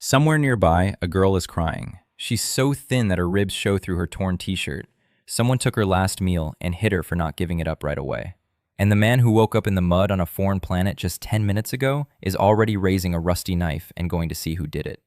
Somewhere nearby, a girl is crying. She's so thin that her ribs show through her torn t-shirt. Someone took her last meal and hit her for not giving it up right away. And the man who woke up in the mud on a foreign planet just 10 minutes ago is already raising a rusty knife and going to see who did it.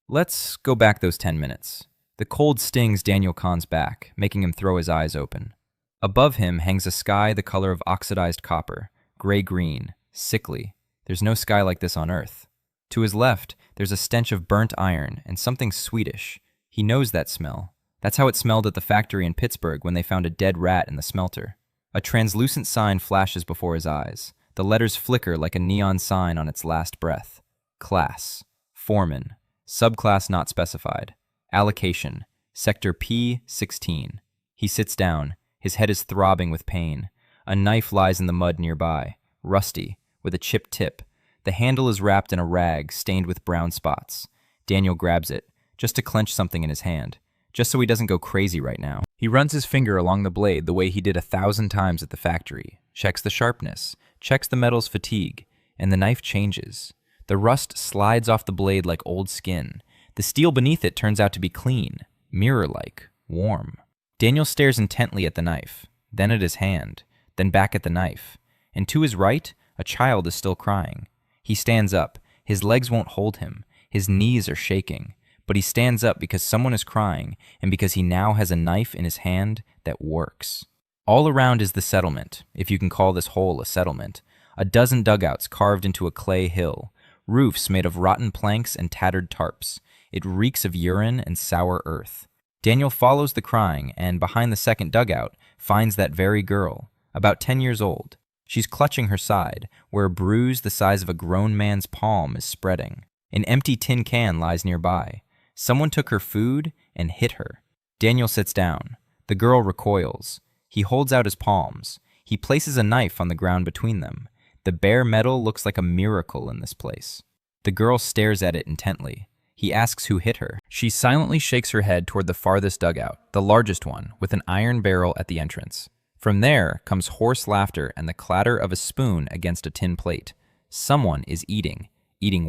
Let's go back those 10 minutes. The cold stings Daniel Kahn's back, making him throw his eyes open. Above him hangs a sky the color of oxidized copper, gray-green, sickly. There's no sky like this on Earth. To his left, there's a stench of burnt iron and something sweetish. He knows that smell. That's how it smelled at the factory in Pittsburgh when they found a dead rat in the smelter. A translucent sign flashes before his eyes. The letters flicker like a neon sign on its last breath. Class. Foreman. Subclass not specified. Allocation. Sector P-16. He sits down. His head is throbbing with pain. A knife lies in the mud nearby, rusty, with a chipped tip. The handle is wrapped in a rag stained with brown spots. Daniel grabs it, just to clench something in his hand, just so he doesn't go crazy right now. He runs his finger along the blade the way he did 1,000 times at the factory, checks the sharpness, checks the metal's fatigue, and the knife changes. The rust slides off the blade like old skin. The steel beneath it turns out to be clean, mirror-like, warm. Daniel stares intently at the knife, then at his hand, then back at the knife. And to his right, a child is still crying. He stands up. His legs won't hold him. His knees are shaking. But he stands up because someone is crying and because he now has a knife in his hand that works. All around is the settlement, if you can call this hole a settlement. A dozen dugouts carved into a clay hill. Roofs made of rotten planks and tattered tarps. It reeks of urine and sour earth. Daniel follows the crying and, behind the second dugout, finds that very girl, about 10 years old. She's clutching her side, where a bruise the size of a grown man's palm is spreading. An empty tin can lies nearby. Someone took her food and hit her. Daniel sits down. The girl recoils. He holds out his palms. He places a knife on the ground between them. The bare metal looks like a miracle in this place. The girl stares at it intently. He asks who hit her. She silently shakes her head toward the farthest dugout, the largest one, with an iron barrel at the entrance. From there comes hoarse laughter and the clatter of a spoon against a tin plate. Someone is eating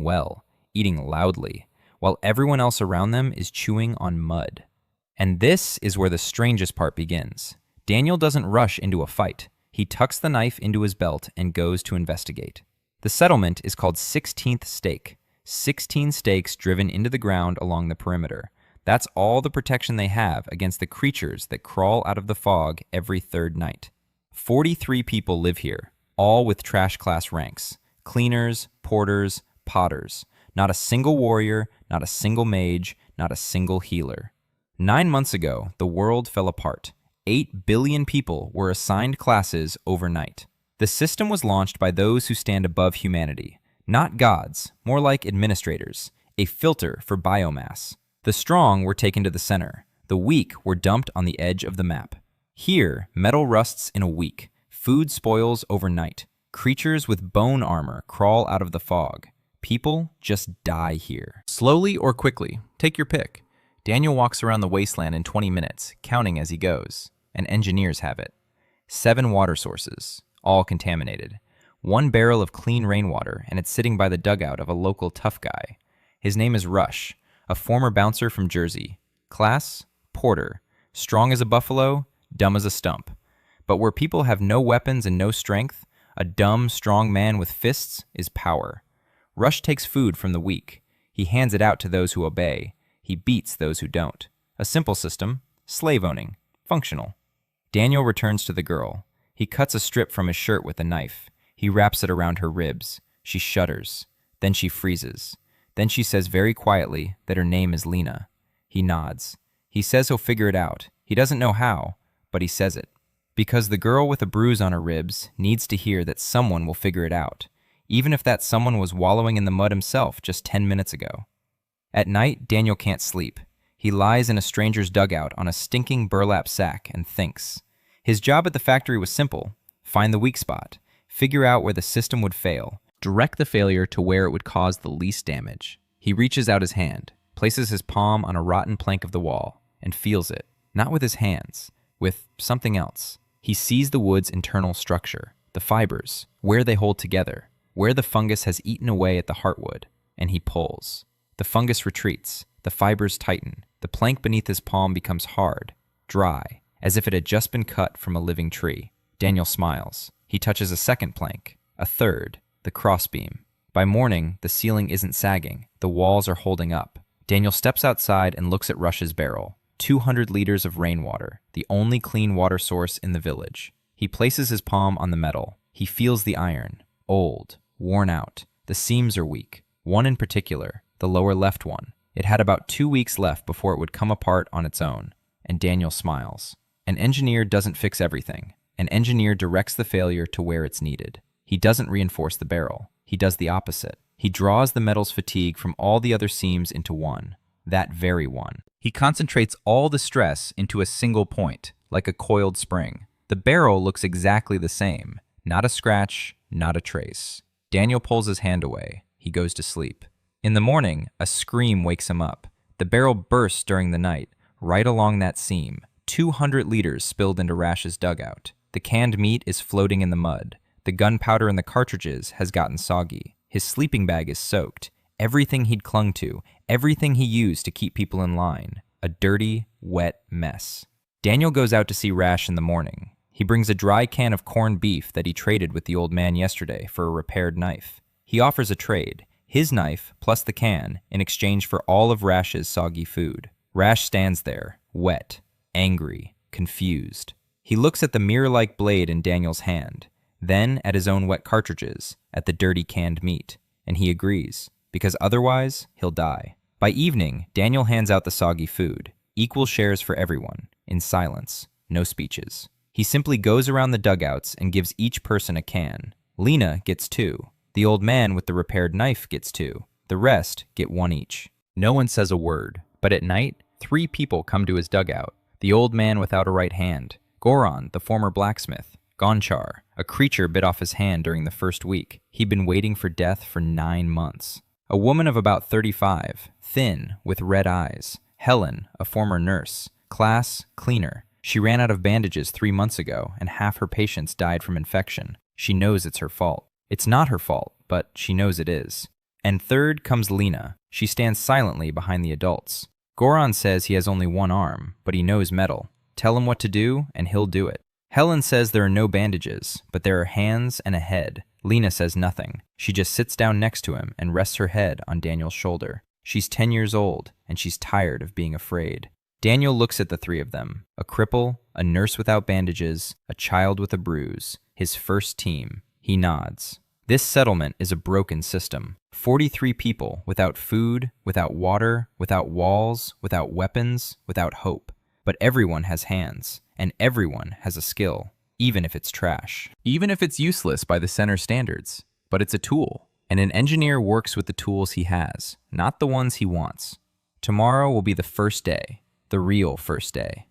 well, eating loudly, while everyone else around them is chewing on mud. And this is where the strangest part begins. Daniel doesn't rush into a fight. He tucks the knife into his belt and goes to investigate. The settlement is called 16th Stake. 16 stakes driven into the ground along the perimeter. That's all the protection they have against the creatures that crawl out of the fog every third night. 43 people live here, all with trash class ranks. Cleaners, porters, potters. Not a single warrior, not a single mage, not a single healer. 9 months ago, the world fell apart. 8 billion people were assigned classes overnight. The system was launched by those who stand above humanity. Not gods, more like administrators. A filter for biomass. The strong were taken to the center. The weak were dumped on the edge of the map. Here, metal rusts in a week. Food spoils overnight. Creatures with bone armor crawl out of the fog. People just die here. Slowly or quickly, take your pick. Daniel walks around the wasteland in 20 minutes, counting as he goes. And engineers have it. 7 water sources, all contaminated. 1 barrel of clean rainwater, and it's sitting by the dugout of a local tough guy. His name is Rush. A former bouncer from Jersey. Class, porter. Strong as a buffalo, dumb as a stump. But where people have no weapons and no strength, a dumb, strong man with fists is power. Rush takes food from the weak. He hands it out to those who obey. He beats those who don't. A simple system, slave-owning, functional. Daniel returns to the girl. He cuts a strip from his shirt with a knife. He wraps it around her ribs. She shudders. Then she freezes. Then she says very quietly that her name is Lena. He nods. He says he'll figure it out. He doesn't know how, but he says it. Because the girl with a bruise on her ribs needs to hear that someone will figure it out, even if that someone was wallowing in the mud himself just 10 minutes ago. At night, Daniel can't sleep. He lies in a stranger's dugout on a stinking burlap sack and thinks. His job at the factory was simple. Find the weak spot. Figure out where the system would fail. Direct the failure to where it would cause the least damage. He reaches out his hand, places his palm on a rotten plank of the wall, and feels it, not with his hands, with something else. He sees the wood's internal structure, the fibers, where they hold together, where the fungus has eaten away at the heartwood, and he pulls. The fungus retreats, the fibers tighten, the plank beneath his palm becomes hard, dry, as if it had just been cut from a living tree. Daniel smiles. He touches a second plank, a third, the crossbeam. By morning, the ceiling isn't sagging, the walls are holding up. Daniel steps outside and looks at Rush's barrel. 200 liters of rainwater, the only clean water source in the village. He places his palm on the metal. He feels the iron, old, worn out. The seams are weak. One in particular, the lower left one. It had about 2 weeks left before it would come apart on its own. And Daniel smiles. An engineer doesn't fix everything. An engineer directs the failure to where it's needed. He doesn't reinforce the barrel. He does the opposite. He draws the metal's fatigue from all the other seams into one, that very one. He concentrates all the stress into a single point, like a coiled spring. The barrel looks exactly the same. Not a scratch, not a trace. Daniel pulls his hand away. He goes to sleep. In the morning, a scream wakes him up. The barrel bursts during the night, right along that seam. 200 liters spilled into Rash's dugout. The canned meat is floating in the mud. The gunpowder in the cartridges has gotten soggy. His sleeping bag is soaked. Everything he'd clung to, everything he used to keep people in line. A dirty, wet mess. Daniel goes out to see Rash in the morning. He brings a dry can of corned beef that he traded with the old man yesterday for a repaired knife. He offers a trade, his knife plus the can, in exchange for all of Rash's soggy food. Rash stands there, wet, angry, confused. He looks at the mirror-like blade in Daniel's hand, then at his own wet cartridges, at the dirty canned meat, and he agrees, because otherwise he'll die. By evening, Daniel hands out the soggy food, equal shares for everyone, in silence, no speeches. He simply goes around the dugouts and gives each person a can. Lena gets 2. The old man with the repaired knife gets 2. The rest get 1 each. No one says a word, but at night, 3 people come to his dugout. The old man without a right hand, Goran, the former blacksmith, Gonchar, a creature bit off his hand during the first week. He'd been waiting for death for 9 months. A woman of about 35, thin, with red eyes. Helen, a former nurse. Class, cleaner. She ran out of bandages 3 months ago, and half her patients died from infection. She knows it's her fault. It's not her fault, but she knows it is. And third comes Lena. She stands silently behind the adults. Goran says he has only 1 arm, but he knows metal. Tell him what to do, and he'll do it. Helen says there are no bandages, but there are hands and a head. Lena says nothing. She just sits down next to him and rests her head on Daniel's shoulder. She's 10 years old, and she's tired of being afraid. Daniel looks at the 3 of them. A cripple, a nurse without bandages, a child with a bruise. His first team. He nods. This settlement is a broken system. 43 people without food, without water, without walls, without weapons, without hope. But everyone has hands, and everyone has a skill, even if it's trash. Even if it's useless by the center standards. But it's a tool, and an engineer works with the tools he has, not the ones he wants. Tomorrow will be the first day, the real first day.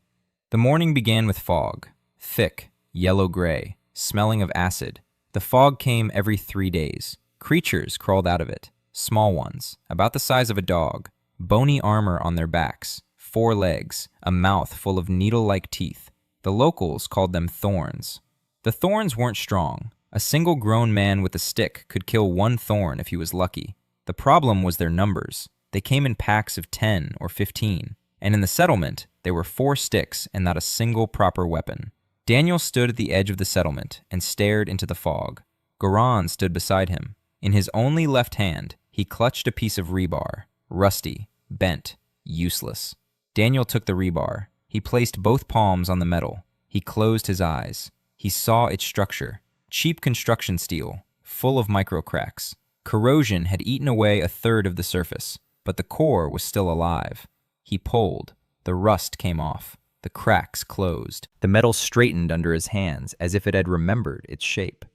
The morning began with fog, thick, yellow-gray, smelling of acid. The fog came every 3 days. Creatures crawled out of it, small ones, about the size of a dog, bony armor on their backs, 4 legs, a mouth full of needle-like teeth. The locals called them thorns. The thorns weren't strong. A single grown man with a stick could kill 1 thorn if he was lucky. The problem was their numbers. They came in packs of 10 or 15, and in the settlement, there were 4 sticks and not a single proper weapon. Daniel stood at the edge of the settlement and stared into the fog. Goran stood beside him. In his only left hand, he clutched a piece of rebar, rusty, bent, useless. Daniel took the rebar. He placed both palms on the metal. He closed his eyes. He saw its structure. Cheap construction steel, full of microcracks. Corrosion had eaten away a third of the surface, but the core was still alive. He pulled. The rust came off. The cracks closed. The metal straightened under his hands as if it had remembered its shape.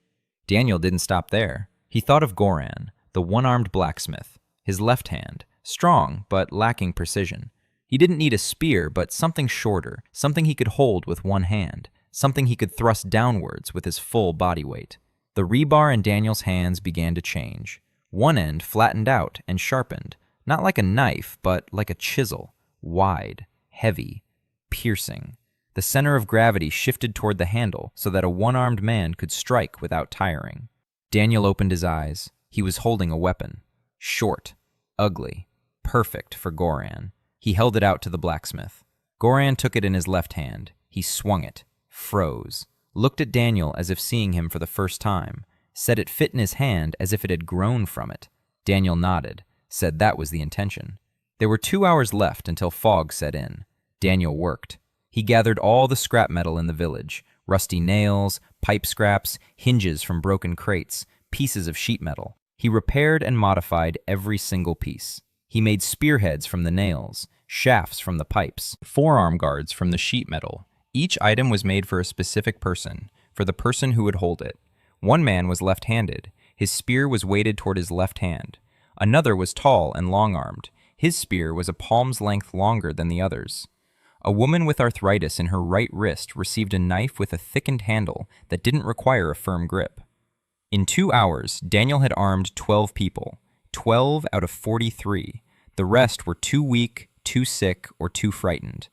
Daniel didn't stop there. He thought of Goran, the one-armed blacksmith. His left hand, strong but lacking precision. He didn't need a spear, but something shorter, something he could hold with one hand, something he could thrust downwards with his full body weight. The rebar in Daniel's hands began to change. One end flattened out and sharpened, not like a knife, but like a chisel, wide, heavy, piercing. The center of gravity shifted toward the handle so that a one-armed man could strike without tiring. Daniel opened his eyes. He was holding a weapon. Short, ugly, perfect for Goran. He held it out to the blacksmith. Goran took it in his left hand. He swung it, froze, looked at Daniel as if seeing him for the first time, said it fit in his hand as if it had grown from it. Daniel nodded, said that was the intention. There were 2 hours left until fog set in. Daniel worked. He gathered all the scrap metal in the village, rusty nails, pipe scraps, hinges from broken crates, pieces of sheet metal. He repaired and modified every single piece. He made spearheads from the nails, shafts from the pipes, forearm guards from the sheet metal. Each item was made for a specific person, for the person who would hold it. One man was left-handed. His spear was weighted toward his left hand. Another was tall and long-armed. His spear was a palm's length longer than the others. A woman with arthritis in her right wrist received a knife with a thickened handle that didn't require a firm grip. In 2 hours, Daniel had armed 12 people, 12 out of 43. The rest were too weak, too sick, or too frightened.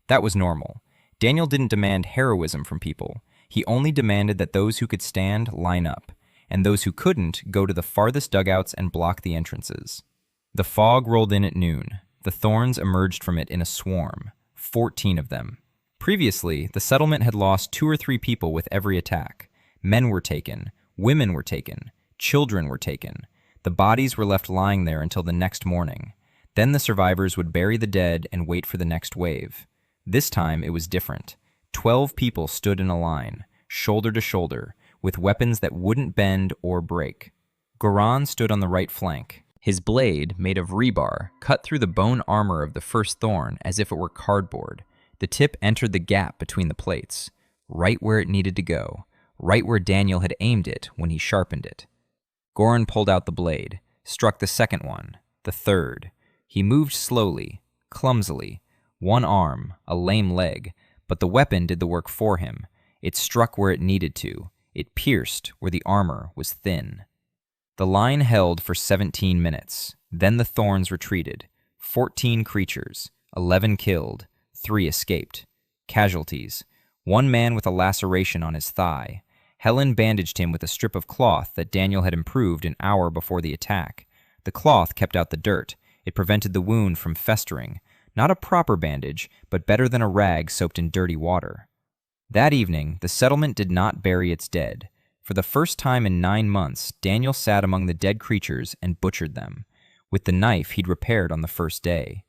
That was normal. Daniel didn't demand heroism from people. He only demanded that those who could stand line up, and those who couldn't go to the farthest dugouts and block the entrances. The fog rolled in at noon. The thorns emerged from it in a swarm, 14 of them. Previously, the settlement had lost 2 or 3 people with every attack. Men were taken, women were taken, children were taken. The bodies were left lying there until the next morning. Then the survivors would bury the dead and wait for the next wave. This time it was different. 12 people stood in a line, shoulder to shoulder, with weapons that wouldn't bend or break. Goran stood on the right flank. His blade, made of rebar, cut through the bone armor of the first thorn as if it were cardboard. The tip entered the gap between the plates, right where it needed to go, right where Daniel had aimed it when he sharpened it. Goran pulled out the blade, struck the second one, the third. He moved slowly, clumsily, one arm, a lame leg, but the weapon did the work for him. It struck where it needed to. It pierced where the armor was thin. The line held for 17 minutes. Then the thorns retreated. 14 creatures, 11 killed, 3 escaped. Casualties: 1 man with a laceration on his thigh. Helen bandaged him with a strip of cloth that Daniel had improved an hour before the attack. The cloth kept out the dirt. It prevented the wound from festering. Not a proper bandage, but better than a rag soaked in dirty water. That evening, the settlement did not bury its dead. For the first time in 9 months, Daniel sat among the dead creatures and butchered them, with the knife he'd repaired on the first day.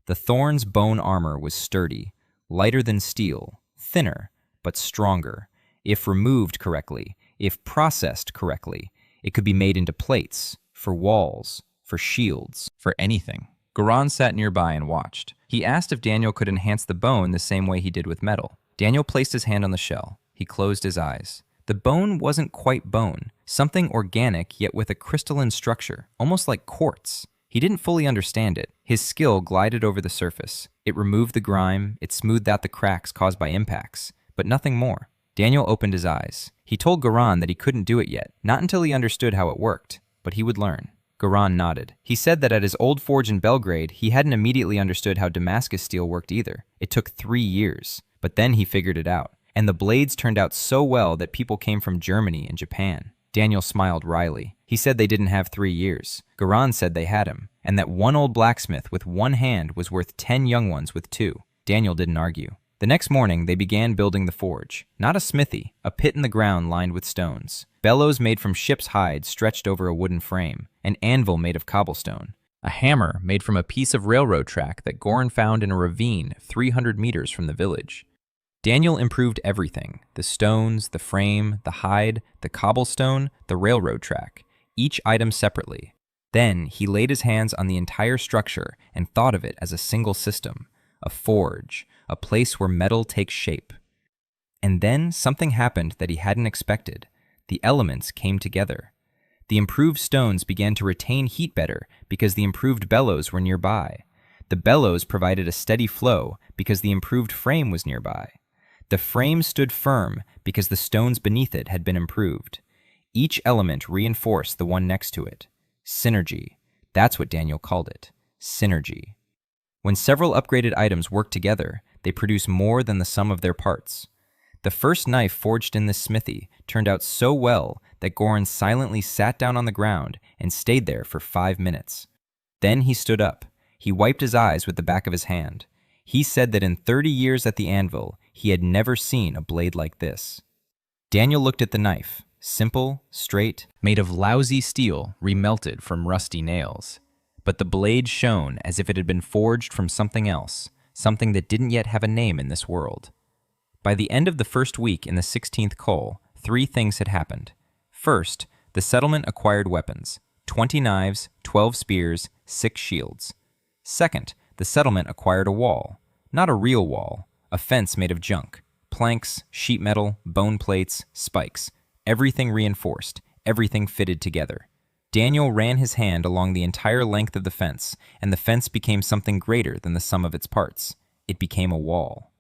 The thorn's bone armor was sturdy, lighter than steel, thinner, but stronger. If removed correctly, if processed correctly, it could be made into plates, for walls, for shields, for anything. Goran sat nearby and watched. He asked if Daniel could enhance the bone the same way he did with metal. Daniel placed his hand on the shell. He closed his eyes. The bone wasn't quite bone, something organic yet with a crystalline structure, almost like quartz. He didn't fully understand it. His skill glided over the surface. It removed the grime, it smoothed out the cracks caused by impacts, but nothing more. Daniel opened his eyes. He told Goran that he couldn't do it yet, not until he understood how it worked, but he would learn. Goran nodded. He said that at his old forge in Belgrade, he hadn't immediately understood how Damascus steel worked either. It took 3 years, but then he figured it out. And the blades turned out so well that people came from Germany and Japan. Daniel smiled wryly. He said they didn't have 3 years. Goran said they had him, and that one old blacksmith with 1 hand was worth 10 young ones with 2. Daniel didn't argue. The next morning, they began building the forge. Not a smithy, a pit in the ground lined with stones. Bellows made from ship's hide stretched over a wooden frame. An anvil made of cobblestone. A hammer made from a piece of railroad track that Goran found in a ravine 300 meters from the village. Daniel improved everything: the stones, the frame, the hide, the cobblestone, the railroad track, each item separately. Then he laid his hands on the entire structure and thought of it as a single system, a forge, a place where metal takes shape. And then something happened that he hadn't expected. The elements came together. The improved stones began to retain heat better because the improved bellows were nearby. The bellows provided a steady flow because the improved frame was nearby. The frame stood firm because the stones beneath it had been improved. Each element reinforced the one next to it. Synergy. That's what Daniel called it. Synergy. When several upgraded items work together, they produce more than the sum of their parts. The first knife forged in this smithy turned out so well that Goran silently sat down on the ground and stayed there for 5 minutes. Then he stood up. He wiped his eyes with the back of his hand. He said that in 30 years at the anvil, he had never seen a blade like this. Daniel looked at the knife, simple, straight, made of lousy steel remelted from rusty nails. But the blade shone as if it had been forged from something else, something that didn't yet have a name in this world. By the end of the first week in the 16th Col, 3 things had happened. First, the settlement acquired weapons, 20 knives, 12 spears, 6 shields. Second, the settlement acquired a wall. Not a real wall, a fence made of junk. Planks, sheet metal, bone plates, spikes. Everything reinforced, everything fitted together. Daniel ran his hand along the entire length of the fence, and the fence became something greater than the sum of its parts. It became a wall.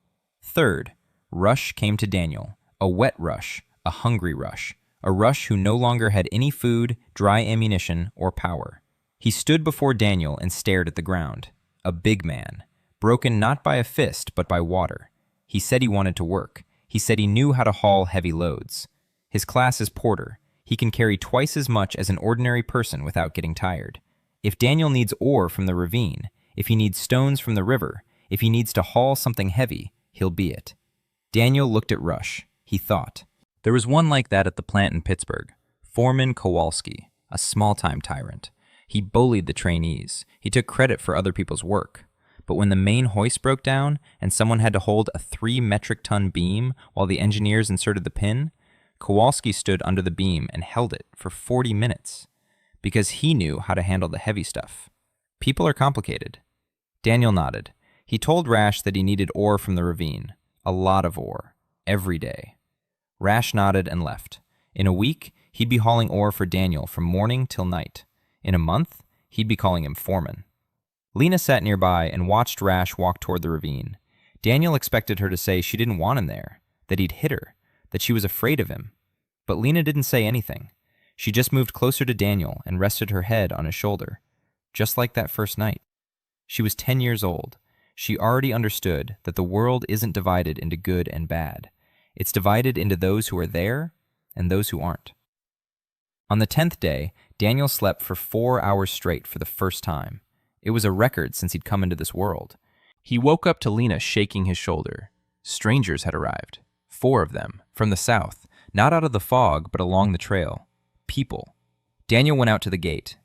Third, rush came to Daniel. A wet rush, a hungry rush. A rush who no longer had any food, dry ammunition, or power. He stood before Daniel and stared at the ground. A big man, broken not by a fist but by water. He said he wanted to work. He said he knew how to haul heavy loads. His class is porter. He can carry twice as much as an ordinary person without getting tired. If Daniel needs ore from the ravine, if he needs stones from the river, if he needs to haul something heavy, he'll be it. Daniel looked at Rush. He thought. There was one like that at the plant in Pittsburgh. Foreman Kowalski, a small-time tyrant. He bullied the trainees. He took credit for other people's work. But when the main hoist broke down and someone had to hold a 3-metric-ton beam while the engineers inserted the pin, Kowalski stood under the beam and held it for 40 minutes because he knew how to handle the heavy stuff. People are complicated. Daniel nodded. He told Rash that he needed ore from the ravine. A lot of ore. Every day. Rash nodded and left. In a week, he'd be hauling ore for Daniel from morning till night. In a month, he'd be calling him foreman. Lena sat nearby and watched Rash walk toward the ravine. Daniel expected her to say she didn't want him there, that he'd hit her, that she was afraid of him. But Lena didn't say anything. She just moved closer to Daniel and rested her head on his shoulder, just like that first night. She was 10 years old. She already understood that the world isn't divided into good and bad. It's divided into those who are there and those who aren't. On the 10th day, Daniel slept for 4 hours straight for the first time. It was a record since he'd come into this world. He woke up to Lena shaking his shoulder. Strangers had arrived. 4 of them, from the south, not out of the fog, but along the trail. People. Daniel went out to the gate.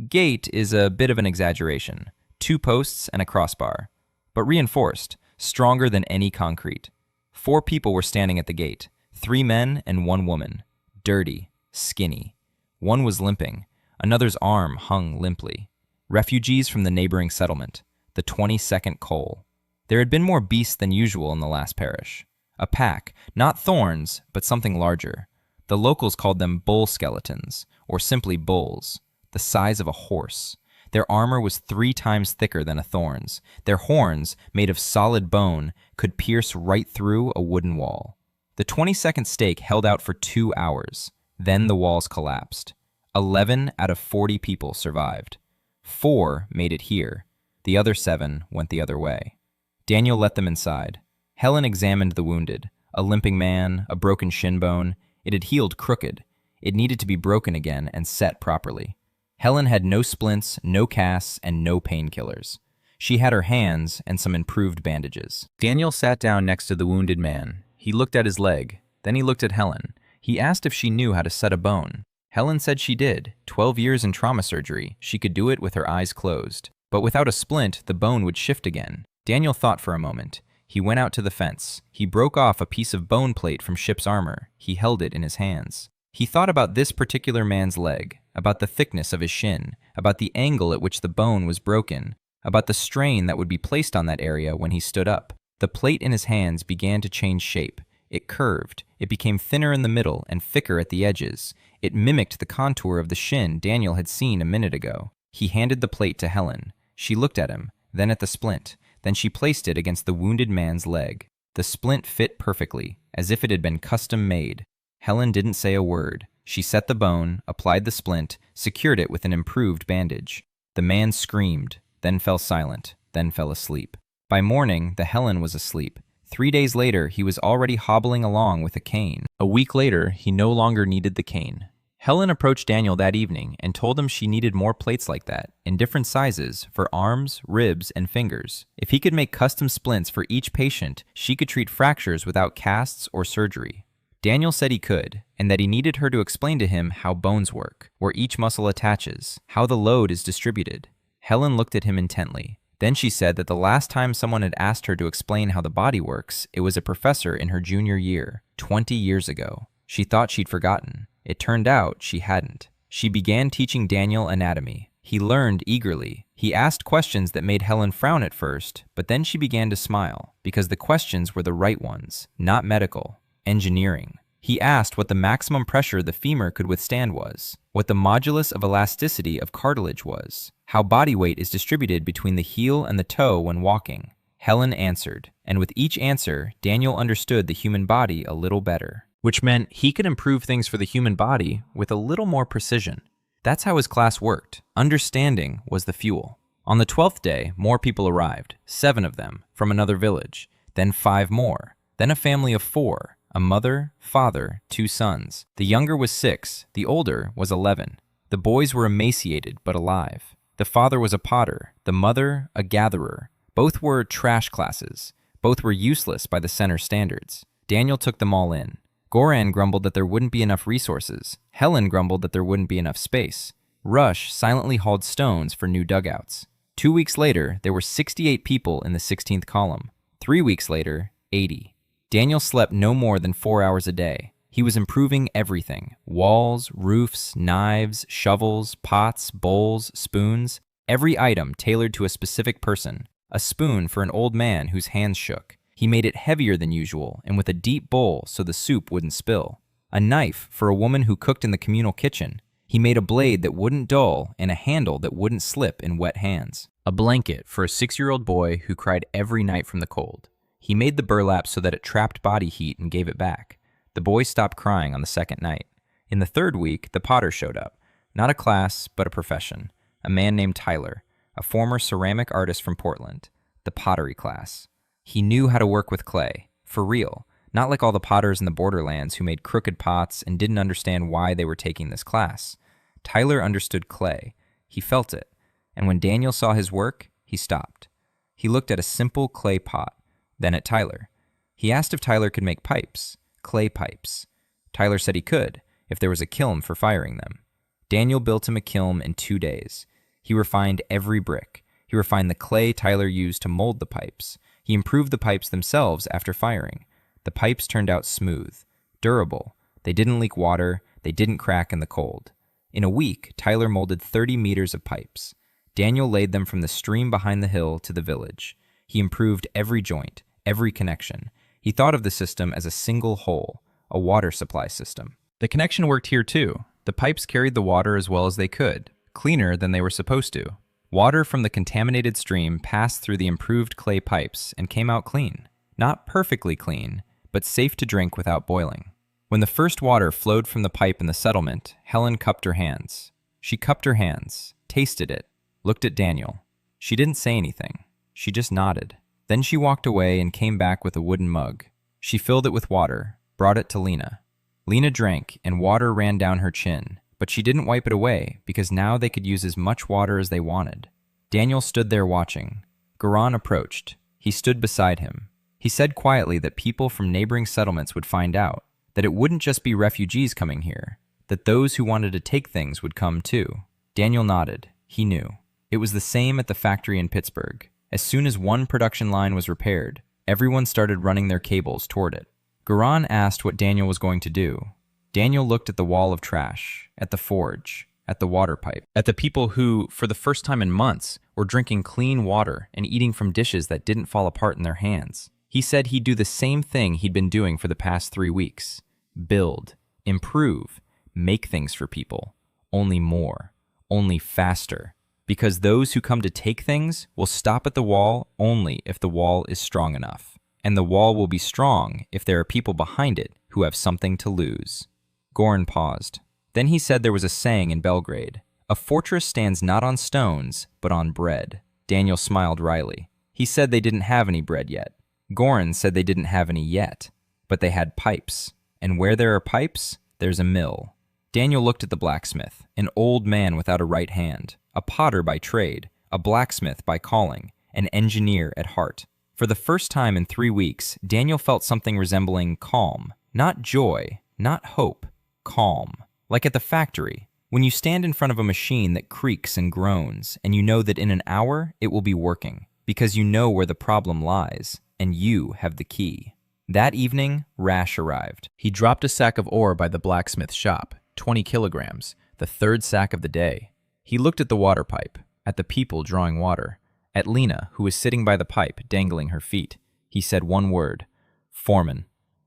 Gate is a bit of an exaggeration. 2 posts and a crossbar. But reinforced, stronger than any concrete. 4 people were standing at the gate. 3 men and 1 woman. Dirty, skinny. One was limping. Another's arm hung limply. Refugees from the neighboring settlement, the 22nd Col. There had been more beasts than usual in the last parish. A pack, not thorns, but something larger. The locals called them bull skeletons, or simply bulls, the size of a horse. Their armor was 3 times thicker than a thorn's. Their horns, made of solid bone, could pierce right through a wooden wall. The 22nd stake held out for 2 hours. Then the walls collapsed. 11 out of 40 people survived. 4 made it here. The other 7 went the other way. Daniel let them inside. Helen examined the wounded. A limping man, a broken shin bone. It had healed crooked. It needed to be broken again and set properly. Helen had no splints, no casts, and no painkillers. She had her hands and some improved bandages. Daniel sat down next to the wounded man. He looked at his leg. Then he looked at Helen. He asked if she knew how to set a bone. Helen said she did. 12 years in trauma surgery. She could do it with her eyes closed. But without a splint, the bone would shift again. Daniel thought for a moment. He went out to the fence. He broke off a piece of bone plate from Ship's armor. He held it in his hands. He thought about this particular man's leg, about the thickness of his shin, about the angle at which the bone was broken, about the strain that would be placed on that area when he stood up. The plate in his hands began to change shape. It curved. It became thinner in the middle and thicker at the edges. It mimicked the contour of the shin Daniel had seen a minute ago. He handed the plate to Helen. She looked at him, then at the splint. Then she placed it against the wounded man's leg. The splint fit perfectly, as if it had been custom made. Helen didn't say a word. She set the bone, applied the splint, secured it with an improved bandage. The man screamed, then fell silent, then fell asleep. By morning, the Helen was asleep. 3 days later, he was already hobbling along with a cane. A week later, he no longer needed the cane. Helen approached Daniel that evening and told him she needed more plates like that, in different sizes, for arms, ribs, and fingers. If he could make custom splints for each patient, she could treat fractures without casts or surgery. Daniel said he could, and that he needed her to explain to him how bones work, where each muscle attaches, how the load is distributed. Helen looked at him intently. Then she said that the last time someone had asked her to explain how the body works, it was a professor in her junior year, 20 years ago. She thought she'd forgotten. It turned out she hadn't. She began teaching Daniel anatomy. He learned eagerly. He asked questions that made Helen frown at first, but then she began to smile, because the questions were the right ones, not medical. Engineering. He asked what the maximum pressure the femur could withstand was, what the modulus of elasticity of cartilage was, how body weight is distributed between the heel and the toe when walking. Helen answered, and with each answer, Daniel understood the human body a little better, which meant he could improve things for the human body with a little more precision. That's how his class worked. Understanding was the fuel. On the 12th day, more people arrived, 7 of them, from another village, then 5 more, then a family of 4, a mother, father, 2 sons. The younger was 6, the older was 11. The boys were emaciated but alive. The father was a potter, the mother a gatherer. Both were trash classes. Both were useless by the center standards. Daniel took them all in. Goran grumbled that there wouldn't be enough resources. Helen grumbled that there wouldn't be enough space. Rush silently hauled stones for new dugouts. 2 weeks later, there were 68 people in the 16th column. 3 weeks later, 80. Daniel slept no more than 4 hours a day. He was improving everything: walls, roofs, knives, shovels, pots, bowls, spoons, every item tailored to a specific person. A spoon for an old man whose hands shook. He made it heavier than usual and with a deep bowl so the soup wouldn't spill. A knife for a woman who cooked in the communal kitchen. He made a blade that wouldn't dull and a handle that wouldn't slip in wet hands. A blanket for a 6-year-old boy who cried every night from the cold. He made the burlap so that it trapped body heat and gave it back. The boy stopped crying on the 2nd night. In the 3rd week, the potter showed up. Not a class, but a profession. A man named Tyler, a former ceramic artist from Portland. The pottery class. He knew how to work with clay, for real, not like all the potters in the Borderlands who made crooked pots and didn't understand why they were taking this class. Tyler understood clay. He felt it, and when Daniel saw his work, he stopped. He looked at a simple clay pot, then at Tyler. He asked if Tyler could make pipes, clay pipes. Tyler said he could, if there was a kiln for firing them. Daniel built him a kiln in 2 days. He refined every brick. He refined the clay Tyler used to mold the pipes. He improved the pipes themselves after firing. The pipes turned out smooth, durable. They didn't leak water. They didn't crack in the cold. In a week, Tyler molded 30 meters of pipes. Daniel laid them from the stream behind the hill to the village. He improved every joint, every connection. He thought of the system as a single whole, a water supply system. The connection worked here too. The pipes carried the water as well as they could, cleaner than they were supposed to. Water from the contaminated stream passed through the improved clay pipes and came out clean. Not perfectly clean, but safe to drink without boiling. When the first water flowed from the pipe in the settlement, Helen cupped her hands. She cupped her hands, tasted it, looked at Daniel. She didn't say anything. She just nodded. Then she walked away and came back with a wooden mug. She filled it with water, brought it to Lena. Lena drank, and water ran down her chin. But she didn't wipe it away, because now they could use as much water as they wanted. Daniel stood there watching. Goran approached. He stood beside him. He said quietly that people from neighboring settlements would find out, that it wouldn't just be refugees coming here, that those who wanted to take things would come too. Daniel nodded. He knew. It was the same at the factory in Pittsburgh. As soon as one production line was repaired, everyone started running their cables toward it. Goran asked what Daniel was going to do. Daniel looked at the wall of trash, at the forge, at the water pipe, at the people who, for the first time in months, were drinking clean water and eating from dishes that didn't fall apart in their hands. He said he'd do the same thing he'd been doing for the past 3 weeks. Build, improve, make things for people. Only more, only faster. Because those who come to take things will stop at the wall only if the wall is strong enough. And the wall will be strong if there are people behind it who have something to lose. Goran paused. Then he said there was a saying in Belgrade. A fortress stands not on stones, but on bread. Daniel smiled wryly. He said they didn't have any bread yet. Goran said they didn't have any yet, but they had pipes. And where there are pipes, there's a mill. Daniel looked at the blacksmith, an old man without a right hand, a potter by trade, a blacksmith by calling, an engineer at heart. For the first time in 3 weeks, Daniel felt something resembling calm. Not joy, not hope, calm. Like at the factory, when you stand in front of a machine that creaks and groans, and you know that in an hour it will be working, because you know where the problem lies, and you have the key. That evening, Rash arrived. He dropped a sack of ore by the blacksmith's shop, 20 kilograms, the third sack of the day. He looked at the water pipe, at the people drawing water, at Lena, who was sitting by the pipe, dangling her feet. He said one word, "Foreman,"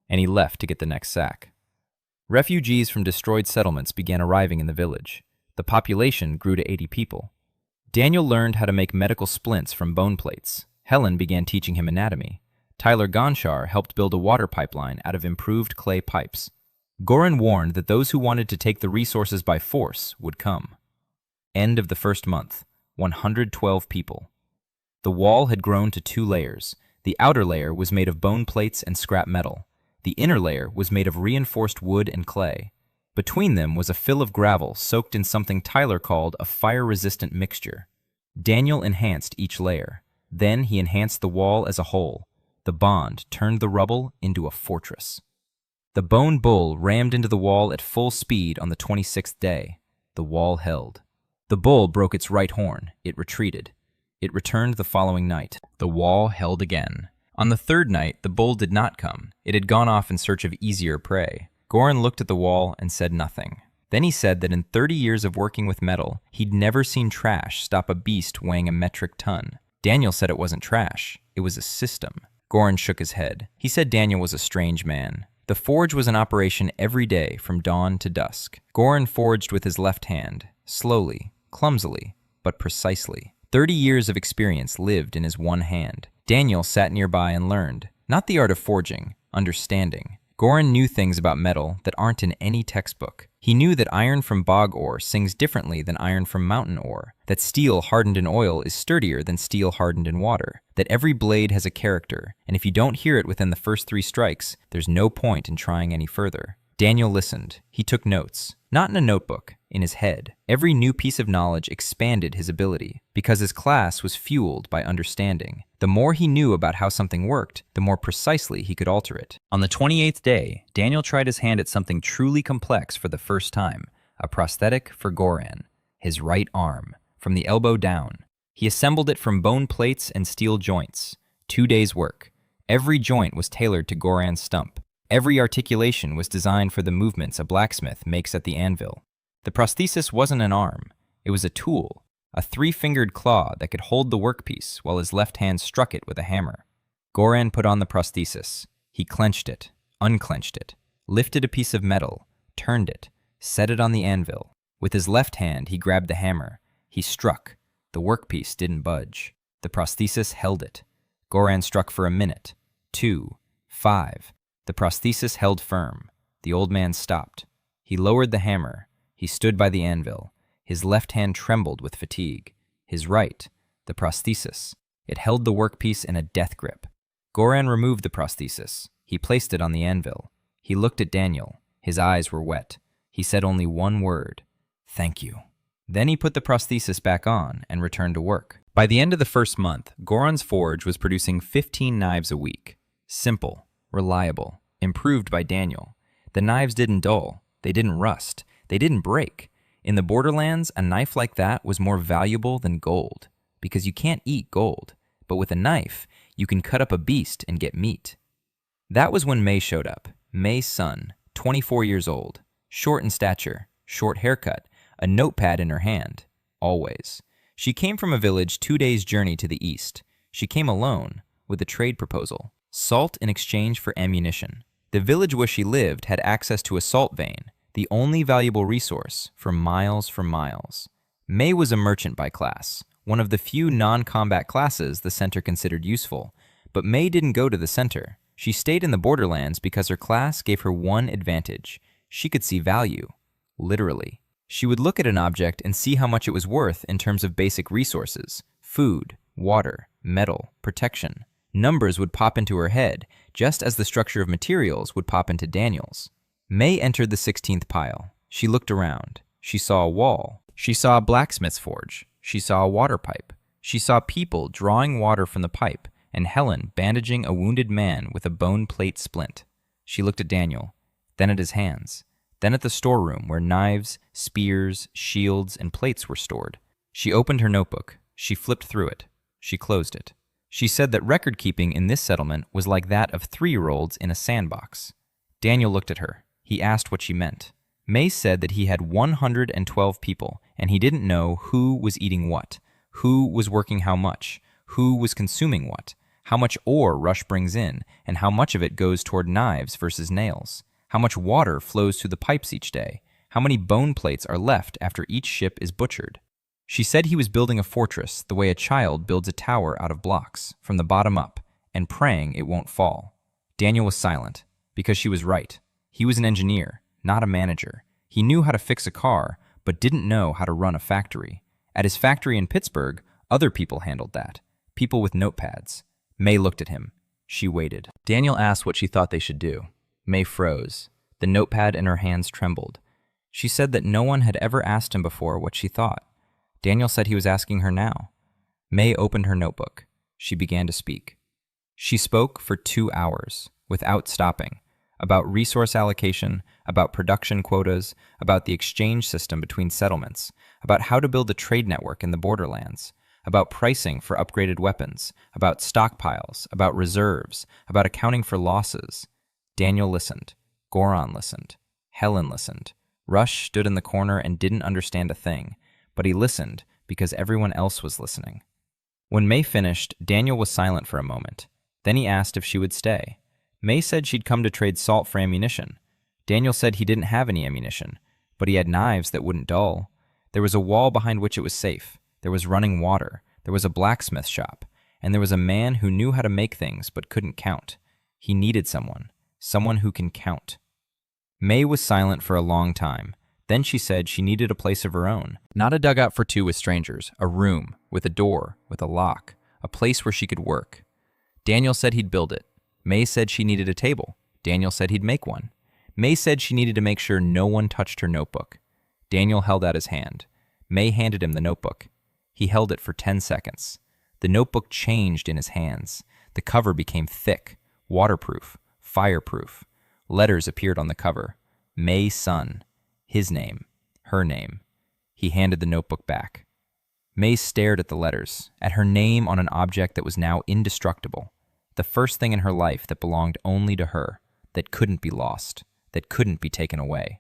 and he left to get the next sack. Refugees from destroyed settlements began arriving in the village. The population grew to 80 people. Daniel learned how to make medical splints from bone plates. Helen began teaching him anatomy. Tyler Gonchar helped build a water pipeline out of improved clay pipes. Goran warned that those who wanted to take the resources by force would come. End of the first month, 112 people. The wall had grown to 2 layers. The outer layer was made of bone plates and scrap metal. The inner layer was made of reinforced wood and clay. Between them was a fill of gravel soaked in something Tyler called a fire-resistant mixture. Daniel enhanced each layer. Then he enhanced the wall as a whole. The bond turned the rubble into a fortress. The bone bull rammed into the wall at full speed on the 26th day. The wall held. The bull broke its right horn. It retreated. It returned the following night. The wall held again. On the third night, the bull did not come. It had gone off in search of easier prey. Goran looked at the wall and said nothing. Then he said that in 30 years of working with metal, he'd never seen trash stop a beast weighing a metric ton. Daniel said it wasn't trash. It was a system. Goran shook his head. He said Daniel was a strange man. The forge was in operation every day from dawn to dusk. Goran forged with his left hand, slowly, clumsily, but precisely. 30 years of experience lived in his one hand. Daniel sat nearby and learned, not the art of forging, understanding. Goran knew things about metal that aren't in any textbook. He knew that iron from bog ore sings differently than iron from mountain ore, that steel hardened in oil is sturdier than steel hardened in water, that every blade has a character, and if you don't hear it within the first 3 strikes, there's no point in trying any further. Daniel listened. He took notes, not in a notebook, in his head. Every new piece of knowledge expanded his ability, because his class was fueled by understanding. The more he knew about how something worked, the more precisely he could alter it. On the 28th day, Daniel tried his hand at something truly complex for the first time, a prosthetic for Goran, his right arm, from the elbow down. He assembled it from bone plates and steel joints. 2 days' work. Every joint was tailored to Goran's stump. Every articulation was designed for the movements a blacksmith makes at the anvil. The prosthesis wasn't an arm. It was a tool, a 3-fingered claw that could hold the workpiece while his left hand struck it with a hammer. Goran put on the prosthesis. He clenched it, unclenched it, lifted a piece of metal, turned it, set it on the anvil. With his left hand, he grabbed the hammer. He struck. The workpiece didn't budge. The prosthesis held it. Goran struck for a minute, 2, 5. The prosthesis held firm. The old man stopped. He lowered the hammer. He stood by the anvil. His left hand trembled with fatigue. His right, the prosthesis, it held the workpiece in a death grip. Goran removed the prosthesis. He placed it on the anvil. He looked at Daniel. His eyes were wet. He said only one word, "Thank you." Then he put the prosthesis back on and returned to work. By the end of the first month, Goran's forge was producing 15 knives a week. Simple, reliable, improved by Daniel. The knives didn't dull. They didn't rust. They didn't break. In the Borderlands, a knife like that was more valuable than gold, because you can't eat gold, but with a knife, you can cut up a beast and get meat. That was when May showed up. May's son, 24 years old, short in stature, short haircut, a notepad in her hand, always. She came from a village 2 days' journey to the east. She came alone, with a trade proposal, salt in exchange for ammunition. The village where she lived had access to a salt vein, the only valuable resource for miles. May was a merchant by class, one of the few non-combat classes the center considered useful, but May didn't go to the center. She stayed in the Borderlands because her class gave her one advantage. She could see value, literally. She would look at an object and see how much it was worth in terms of basic resources, food, water, metal, protection. Numbers would pop into her head, just as the structure of materials would pop into Daniel's. May entered the 16th pile. She looked around. She saw a wall. She saw a blacksmith's forge. She saw a water pipe. She saw people drawing water from the pipe, and Helen bandaging a wounded man with a bone plate splint. She looked at Daniel, then at his hands, then at the storeroom where knives, spears, shields, and plates were stored. She opened her notebook. She flipped through it. She closed it. She said that record-keeping in this settlement was like that of 3-year-olds in a sandbox. Daniel looked at her. He asked what she meant. May said that he had 112 people, and he didn't know who was eating what, who was working how much, who was consuming what, how much ore Rush brings in, and how much of it goes toward knives versus nails, how much water flows through the pipes each day, how many bone plates are left after each ship is butchered. She said he was building a fortress the way a child builds a tower out of blocks, from the bottom up, and praying it won't fall. Daniel was silent, because she was right. He was an engineer, not a manager. He knew how to fix a car, but didn't know how to run a factory. At his factory in Pittsburgh, other people handled that. People with notepads. May looked at him. She waited. Daniel asked what she thought they should do. May froze. The notepad in her hands trembled. She said that no one had ever asked him before what she thought. Daniel said he was asking her now. May opened her notebook. She began to speak. She spoke for 2 hours, without stopping, about resource allocation, about production quotas, about the exchange system between settlements, about how to build a trade network in the Borderlands, about pricing for upgraded weapons, about stockpiles, about reserves, about accounting for losses. Daniel listened. Goran listened. Helen listened. Rush stood in the corner and didn't understand a thing, but he listened because everyone else was listening. When May finished, Daniel was silent for a moment. Then he asked if she would stay. May said she'd come to trade salt for ammunition. Daniel said he didn't have any ammunition, but he had knives that wouldn't dull. There was a wall behind which it was safe. There was running water. There was a blacksmith shop. And there was a man who knew how to make things but couldn't count. He needed someone who can count. May was silent for a long time. Then she said she needed a place of her own. Not a dugout for 2 with strangers, a room, with a door, with a lock, a place where she could work. Daniel said he'd build it. May said she needed a table. Daniel said he'd make one. May said she needed to make sure no one touched her notebook. Daniel held out his hand. May handed him the notebook. He held it for 10 seconds. The notebook changed in his hands. The cover became thick, waterproof, fireproof. Letters appeared on the cover. May Sun. His name. Her name. He handed the notebook back. May stared at the letters, at her name on an object that was now indestructible. The first thing in her life that belonged only to her, that couldn't be lost, that couldn't be taken away.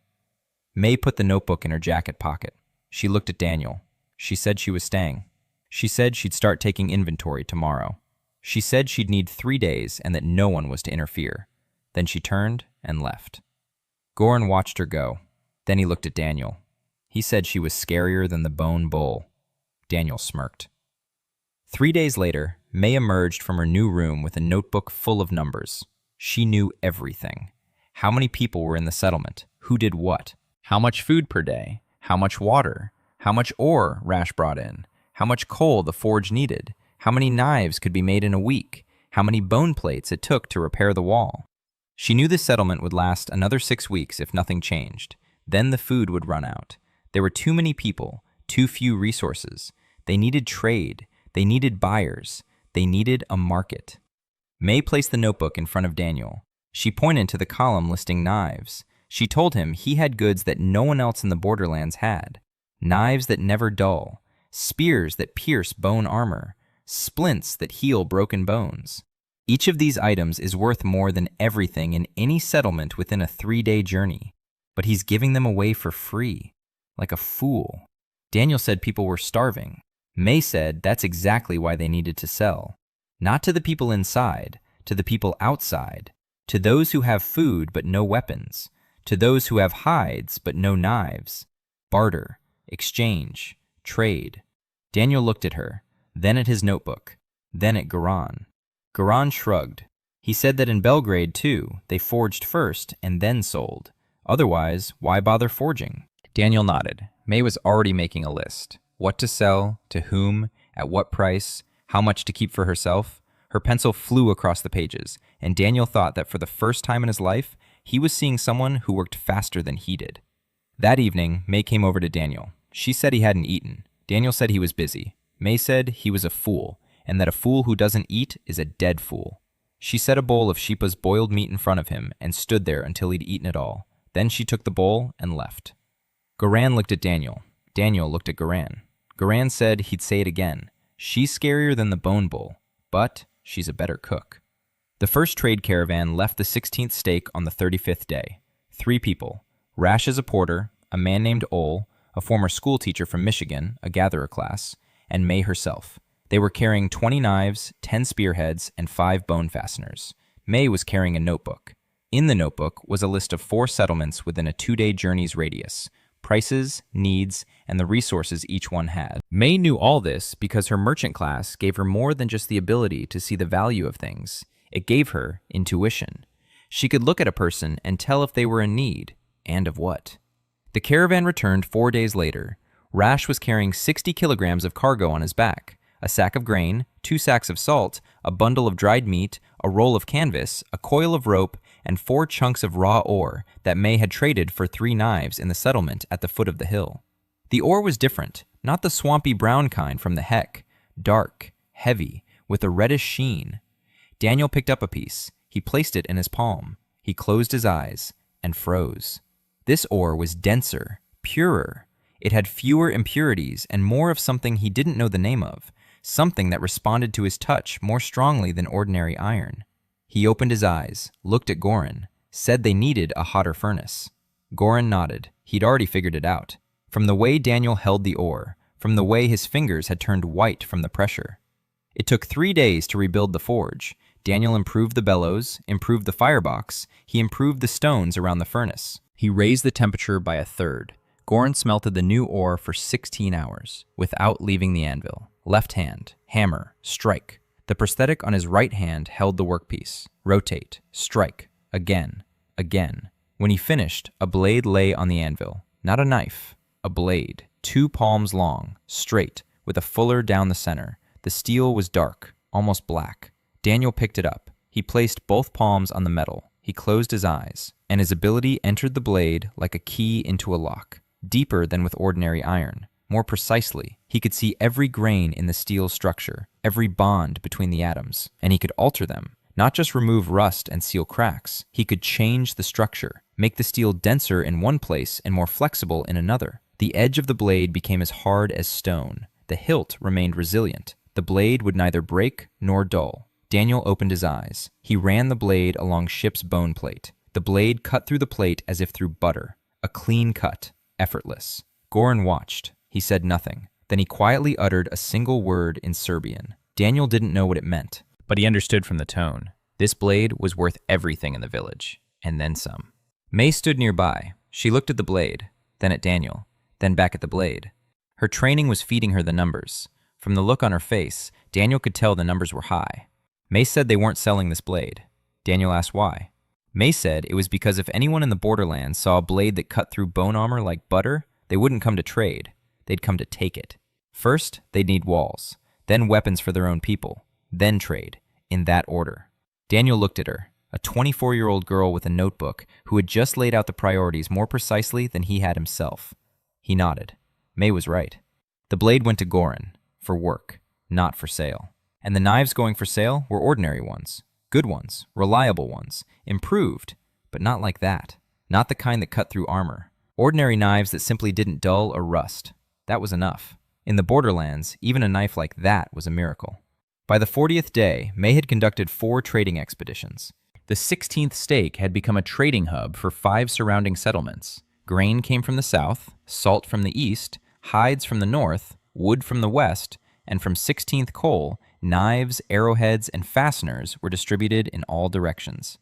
May put the notebook in her jacket pocket. She looked at Daniel. She said she was staying. She said she'd start taking inventory tomorrow. She said she'd need 3 days and that no one was to interfere. Then she turned and left. Goran watched her go. Then he looked at Daniel. He said she was scarier than the bone bull. Daniel smirked. 3 days later, May emerged from her new room with a notebook full of numbers. She knew everything. How many people were in the settlement? Who did what? How much food per day? How much water? How much ore Rash brought in? How much coal the forge needed? How many knives could be made in a week? How many bone plates it took to repair the wall? She knew the settlement would last another 6 weeks if nothing changed. Then the food would run out. There were too many people, too few resources. They needed trade. They needed buyers. They needed a market. May placed the notebook in front of Daniel. She pointed to the column listing knives. She told him he had goods that no one else in the Borderlands had. Knives that never dull. Spears that pierce bone armor. Splints that heal broken bones. Each of these items is worth more than everything in any settlement within a 3-day journey. But he's giving them away for free, like a fool. Daniel said people were starving. May said that's exactly why they needed to sell. Not to the people inside, to the people outside. To those who have food but no weapons. To those who have hides but no knives. Barter, exchange, trade. Daniel looked at her, then at his notebook, then at Goran. Goran shrugged. He said that in Belgrade, too, they forged first and then sold. Otherwise, why bother forging? Daniel nodded. May was already making a list. What to sell, to whom, at what price, how much to keep for herself. Her pencil flew across the pages, and Daniel thought that for the first time in his life, he was seeing someone who worked faster than he did. That evening, May came over to Daniel. She said he hadn't eaten. Daniel said he was busy. May said he was a fool, and that a fool who doesn't eat is a dead fool. She set a bowl of Sheepa's boiled meat in front of him and stood there until he'd eaten it all. Then she took the bowl and left. Goran looked at Daniel. Daniel looked at Goran. Goran said he'd say it again. She's scarier than the bone bull, but she's a better cook. The first trade caravan left the 16th stake on the 35th day. 3 people. Rash as a porter, a man named Ole, a former school teacher from Michigan, a gatherer class, and May herself. They were carrying 20 knives, 10 spearheads, and 5 bone fasteners. May was carrying a notebook. In the notebook was a list of 4 settlements within a 2-day journey's radius, prices, needs, and the resources each one had. May knew all this because her merchant class gave her more than just the ability to see the value of things. It gave her intuition. She could look at a person and tell if they were in need, and of what. The caravan returned 4 days later. Rash was carrying 60 kilograms of cargo on his back, a sack of grain, 2 sacks of salt, a bundle of dried meat, a roll of canvas, a coil of rope, and 4 chunks of raw ore that May had traded for 3 knives in the settlement at the foot of the hill. The ore was different, not the swampy brown kind from the Heck, dark, heavy, with a reddish sheen. Daniel picked up a piece. He placed it in his palm. He closed his eyes and froze. This ore was denser, purer. It had fewer impurities and more of something he didn't know the name of, something that responded to his touch more strongly than ordinary iron. He opened his eyes, looked at Goran, said they needed a hotter furnace. Goran nodded. He'd already figured it out. From the way Daniel held the ore, from the way his fingers had turned white from the pressure. It took 3 days to rebuild the forge. Daniel improved the bellows, improved the firebox, he improved the stones around the furnace. He raised the temperature by 1/3. Goran smelted the new ore for 16 hours, without leaving the anvil. Left hand, hammer, strike. The prosthetic on his right hand held the workpiece. Rotate, strike, again, again. When he finished, a blade lay on the anvil. Not a knife, a blade, 2 palms long, straight, with a fuller down the center. The steel was dark, almost black. Daniel picked it up. He placed both palms on the metal. He closed his eyes, and his ability entered the blade like a key into a lock. Deeper than with ordinary iron. More precisely, he could see every grain in the steel structure, every bond between the atoms, and he could alter them. Not just remove rust and seal cracks. He could change the structure, make the steel denser in one place and more flexible in another. The edge of the blade became as hard as stone. The hilt remained resilient. The blade would neither break nor dull. Daniel opened his eyes. He ran the blade along Ship's bone plate. The blade cut through the plate as if through butter. A clean cut, effortless. Goran watched. He said nothing. Then he quietly uttered a single word in Serbian. Daniel didn't know what it meant, but he understood from the tone. This blade was worth everything in the village, and then some. May stood nearby. She looked at the blade, then at Daniel, then back at the blade. Her training was feeding her the numbers. From the look on her face, Daniel could tell the numbers were high. May said they weren't selling this blade. Daniel asked why. May said it was because if anyone in the Borderlands saw a blade that cut through bone armor like butter, they wouldn't come to trade. They'd come to take it. First, they'd need walls, then weapons for their own people, then trade, in that order. Daniel looked at her, a 24-year-old girl with a notebook who had just laid out the priorities more precisely than he had himself. He nodded. May was right. The blade went to Goran, for work, not for sale. And the knives going for sale were ordinary ones, good ones, reliable ones, improved, but not like that. Not the kind that cut through armor. Ordinary knives that simply didn't dull or rust. That was enough. In the Borderlands, even a knife like that was a miracle. By the 40th day, May had conducted 4 trading expeditions. The 16th stake had become a trading hub for 5 surrounding settlements. Grain came from the south, salt from the east, hides from the north, wood from the west, and from 16th coal, knives, arrowheads, and fasteners were distributed in all directions.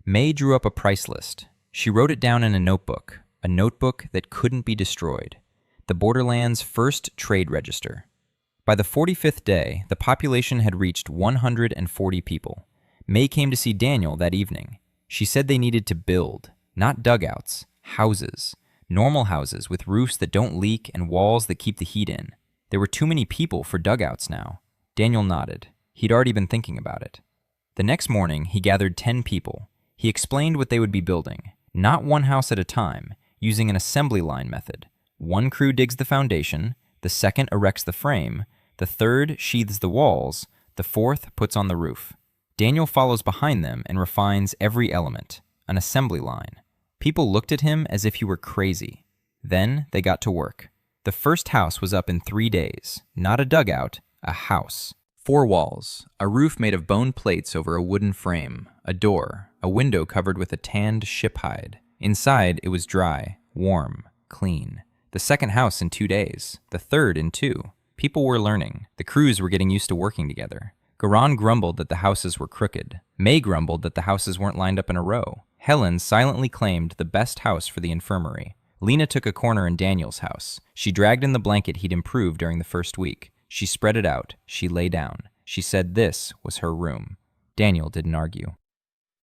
May drew up a price list. She wrote it down in a notebook that couldn't be destroyed. The Borderlands' first trade register. By the 45th day, the population had reached 140 people. May came to see Daniel that evening. She said they needed to build, not dugouts, houses. Normal houses with roofs that don't leak and walls that keep the heat in. There were too many people for dugouts now. Daniel nodded. He'd already been thinking about it. The next morning, he gathered 10 people. He explained what they would be building. Not one house at a time. using an assembly line method. One crew digs the foundation, the second erects the frame, the third sheathes the walls, the fourth puts on the roof. Daniel follows behind them and refines every element, an assembly line. People looked at him as if he were crazy. Then they got to work. The first house was up in 3 days. Not a dugout, a house. 4 walls, a roof made of bone plates over a wooden frame, a door, a window covered with a tanned ship hide. Inside, it was dry, warm, clean. The second house in 2 days, the third in 2. People were learning. The crews were getting used to working together. Garan grumbled that the houses were crooked. May grumbled that the houses weren't lined up in a row. Helen silently claimed the best house for the infirmary. Lena took a corner in Daniel's house. She dragged in the blanket he'd improved during the first week. She spread it out. She lay down. She said this was her room. Daniel didn't argue.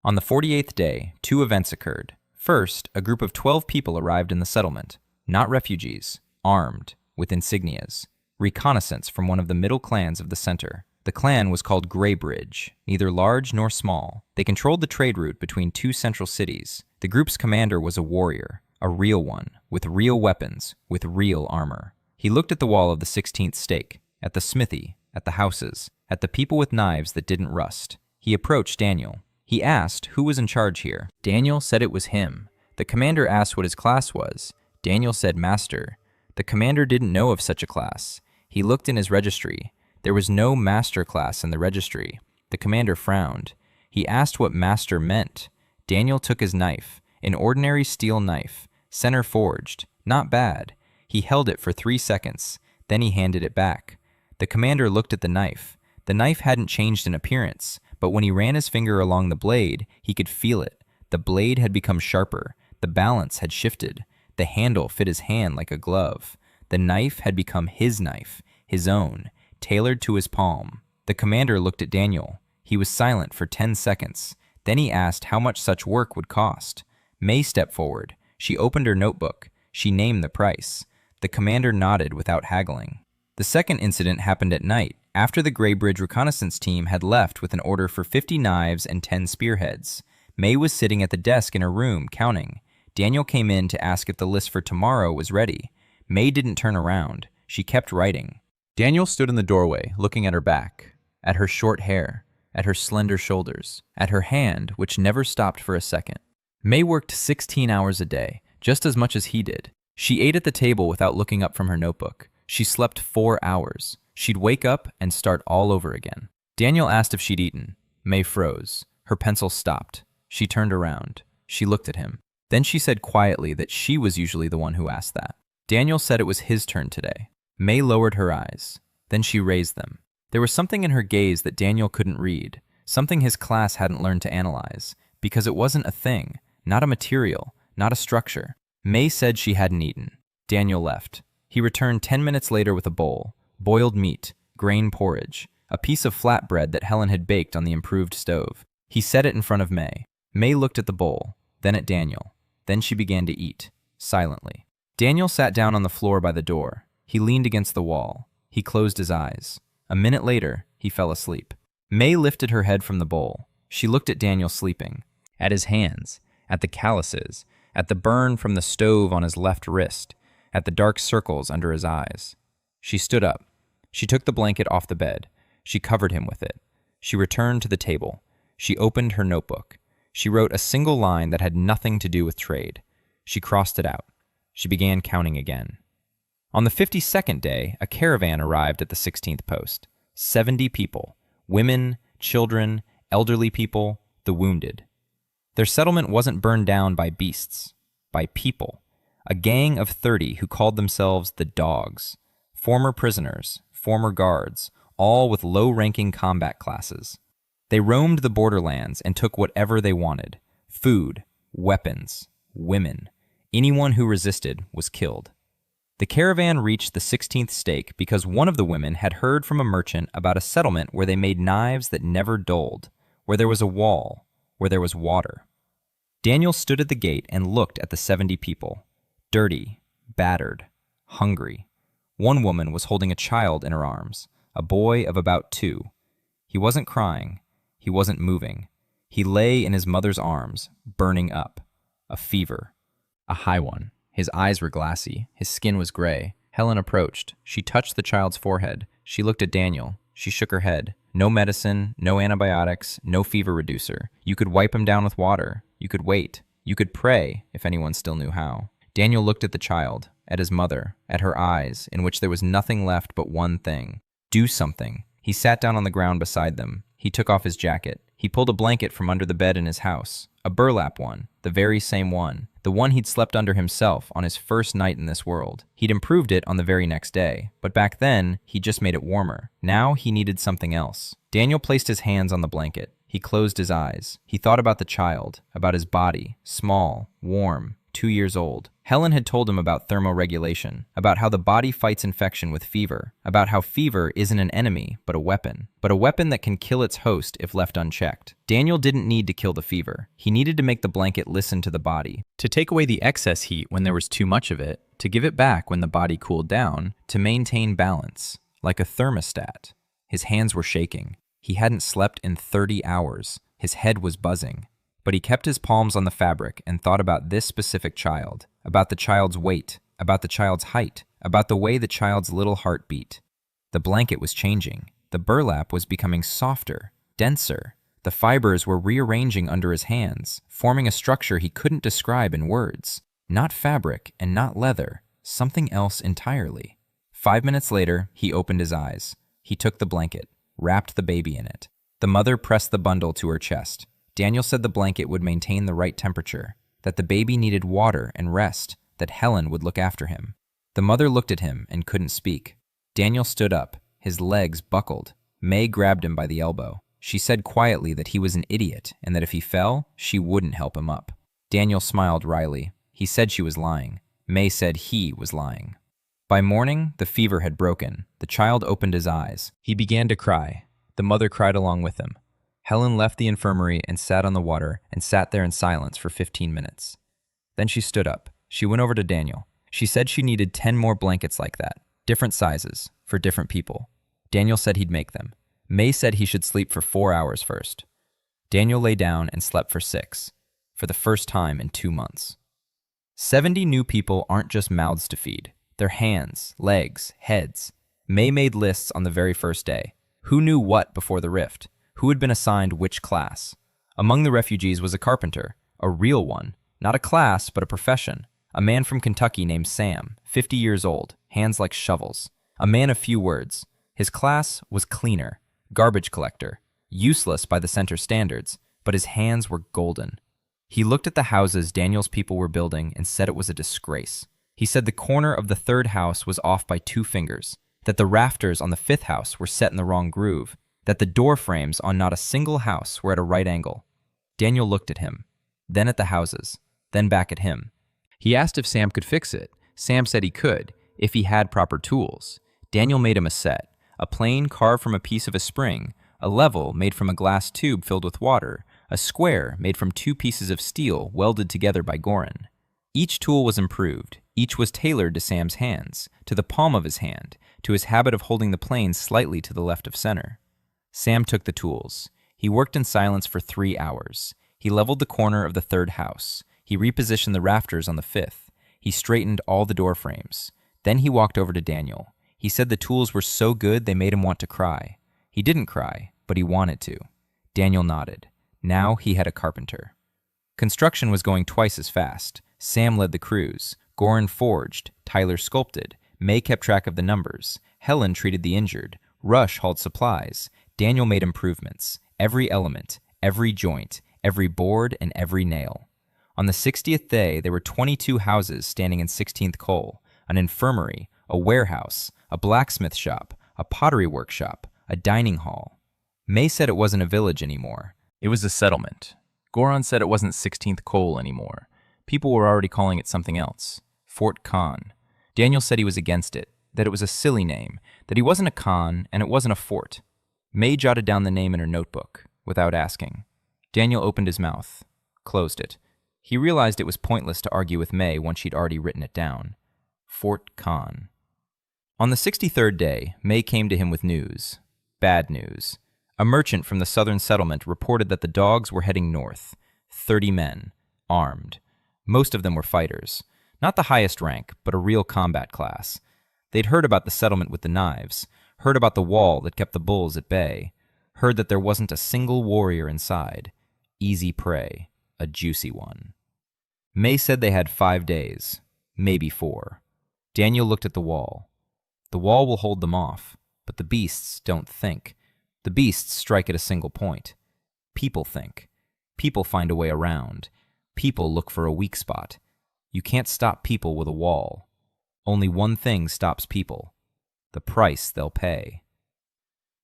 On the 48th day, 2 events occurred. First, a group of 12 people arrived in the settlement. Not refugees, armed, with insignias. Reconnaissance from one of the middle clans of the center. The clan was called Greybridge, neither large nor small. They controlled the trade route between 2 central cities. The group's commander was a warrior, a real one, with real weapons, with real armor. He looked at the wall of the 16th stake, at the smithy, at the houses, at the people with knives that didn't rust. He approached Daniel. He asked who was in charge here. Daniel said it was him. The commander asked what his class was. Daniel said master. The commander didn't know of such a class. He looked in his registry. There was no master class in the registry. The commander frowned. He asked what master meant. Daniel took his knife, an ordinary steel knife, center forged, not bad. He held it for 3 seconds. Then he handed it back. The commander looked at the knife. The knife hadn't changed in appearance, but when he ran his finger along the blade, he could feel it. The blade had become sharper. The balance had shifted. The handle fit his hand like a glove. The knife had become his knife, his own, tailored to his palm. The commander looked at Daniel. He was silent for 10 seconds. Then he asked how much such work would cost. May stepped forward. She opened her notebook. She named the price. The commander nodded without haggling. The second incident happened at night, after the Greybridge reconnaissance team had left with an order for 50 knives and 10 spearheads. May was sitting at the desk in her room, counting. Daniel came in to ask if the list for tomorrow was ready. May didn't turn around. She kept writing. Daniel stood in the doorway, looking at her back, at her short hair, at her slender shoulders, at her hand, which never stopped for a second. May worked 16 hours a day, just as much as he did. She ate at the table without looking up from her notebook. She slept 4 hours. She'd wake up and start all over again. Daniel asked if she'd eaten. May froze. Her pencil stopped. She turned around. She looked at him. Then she said quietly that she was usually the one who asked that. Daniel said it was his turn today. May lowered her eyes. Then she raised them. There was something in her gaze that Daniel couldn't read, something his class hadn't learned to analyze, because it wasn't a thing, not a material, not a structure. May said she hadn't eaten. Daniel left. He returned 10 minutes later with a bowl, boiled meat, grain porridge, a piece of flatbread that Helen had baked on the improved stove. He set it in front of May. May looked at the bowl, then at Daniel. Then she began to eat, silently. Daniel sat down on the floor by the door. He leaned against the wall. He closed his eyes. A minute later, he fell asleep. May lifted her head from the bowl. She looked at Daniel sleeping, at his hands, at the calluses, at the burn from the stove on his left wrist, at the dark circles under his eyes. She stood up. She took the blanket off the bed. She covered him with it. She returned to the table. She opened her notebook. She wrote a single line that had nothing to do with trade. She crossed it out. She began counting again. On the 52nd day, a caravan arrived at the 16th post. 70 people, women, children, elderly people, the wounded. Their settlement wasn't burned down by beasts, by people. A gang of 30 who called themselves the Dogs. Former prisoners, former guards, all with low-ranking combat classes. They roamed the Borderlands and took whatever they wanted. Food, weapons, women. Anyone who resisted was killed. The caravan reached the 16th stake because one of the women had heard from a merchant about a settlement where they made knives that never dulled, where there was a wall, where there was water. Daniel stood at the gate and looked at the 70 people. Dirty, battered, hungry. One woman was holding a child in her arms, a boy of about 2. He wasn't crying. He wasn't moving. He lay in his mother's arms, burning up. A fever. A high one. His eyes were glassy. His skin was gray. Helen approached. She touched the child's forehead. She looked at Daniel. She shook her head. No medicine, no antibiotics, no fever reducer. You could wipe him down with water. You could wait. You could pray, if anyone still knew how. Daniel looked at the child, at his mother, at her eyes, in which there was nothing left but one thing. Do something. He sat down on the ground beside them. He took off his jacket. He pulled a blanket from under the bed in his house. A burlap one, the very same one. The one he'd slept under himself on his first night in this world. He'd improved it on the very next day, but back then, he just made it warmer. Now he needed something else. Daniel placed his hands on the blanket. He closed his eyes. He thought about the child, about his body, small, warm, 2 years old. Helen had told him about thermoregulation, about how the body fights infection with fever, about how fever isn't an enemy, but a weapon that can kill its host if left unchecked. Daniel didn't need to kill the fever. He needed to make the blanket listen to the body, to take away the excess heat when there was too much of it, to give it back when the body cooled down, to maintain balance, like a thermostat. His hands were shaking. He hadn't slept in 30 hours. His head was buzzing. But he kept his palms on the fabric and thought about this specific child, about the child's weight, about the child's height, about the way the child's little heart beat. The blanket was changing. The burlap was becoming softer, denser. The fibers were rearranging under his hands, forming a structure he couldn't describe in words. Not fabric and not leather, something else entirely. 5 minutes later, he opened his eyes. He took the blanket, wrapped the baby in it. The mother pressed the bundle to her chest. Daniel said the blanket would maintain the right temperature, that the baby needed water and rest, that Helen would look after him. The mother looked at him and couldn't speak. Daniel stood up. His legs buckled. May grabbed him by the elbow. She said quietly that he was an idiot and that if he fell, she wouldn't help him up. Daniel smiled wryly. He said she was lying. May said he was lying. By morning, the fever had broken. The child opened his eyes. He began to cry. The mother cried along with him. Helen left the infirmary and sat on the water and sat there in silence for 15 minutes. Then she stood up. She went over to Daniel. She said she needed 10 more blankets like that, different sizes, for different people. Daniel said he'd make them. May said he should sleep for 4 hours first. Daniel lay down and slept for 6, for the first time in 2 months. 70 new people aren't just mouths to feed. They're hands, legs, heads. May made lists on the very first day. Who knew what before the rift? Who had been assigned which class? Among the refugees was a carpenter, a real one, not a class, but a profession. A man from Kentucky named Sam, 50 years old, hands like shovels. A man of few words. His class was cleaner, garbage collector, useless by the center standards, but his hands were golden. He looked at the houses Daniel's people were building and said it was a disgrace. He said the corner of the 3rd house was off by 2 fingers, that the rafters on the 5th house were set in the wrong groove, that the door frames on not a single house were at a right angle. Daniel looked at him, then at the houses, then back at him. He asked if Sam could fix it. Sam said he could, if he had proper tools. Daniel made him a set, a plane carved from a piece of a spring, a level made from a glass tube filled with water, a square made from 2 pieces of steel welded together by Gorin. Each tool was improved. Each was tailored to Sam's hands, to the palm of his hand, to his habit of holding the plane slightly to the left of center. Sam took the tools. He worked in silence for 3 hours. He leveled the corner of the 3rd house. He repositioned the rafters on the 5th. He straightened all the door frames. Then he walked over to Daniel. He said the tools were so good they made him want to cry. He didn't cry, but he wanted to. Daniel nodded. Now he had a carpenter. Construction was going twice as fast. Sam led the crews. Gorin forged. Tyler sculpted. May kept track of the numbers. Helen treated the injured. Rush hauled supplies. Daniel made improvements. Every element, every joint, every board, and every nail. On the 60th day, there were 22 houses standing in 16th Cole, an infirmary, a warehouse, a blacksmith shop, a pottery workshop, a dining hall. May said it wasn't a village anymore. It was a settlement. Goron said it wasn't 16th Cole anymore. People were already calling it something else. Fort Khan. Daniel said he was against it, that it was a silly name, that he wasn't a Khan and it wasn't a fort. May jotted down the name in her notebook, without asking. Daniel opened his mouth, closed it. He realized it was pointless to argue with May once she'd already written it down. Fort Khan. On the 63rd day, May came to him with news. Bad news. A merchant from the southern settlement reported that the dogs were heading north. 30 men, armed. Most of them were fighters. Not the highest rank, but a real combat class. They'd heard about the settlement with the knives, heard about the wall that kept the bulls at bay, heard that there wasn't a single warrior inside. Easy prey, a juicy one. May said they had 5 days, maybe 4. Daniel looked at the wall. The wall will hold them off, but the beasts don't think. The beasts strike at a single point. People think. People find a way around. People look for a weak spot. You can't stop people with a wall. Only one thing stops people: the price they'll pay.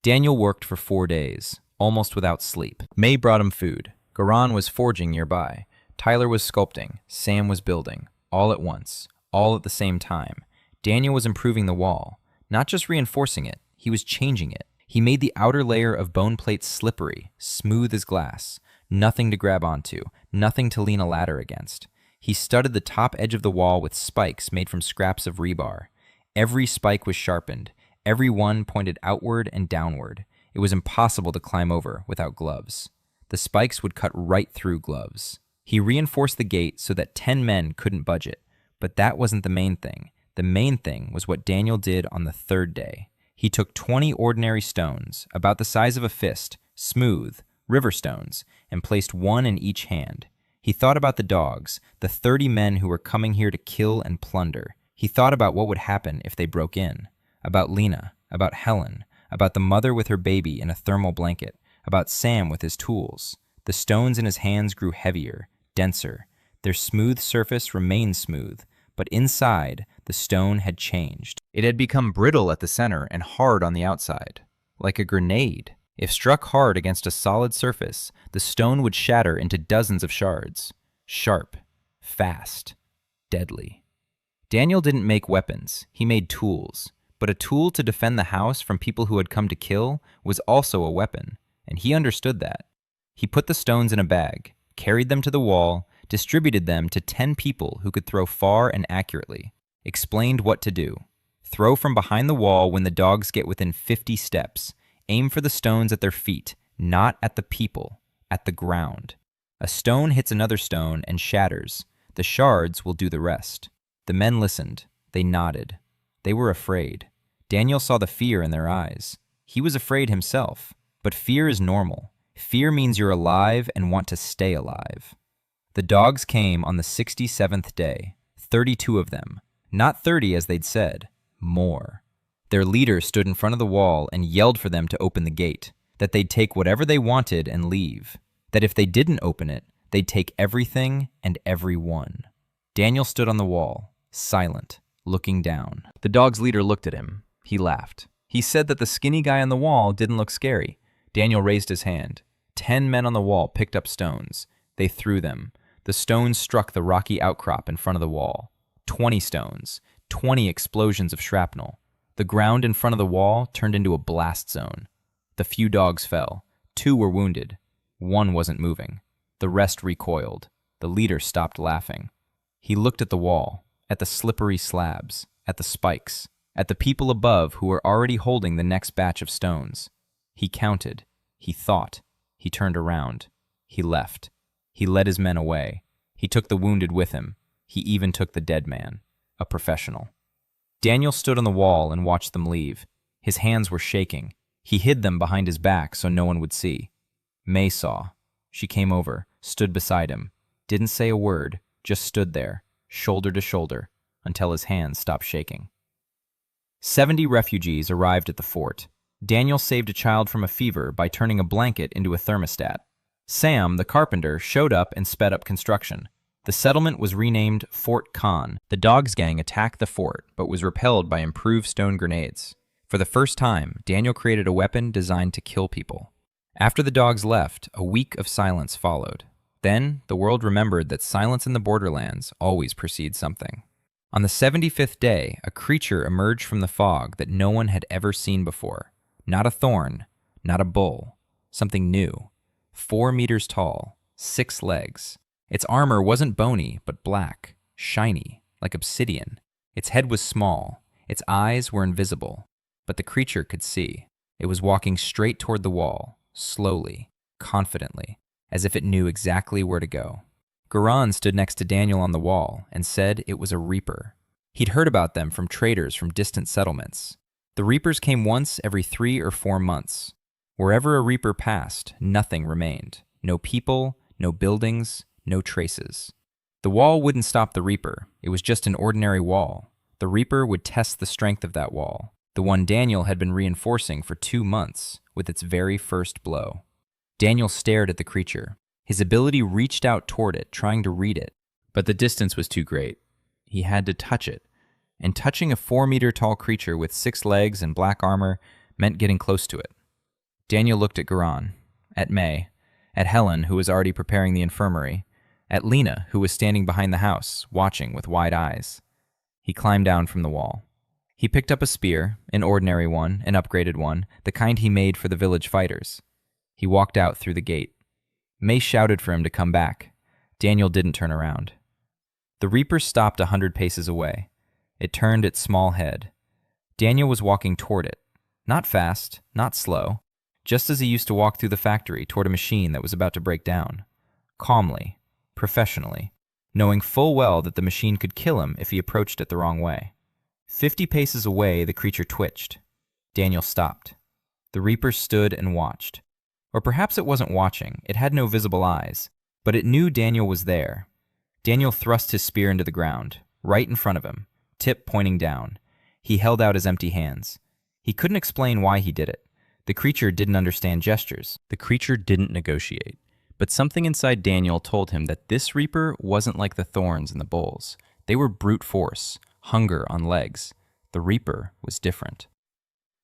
Daniel worked for 4 days, almost without sleep. May brought him food. Garan was forging nearby. Tyler was sculpting. Sam was building. All at once. All at the same time. Daniel was improving the wall. Not just reinforcing it, he was changing it. He made the outer layer of bone plates slippery, smooth as glass. Nothing to grab onto, nothing to lean a ladder against. He studded the top edge of the wall with spikes made from scraps of rebar. Every spike was sharpened. Every one pointed outward and downward. It was impossible to climb over without gloves. The spikes would cut right through gloves. He reinforced the gate so that 10 men couldn't budge it. But that wasn't the main thing. The main thing was what Daniel did on the 3rd day. He took 20 ordinary stones, about the size of a fist, smooth, river stones, and placed one in each hand. He thought about the dogs, the 30 men who were coming here to kill and plunder. He thought about what would happen if they broke in. About Lena, about Helen, about the mother with her baby in a thermal blanket, about Sam with his tools. The stones in his hands grew heavier, denser. Their smooth surface remained smooth, but inside, the stone had changed. It had become brittle at the center and hard on the outside, like a grenade. If struck hard against a solid surface, the stone would shatter into dozens of shards. Sharp, fast, deadly. Daniel didn't make weapons, he made tools. But a tool to defend the house from people who had come to kill was also a weapon, and he understood that. He put the stones in a bag, carried them to the wall, distributed them to 10 people who could throw far and accurately, explained what to do. Throw from behind the wall when the dogs get within 50 steps. Aim for the stones at their feet, not at the people, at the ground. A stone hits another stone and shatters. The shards will do the rest. The men listened. They nodded. They were afraid. Daniel saw the fear in their eyes. He was afraid himself. But fear is normal. Fear means you're alive and want to stay alive. The dogs came on the 67th day, 32 of them. Not 30 as they'd said, more. Their leader stood in front of the wall and yelled for them to open the gate, that they'd take whatever they wanted and leave, that if they didn't open it, they'd take everything and everyone. Daniel stood on the wall, silent, looking down. The dog's leader looked at him. He laughed. He said that the skinny guy on the wall didn't look scary. Daniel raised his hand. 10 men on the wall picked up stones. They threw them. The stones struck the rocky outcrop in front of the wall. 20 stones. 20 explosions of shrapnel. The ground in front of the wall turned into a blast zone. The few dogs fell. 2 were wounded. 1 wasn't moving. The rest recoiled. The leader stopped laughing. He looked at the wall, at the slippery slabs, at the spikes, at the people above who were already holding the next batch of stones. He counted. He thought. He turned around. He left. He led his men away. He took the wounded with him. He even took the dead man, a professional. Daniel stood on the wall and watched them leave. His hands were shaking. He hid them behind his back so no one would see. May saw. She came over, stood beside him, didn't say a word, just stood there, shoulder to shoulder, until his hands stopped shaking. 70 refugees arrived at the fort. Daniel saved a child from a fever by turning a blanket into a thermostat. Sam, the carpenter, showed up and sped up construction. The settlement was renamed Fort Khan. The Dogs gang attacked the fort, but was repelled by improved stone grenades. For the first time, Daniel created a weapon designed to kill people. After the dogs left, a week of silence followed. Then, the world remembered that silence in the Borderlands always precedes something. On the 75th day, a creature emerged from the fog that no one had ever seen before. Not a thorn, not a bull. Something new. 4 meters tall, 6 legs. Its armor wasn't bony, but black, shiny, like obsidian. Its head was small. Its eyes were invisible. But the creature could see. It was walking straight toward the wall, slowly, confidently, as if it knew exactly where to go. Garan stood next to Daniel on the wall and said it was a reaper. He'd heard about them from traders from distant settlements. The reapers came once every 3 or 4 months. Wherever a reaper passed, nothing remained. No people, no buildings, no traces. The wall wouldn't stop the reaper. It was just an ordinary wall. The reaper would test the strength of that wall, the one Daniel had been reinforcing for 2 months with its very first blow. Daniel stared at the creature. His ability reached out toward it, trying to read it, but the distance was too great. He had to touch it, and touching a 4-meter-tall creature with 6 legs and black armor meant getting close to it. Daniel looked at Garan, at May, at Helen, who was already preparing the infirmary, at Lena, who was standing behind the house, watching with wide eyes. He climbed down from the wall. He picked up a spear, an ordinary one, an upgraded one, the kind he made for the village fighters. He walked out through the gate. May shouted for him to come back. Daniel didn't turn around. The reaper stopped 100 paces away. It turned its small head. Daniel was walking toward it. Not fast, not slow, just as he used to walk through the factory toward a machine that was about to break down. Calmly, professionally, knowing full well that the machine could kill him if he approached it the wrong way. 50 paces away, the creature twitched. Daniel stopped. The reaper stood and watched. Or perhaps it wasn't watching. It had no visible eyes, but it knew Daniel was there. Daniel thrust his spear into the ground, right in front of him, tip pointing down. He held out his empty hands. He couldn't explain why he did it. The creature didn't understand gestures. The creature didn't negotiate. But something inside Daniel told him that this reaper wasn't like the thorns and the bulls. They were brute force, hunger on legs. The reaper was different.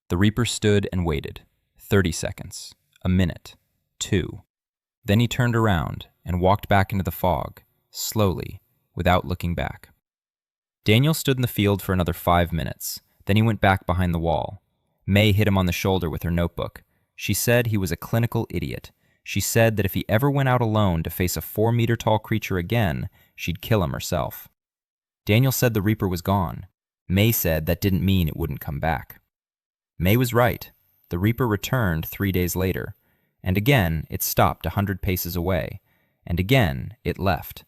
The reaper stood and waited. 30 seconds. A minute. 2. Then he turned around and walked back into the fog, slowly, without looking back. Daniel stood in the field for another 5 minutes. Then he went back behind the wall. May hit him on the shoulder with her notebook. She said he was a clinical idiot. She said that if he ever went out alone to face a 4-meter-tall creature again, she'd kill him herself. Daniel said the reaper was gone. May said that didn't mean it wouldn't come back. May was right. The reaper returned 3 days later, and again it stopped 100 paces away, and again it left.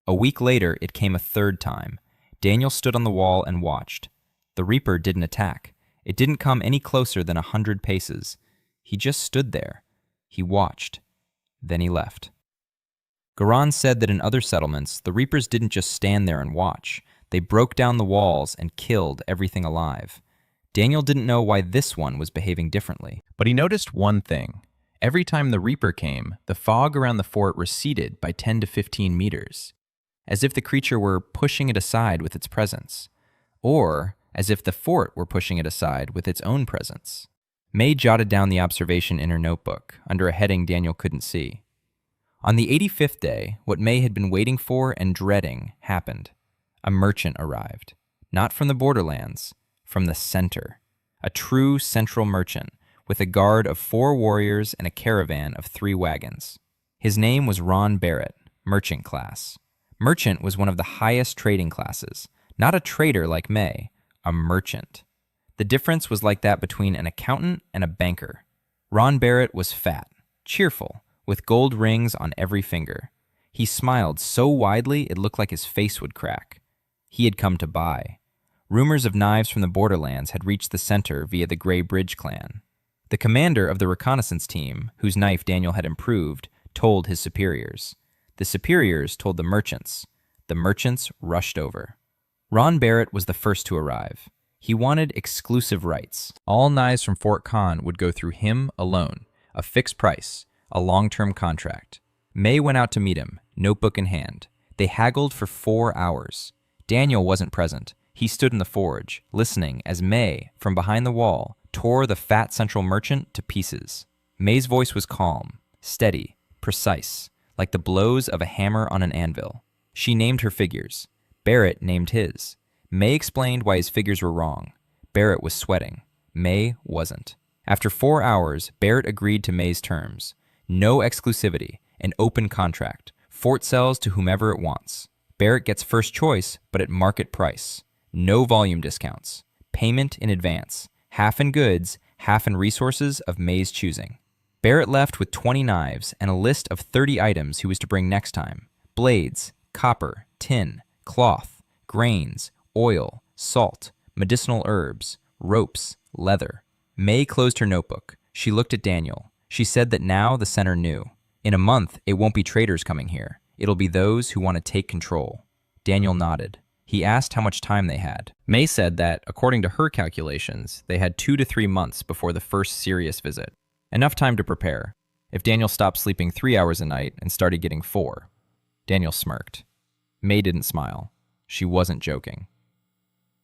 A week later it came a third time. Daniel stood on the wall and watched. The reaper didn't attack. It didn't come any closer than 100 paces. He just stood there. He watched. Then he left. Garan said that in other settlements, the reapers didn't just stand there and watch. They broke down the walls and killed everything alive. Daniel didn't know why this one was behaving differently. But he noticed one thing. Every time the reaper came, the fog around the fort receded by 10 to 15 meters, as if the creature were pushing it aside with its presence, or as if the fort were pushing it aside with its own presence. May jotted down the observation in her notebook, under a heading Daniel couldn't see. On the 85th day, what May had been waiting for and dreading happened. A merchant arrived. Not from the Borderlands, from the center. A true central merchant, with a guard of 4 warriors and a caravan of 3 wagons. His name was Ron Barrett, merchant class. Merchant was one of the highest trading classes. Not a trader like May, a merchant. The difference was like that between an accountant and a banker. Ron Barrett was fat, cheerful, with gold rings on every finger. He smiled so widely it looked like his face would crack. He had come to buy. Rumors of knives from the Borderlands had reached the center via the Grey Bridge clan. The commander of the reconnaissance team, whose knife Daniel had improved, told his superiors. The superiors told the merchants. The merchants rushed over. Ron Barrett was the first to arrive. He wanted exclusive rights. All knives from Fort Khan would go through him alone, a fixed price, a long-term contract. May went out to meet him, notebook in hand. They haggled for 4 hours. Daniel wasn't present. He stood in the forge, listening as May, from behind the wall, tore the fat central merchant to pieces. May's voice was calm, steady, precise, like the blows of a hammer on an anvil. She named her figures. Barrett named his. May explained why his figures were wrong. Barrett was sweating. May wasn't. After 4 hours, Barrett agreed to May's terms. No exclusivity, an open contract. Fort sells to whomever it wants. Barrett gets first choice, but at market price. No volume discounts. Payment in advance. Half in goods, half in resources of May's choosing. Barrett left with 20 knives and a list of 30 items he was to bring next time. blades, copper, tin, cloth, grains, oil, salt, medicinal herbs, ropes, leather. May closed her notebook. She looked at Daniel. She said that now the center knew. In a month, it won't be traders coming here. It'll be those who want to take control. Daniel nodded. He asked how much time they had. May said that, according to her calculations, they had 2 to 3 months before the first serious visit. Enough time to prepare. If Daniel stopped sleeping 3 hours a night and started getting 4. Daniel smirked. May didn't smile. She wasn't joking.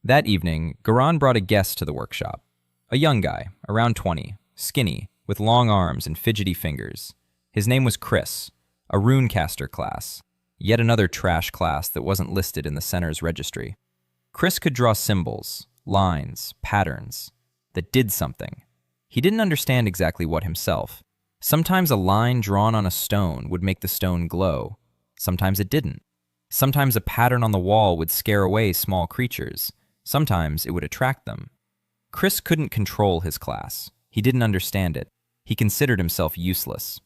That evening, Garan brought a guest to the workshop. A young guy, around 20, skinny, with long arms and fidgety fingers. His name was Chris, a runecaster class, yet another trash class that wasn't listed in the center's registry. Chris could draw symbols, lines, patterns, that did something. He didn't understand exactly what himself. Sometimes a line drawn on a stone would make the stone glow. Sometimes it didn't. Sometimes a pattern on the wall would scare away small creatures. Sometimes it would attract them. Chris couldn't control his class. He didn't understand it. He considered himself useless.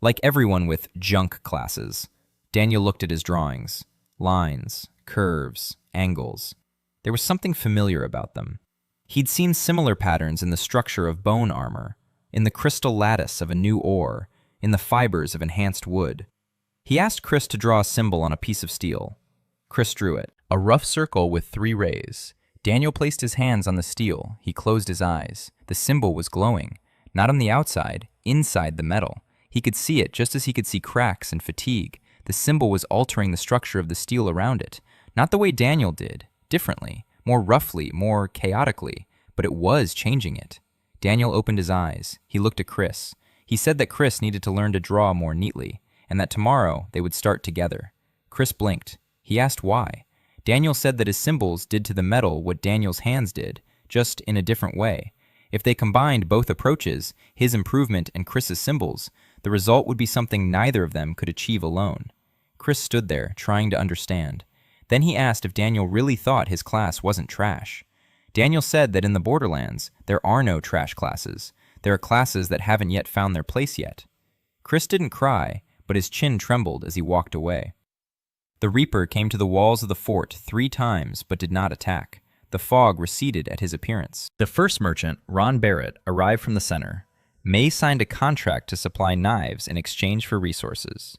Like everyone with junk classes, Daniel looked at his drawings. Lines, curves, angles. There was something familiar about them. He'd seen similar patterns in the structure of bone armor, in the crystal lattice of a new ore, in the fibers of enhanced wood. He asked Chris to draw a symbol on a piece of steel. Chris drew it, a rough circle with 3 rays. Daniel placed his hands on the steel. He closed his eyes. The symbol was glowing, not on the outside, inside the metal. He could see it just as he could see cracks and fatigue. The symbol was altering the structure of the steel around it, not the way Daniel did, differently, more roughly, more chaotically, but it was changing it. Daniel opened his eyes. He looked at Chris. He said that Chris needed to learn to draw more neatly, and that tomorrow they would start together. Chris blinked. He asked why. Daniel said that his symbols did to the metal what Daniel's hands did, just in a different way. If they combined both approaches, his improvement and Chris's symbols, the result would be something neither of them could achieve alone. Chris stood there, trying to understand. Then he asked if Daniel really thought his class wasn't trash. Daniel said that in the Borderlands, there are no trash classes. There are classes that haven't yet found their place yet. Chris didn't cry, but his chin trembled as he walked away. The Reaper came to the walls of the fort 3 times, but did not attack. The fog receded at his appearance. The first merchant, Ron Barrett, arrived from the center. May signed a contract to supply knives in exchange for resources.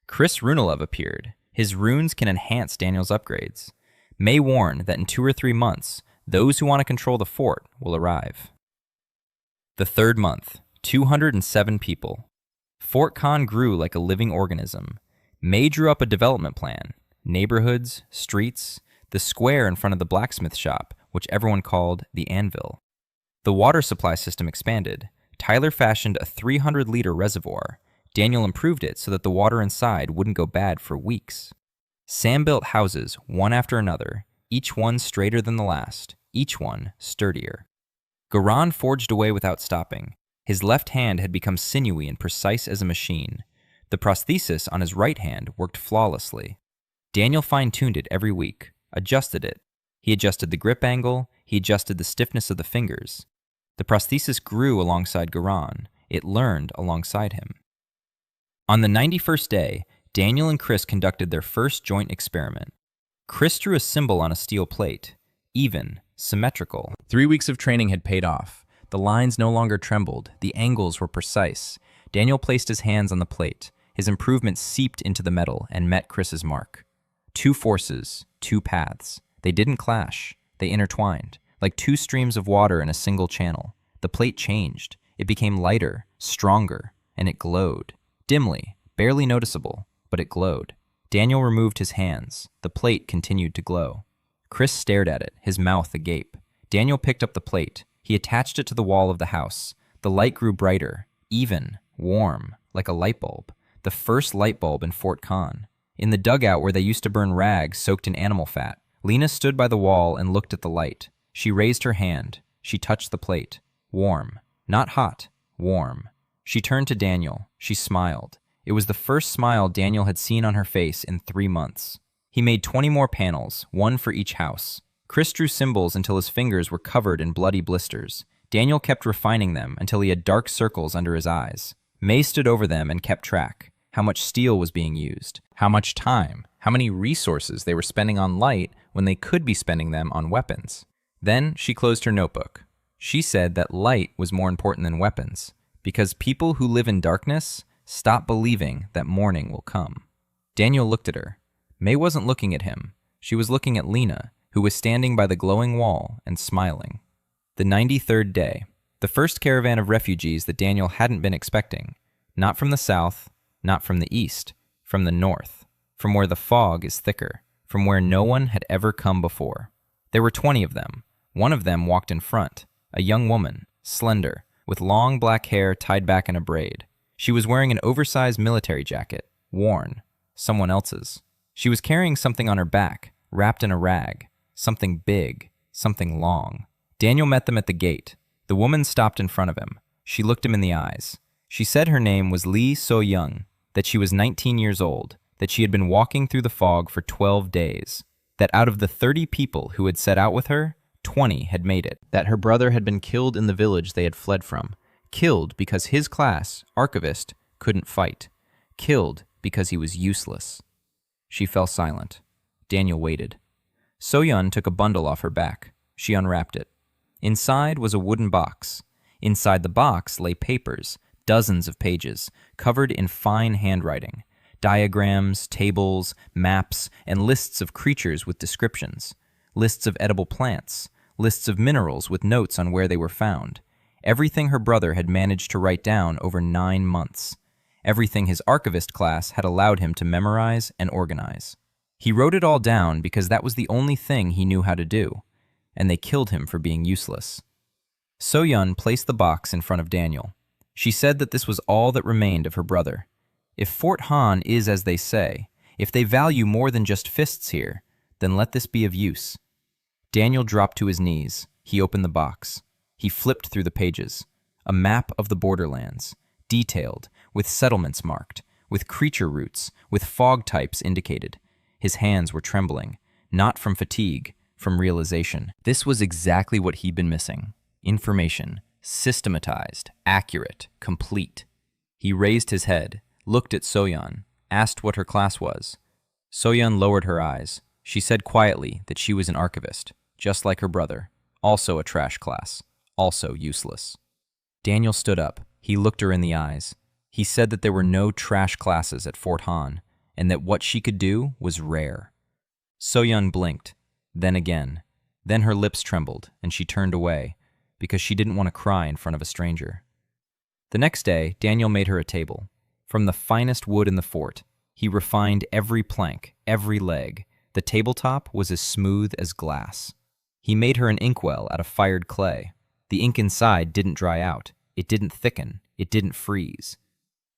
Chris Runelov appeared. His runes can enhance Daniel's upgrades. May warned that in 2 or 3 months, those who want to control the fort will arrive. The 3rd month, 207 people. Fort Khan grew like a living organism. May drew up a development plan. Neighborhoods, streets, the square in front of the blacksmith shop, which everyone called the Anvil. The water supply system expanded. Tyler fashioned a 300-liter reservoir. Daniel improved it so that the water inside wouldn't go bad for weeks. Sam built houses, one after another, each one straighter than the last, each one sturdier. Garan forged away without stopping. His left hand had become sinewy and precise as a machine. The prosthesis on his right hand worked flawlessly. Daniel fine-tuned it every week, adjusted it. He adjusted the grip angle, he adjusted the stiffness of the fingers. The prosthesis grew alongside Garan. It learned alongside him. On the 91st day, Daniel and Chris conducted their first joint experiment. Chris drew a symbol on a steel plate, even, symmetrical. 3 weeks of training had paid off. The lines no longer trembled. The angles were precise. Daniel placed his hands on the plate. His improvements seeped into the metal and met Chris's mark. 2 forces, 2 paths. They didn't clash. They intertwined, like 2 streams of water in a single channel. The plate changed. It became lighter, stronger, and it glowed. Dimly, barely noticeable, but it glowed. Daniel removed his hands. The plate continued to glow. Chris stared at it, his mouth agape. Daniel picked up the plate. He attached it to the wall of the house. The light grew brighter, even, warm, like a light bulb. The first light bulb in Fort Khan. In the dugout where they used to burn rags soaked in animal fat, Lena stood by the wall and looked at the light. She raised her hand. She touched the plate. Warm. Not hot. Warm. She turned to Daniel. She smiled. It was the first smile Daniel had seen on her face in 3 months. He made 20 more panels, 1 for each house. Chris drew symbols until his fingers were covered in bloody blisters. Daniel kept refining them until he had dark circles under his eyes. May stood over them and kept track. how much steel was being used, how much time, how many resources they were spending on light when they could be spending them on weapons. Then she closed her notebook. She said that light was more important than weapons, because people who live in darkness stop believing that morning will come. Daniel looked at her. May wasn't looking at him. She was looking at Lena, who was standing by the glowing wall and smiling. The 93rd day, the first caravan of refugees that Daniel hadn't been expecting. Not from the south, not from the east, from the north, from where the fog is thicker, from where no one had ever come before. There were 20 of them. One of them walked in front, a young woman, slender, with long black hair tied back in a braid. She was wearing an oversized military jacket, worn, someone else's. She was carrying something on her back, wrapped in a rag, something big, something long. Daniel met them at the gate. The woman stopped in front of him. She looked him in the eyes. She said her name was Lee So-young, that she was 19 years old, that she had been walking through the fog for 12 days, that out of the 30 people who had set out with her, 20 had made it, that her brother had been killed in the village they had fled from, killed because his class, archivist, couldn't fight, killed because he was useless. She fell silent. Daniel waited. So-young took a bundle off her back. She unwrapped it. Inside was a wooden box. Inside the box lay papers, dozens of pages, covered in fine handwriting, diagrams, tables, maps, and lists of creatures with descriptions, lists of edible plants, lists of minerals with notes on where they were found, everything her brother had managed to write down over 9 months, everything his archivist class had allowed him to memorize and organize. He wrote it all down because that was the only thing he knew how to do, and they killed him for being useless. So-young placed the box in front of Daniel. She said that this was all that remained of her brother. If Fort Han is as they say, if they value more than just fists here, then let this be of use. Daniel dropped to his knees. He opened the box. He flipped through the pages. A map of the Borderlands, detailed, with settlements marked, with creature routes, with fog types indicated. His hands were trembling, not from fatigue, from realization. This was exactly what he'd been missing. Information, systematized, accurate, complete. He raised his head, looked at So-young, asked what her class was. So-young lowered her eyes. She said quietly that she was an archivist, just like her brother, also a trash class, also useless. Daniel stood up. He looked her in the eyes. He said that there were no trash classes at Fort Han, and that what she could do was rare. So-young blinked, then again. Then her lips trembled, and she turned away, because she didn't want to cry in front of a stranger. The next day, Daniel made her a table. From the finest wood in the fort, he refined every plank, every leg. The tabletop was as smooth as glass. He made her an inkwell out of fired clay. The ink inside didn't dry out. It didn't thicken. It didn't freeze.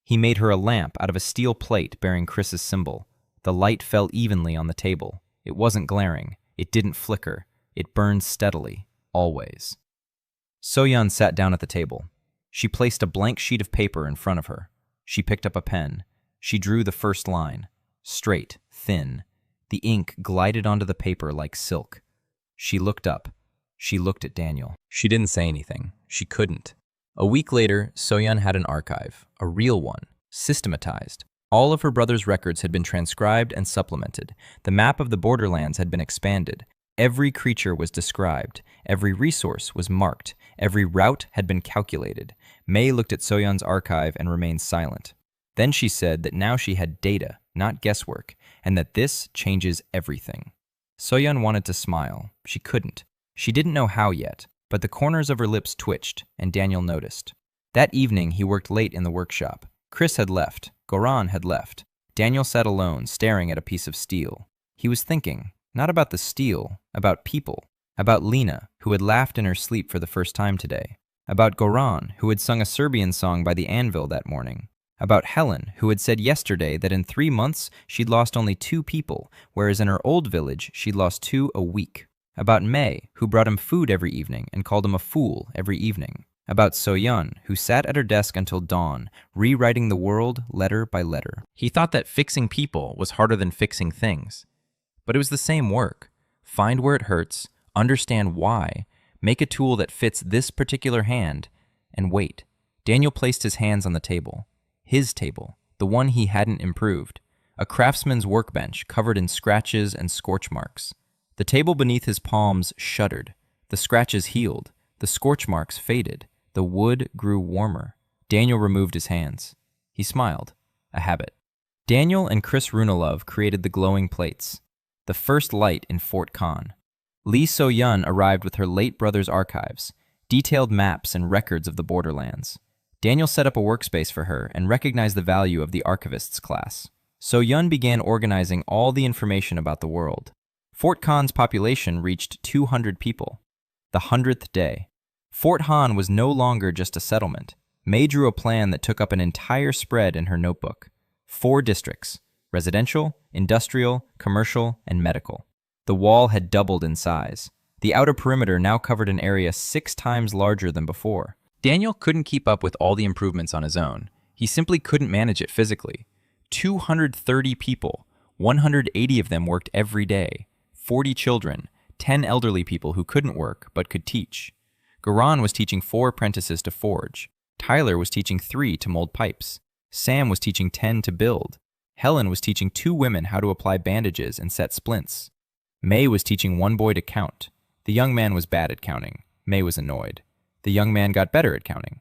He made her a lamp out of a steel plate bearing Chris's symbol. The light fell evenly on the table. It wasn't glaring. It didn't flicker. It burned steadily, always. So-young sat down at the table. She placed a blank sheet of paper in front of her. She picked up a pen. She drew the first line. Straight, thin. The ink glided onto the paper like silk. She looked up. She looked at Daniel. She didn't say anything. She couldn't. A week later, So-young had an archive, a real one, systematized. All of her brother's records had been transcribed and supplemented. The map of the Borderlands had been expanded. Every creature was described. Every resource was marked. Every route had been calculated. May looked at So-young's archive and remained silent. Then she said that now she had data, not guesswork, and that this changes everything. So-young wanted to smile. She couldn't. She didn't know how yet, but the corners of her lips twitched, and Daniel noticed. That evening, he worked late in the workshop. Chris had left. Goran had left. Daniel sat alone, staring at a piece of steel. He was thinking, not about the steel, about people, about Lena, who had laughed in her sleep for the first time today, about Goran, who had sung a Serbian song by the anvil that morning, about Helen, who had said yesterday that in 3 months she'd lost only 2 people, whereas in her old village she'd lost 2 a week, about May, who brought him food every evening and called him a fool every evening, about So-young, who sat at her desk until dawn, rewriting the world letter by letter. He thought that fixing people was harder than fixing things. But it was the same work. Find where it hurts, understand why, make a tool that fits this particular hand, and wait. Daniel placed his hands on the table. His table, the one he hadn't improved, a craftsman's workbench covered in scratches and scorch marks. The table beneath his palms shuddered. The scratches healed. The scorch marks faded. The wood grew warmer. Daniel removed his hands. He smiled. A habit. Daniel and Chris Runelove created the glowing plates, the first light in Fort Con. Lee So-yun arrived with her late brother's archives, detailed maps and records of the Borderlands. Daniel set up a workspace for her and recognized the value of the archivist's class. So-yun began organizing all the information about the world. Fort Con's population reached 200 people. The 100th day. Fort Han was no longer just a settlement. May drew a plan that took up an entire spread in her notebook. 4 districts: residential, industrial, commercial, and medical. The wall had doubled in size. The outer perimeter now covered an area 6 times larger than before. Daniel couldn't keep up with all the improvements on his own. He simply couldn't manage it physically. 230 people, 180 of them worked every day. 40 children, 10 elderly people who couldn't work but could teach. Garan was teaching 4 apprentices to forge. Tyler was teaching 3 to mold pipes. Sam was teaching 10 to build. Helen was teaching 2 women how to apply bandages and set splints. May was teaching 1 boy to count. The young man was bad at counting. May was annoyed. The young man got better at counting.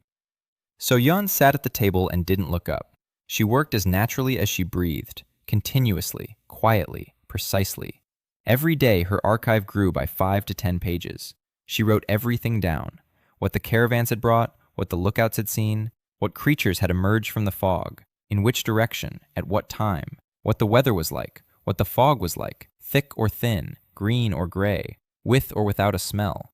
So-yun sat at the table and didn't look up. She worked as naturally as she breathed, continuously, quietly, precisely. Every day her archive grew by 5 to 10 pages. She wrote everything down: what the caravans had brought, what the lookouts had seen, what creatures had emerged from the fog, in which direction, at what time, what the weather was like, what the fog was like, thick or thin, green or gray, with or without a smell.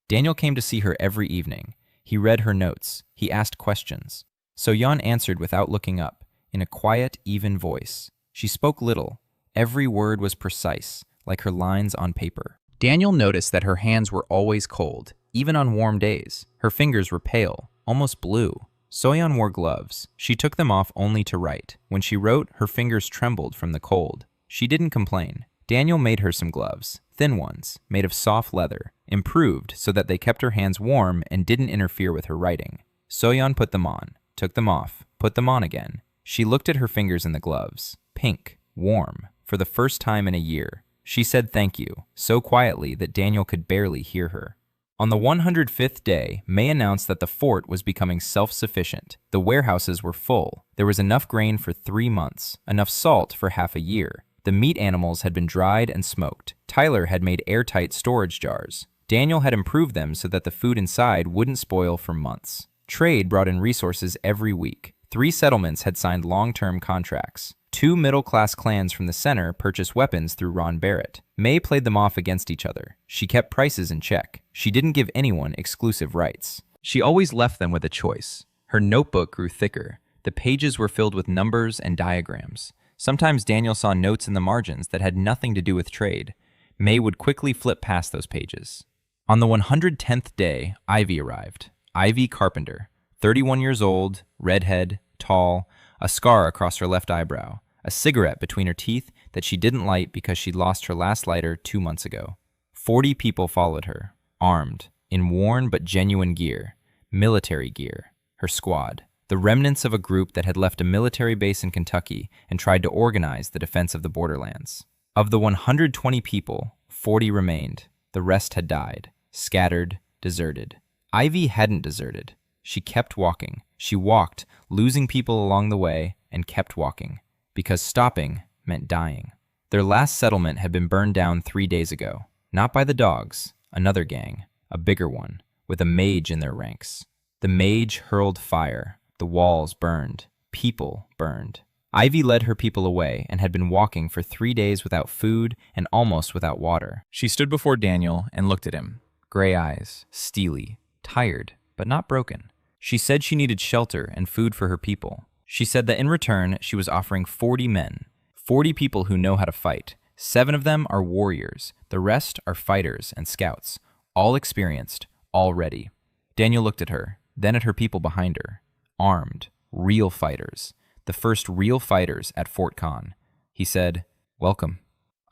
Daniel came to see her every evening. He read her notes. He asked questions. So-yun answered without looking up, in a quiet, even voice. She spoke little. Every word was precise, like her lines on paper. Daniel noticed that her hands were always cold, even on warm days. Her fingers were pale, almost blue. So-yun wore gloves. She took them off only to write. When she wrote, her fingers trembled from the cold. She didn't complain. Daniel made her some gloves, thin ones, made of soft leather, improved so that they kept her hands warm and didn't interfere with her writing. So-yun put them on, took them off, put them on again. She looked at her fingers in the gloves, pink, warm, for the first time in a year. She said thank you, so quietly that Daniel could barely hear her. On the 105th day, May announced that the fort was becoming self-sufficient. The warehouses were full. There was enough grain for 3 months, enough salt for half a year. The meat animals had been dried and smoked. Tyler had made airtight storage jars. Daniel had improved them so that the food inside wouldn't spoil for months. Trade brought in resources every week. 3 settlements had signed long-term contracts. 2 middle-class clans from the center purchased weapons through Ron Barrett. May played them off against each other. She kept prices in check. She didn't give anyone exclusive rights. She always left them with a choice. Her notebook grew thicker. The pages were filled with numbers and diagrams. Sometimes Daniel saw notes in the margins that had nothing to do with trade. May would quickly flip past those pages. On the 110th day, Ivy arrived. Ivy Carpenter, 31 years old, redhead, tall, a scar across her left eyebrow, a cigarette between her teeth that she didn't light because she'd lost her last lighter 2 months ago. 40 people followed her, armed, in worn but genuine gear, military gear, her squad. The remnants of a group that had left a military base in Kentucky and tried to organize the defense of the Borderlands. Of the 120 people, 40 remained. The rest had died, scattered, deserted. Ivy hadn't deserted. She kept walking. She walked, losing people along the way, and kept walking, because stopping meant dying. Their last settlement had been burned down 3 days ago. Not by the dogs, another gang, a bigger one, with a mage in their ranks. The mage hurled fire. The walls burned. People burned. Ivy led her people away and had been walking for 3 days without food and almost without water. She stood before Daniel and looked at him. Gray eyes, steely, tired, but not broken. She said she needed shelter and food for her people. She said that in return, she was offering 40 men, 40 people who know how to fight. 7 of them are warriors. The rest are fighters and scouts, all experienced, all ready. Daniel looked at her, then at her people behind her. Armed, real fighters, the first real fighters at Fort Con. He said, "Welcome."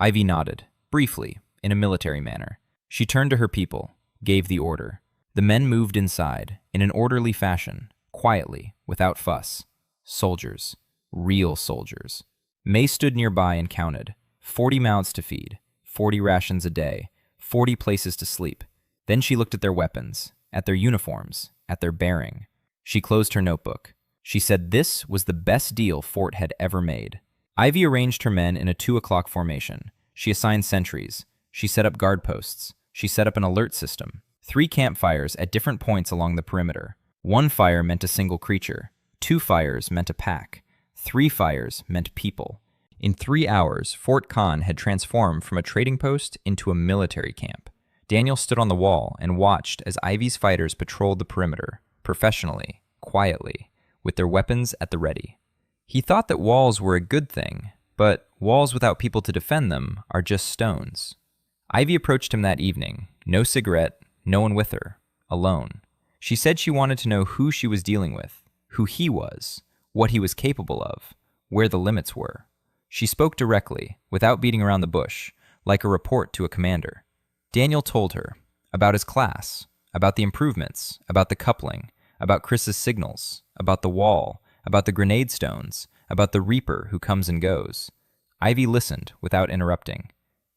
Ivy nodded, briefly, in a military manner. She turned to her people, gave the order. The men moved inside, in an orderly fashion, quietly, without fuss. Soldiers. Real soldiers. May stood nearby and counted. 40 mouths to feed, 40 rations a day, 40 places to sleep. Then she looked at their weapons, at their uniforms, at their bearing. She closed her notebook. She said this was the best deal Fort had ever made. Ivy arranged her men in a 2 o'clock formation. She assigned sentries. She set up guard posts. She set up an alert system. 3 campfires at different points along the perimeter. 1 fire meant a single creature. 2 fires meant a pack. 3 fires meant people. In 3 hours, Fort Khan had transformed from a trading post into a military camp. Daniel stood on the wall and watched as Ivy's fighters patrolled the perimeter, professionally, quietly, with their weapons at the ready. He thought that walls were a good thing, but walls without people to defend them are just stones. Ivy approached him that evening, no cigarette, no one with her, alone. She said she wanted to know who she was dealing with, who he was, what he was capable of, where the limits were. She spoke directly, without beating around the bush, like a report to a commander. Daniel told her about his class, about the improvements, about the coupling, about Chris's signals, about the wall, about the grenade stones, about the Reaper who comes and goes. Ivy listened without interrupting.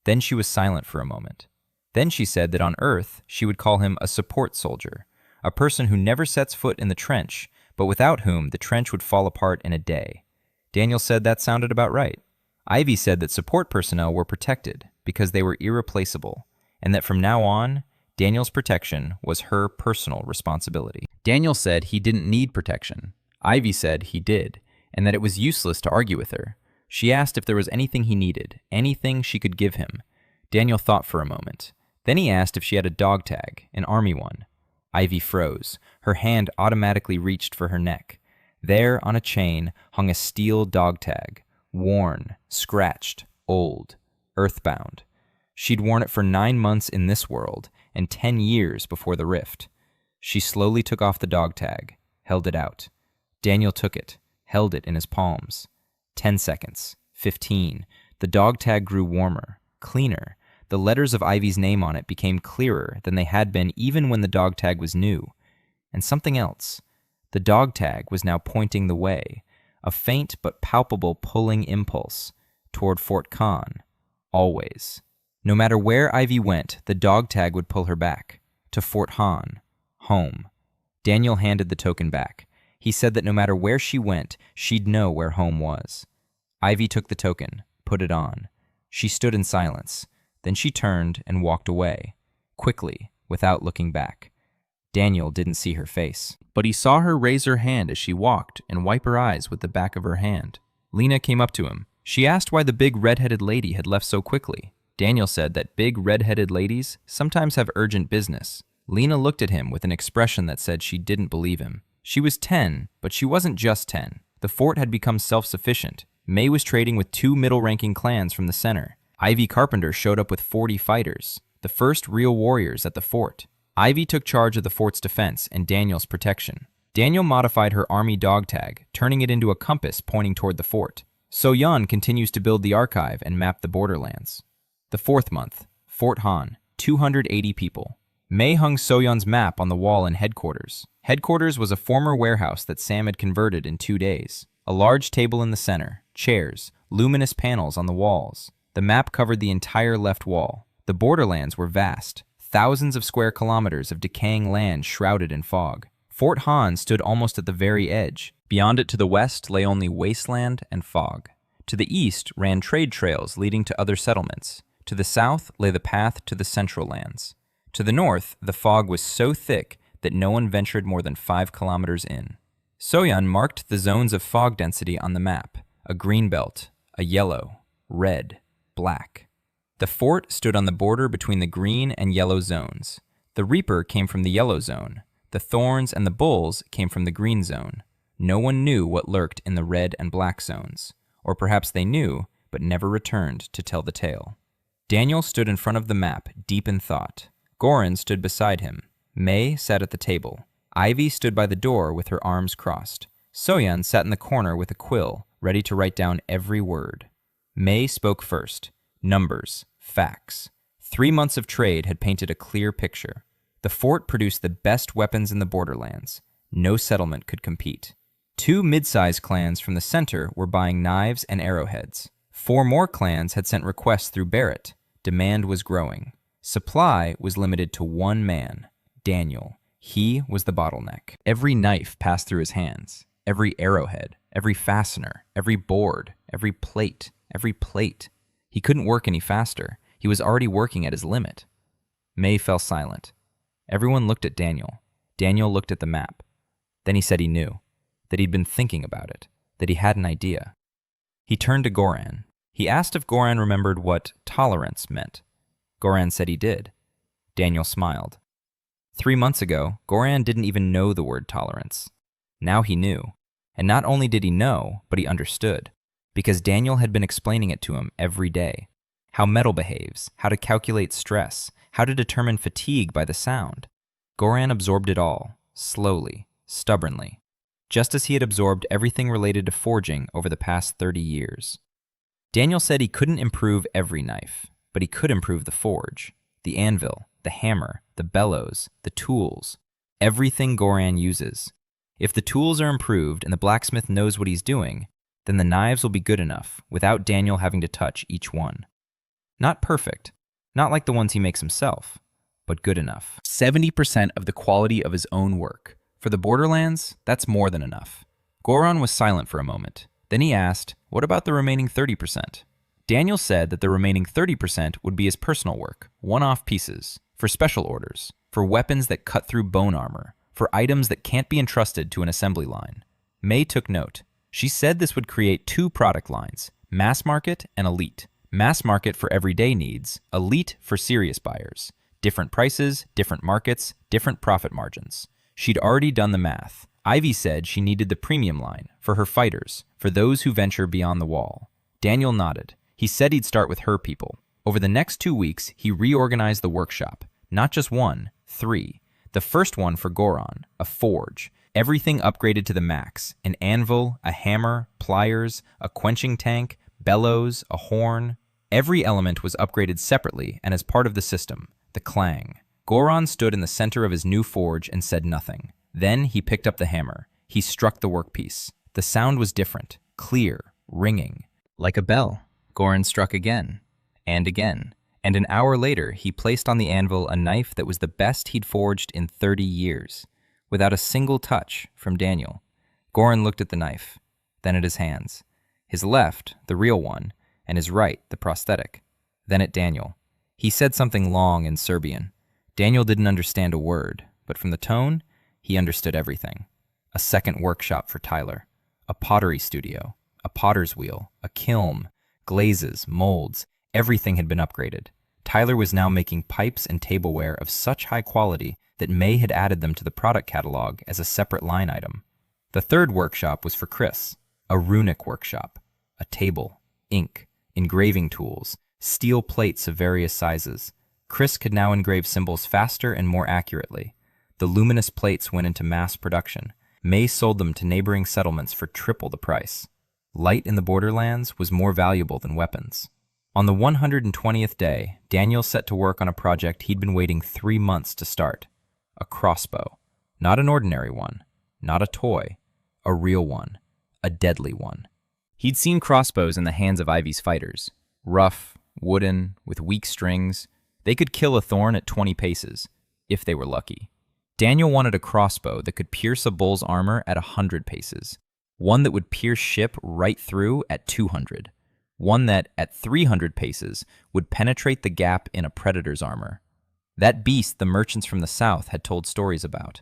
Then she was silent for a moment. Then she said that on Earth she would call him a support soldier, a person who never sets foot in the trench, but without whom the trench would fall apart in a day. Daniel said that sounded about right. Ivy said that support personnel were protected because they were irreplaceable, and that from now on, Daniel's protection was her personal responsibility. Daniel said he didn't need protection. Ivy said he did, and that it was useless to argue with her. She asked if there was anything he needed, anything she could give him. Daniel thought for a moment. Then he asked if she had a dog tag, an army one. Ivy froze. Her hand automatically reached for her neck. There, on a chain, hung a steel dog tag, worn, scratched, old, earthbound. She'd worn it for 9 months in this world and 10 years before the rift. She slowly took off the dog tag, held it out. Daniel took it, held it in his palms. 10 seconds, 15. The dog tag grew warmer, cleaner. The letters of Ivy's name on it became clearer than they had been even when the dog tag was new. And something else. The dog tag was now pointing the way, a faint but palpable pulling impulse toward Fort Khan, always. No matter where Ivy went, the dog tag would pull her back, to Fort Han, home. Daniel handed the token back. He said that no matter where she went, she'd know where home was. Ivy took the token, put it on. She stood in silence. Then she turned and walked away, quickly, without looking back. Daniel didn't see her face, but he saw her raise her hand as she walked and wipe her eyes with the back of her hand. Lena came up to him. She asked why the big red-headed lady had left so quickly. Daniel said that big red-headed ladies sometimes have urgent business. Lena looked at him with an expression that said she didn't believe him. She was 10, but she wasn't just 10. The fort had become self-sufficient. May was trading with 2 middle-ranking clans from the center. Ivy Carpenter showed up with 40 fighters, the first real warriors at the fort. Ivy took charge of the fort's defense and Daniel's protection. Daniel modified her army dog tag, turning it into a compass pointing toward the fort. So-Yun continues to build the archive and map the Borderlands. The 4th month, Fort Han, 280 people. May hung So-Yun's map on the wall in headquarters. Headquarters was a former warehouse that Sam had converted in 2 days. A large table in the center, chairs, luminous panels on the walls. The map covered the entire left wall. The Borderlands were vast, thousands of square kilometers of decaying land shrouded in fog. Fort Han stood almost at the very edge. Beyond it to the west lay only wasteland and fog. To the east ran trade trails leading to other settlements. To the south lay the path to the central lands. To the north, the fog was so thick that no one ventured more than 5 kilometers in. So-Yun marked the zones of fog density on the map, a green belt, a yellow, red, black. The fort stood on the border between the green and yellow zones. The Reaper came from the yellow zone. The Thorns and the Bulls came from the green zone. No one knew what lurked in the red and black zones. Or perhaps they knew, but never returned to tell the tale. Daniel stood in front of the map, deep in thought. Goran stood beside him. May sat at the table. Ivy stood by the door with her arms crossed. So-Yun sat in the corner with a quill, ready to write down every word. May spoke first. Numbers, facts. 3 months of trade had painted a clear picture. The fort produced the best weapons in the Borderlands. No settlement could compete. 2 mid-sized clans from the center were buying knives and arrowheads. 4 more clans had sent requests through Barrett. Demand was growing. Supply was limited to one man, Daniel. He was the bottleneck. Every knife passed through his hands. Every arrowhead, every fastener, every board, every plate. He couldn't work any faster. He was already working at his limit. May fell silent. Everyone looked at Daniel. Daniel looked at the map. Then he said he knew, that he'd been thinking about it, that he had an idea. He turned to Goran. He asked if Goran remembered what tolerance meant. Goran said he did. Daniel smiled. 3 months ago, Goran didn't even know the word tolerance. Now he knew. And not only did he know, but he understood, because Daniel had been explaining it to him every day. How metal behaves, how to calculate stress, how to determine fatigue by the sound. Goran absorbed it all, slowly, stubbornly, just as he had absorbed everything related to forging over the past 30 years. Daniel said he couldn't improve every knife, but he could improve the forge, the anvil, the hammer, the bellows, the tools, everything Goran uses. If the tools are improved and the blacksmith knows what he's doing, then the knives will be good enough without Daniel having to touch each one. Not perfect, not like the ones he makes himself, but good enough. 70% of the quality of his own work. For the Borderlands, that's more than enough. Goran was silent for a moment. Then he asked, what about the remaining 30%? Daniel said that the remaining 30% would be his personal work, one-off pieces, for special orders, for weapons that cut through bone armor, for items that can't be entrusted to an assembly line. May took note. She said this would create 2 product lines, mass market and elite. Mass market for everyday needs, elite for serious buyers. Different prices, different markets, different profit margins. She'd already done the math. Ivy said she needed the premium line for her fighters, for those who venture beyond the wall. Daniel nodded. He said he'd start with her people. Over the next 2 weeks, he reorganized the workshop. Not just 1, 3. The first one for Goran, a forge. Everything upgraded to the max. An anvil, a hammer, pliers, a quenching tank, bellows, a horn. Every element was upgraded separately and as part of the system, the clang. Goran stood in the center of his new forge and said nothing. Then he picked up the hammer. He struck the workpiece. The sound was different, clear, ringing. Like a bell. Goran struck again, and an hour later he placed on the anvil a knife that was the best he'd forged in 30 years, without a single touch from Daniel. Goran looked at the knife, then at his hands. His left, the real one, and his right, the prosthetic. Then at Daniel. He said something long in Serbian. Daniel didn't understand a word, but from the tone, he understood everything. A second workshop for Tyler. A pottery studio. A potter's wheel. A kiln. Glazes, molds, everything had been upgraded. Tyler was now making pipes and tableware of such high quality that May had added them to the product catalog as a separate line item. The third workshop was for Chris. A runic workshop. A table. Ink. Engraving tools. Steel plates of various sizes. Chris could now engrave symbols faster and more accurately. The luminous plates went into mass production. May sold them to neighboring settlements for triple the price. Light in the Borderlands was more valuable than weapons. On the 120th day, Daniel set to work on a project he'd been waiting 3 months to start. A crossbow. Not an ordinary one. Not a toy. A real one. A deadly one. He'd seen crossbows in the hands of Ivy's fighters. Rough, wooden, with weak strings. They could kill a thorn at 20 paces, if they were lucky. Daniel wanted a crossbow that could pierce a bull's armor at 100 paces. One that would pierce ship right through at 200. One that, at 300 paces, would penetrate the gap in a predator's armor. That beast the merchants from the south had told stories about.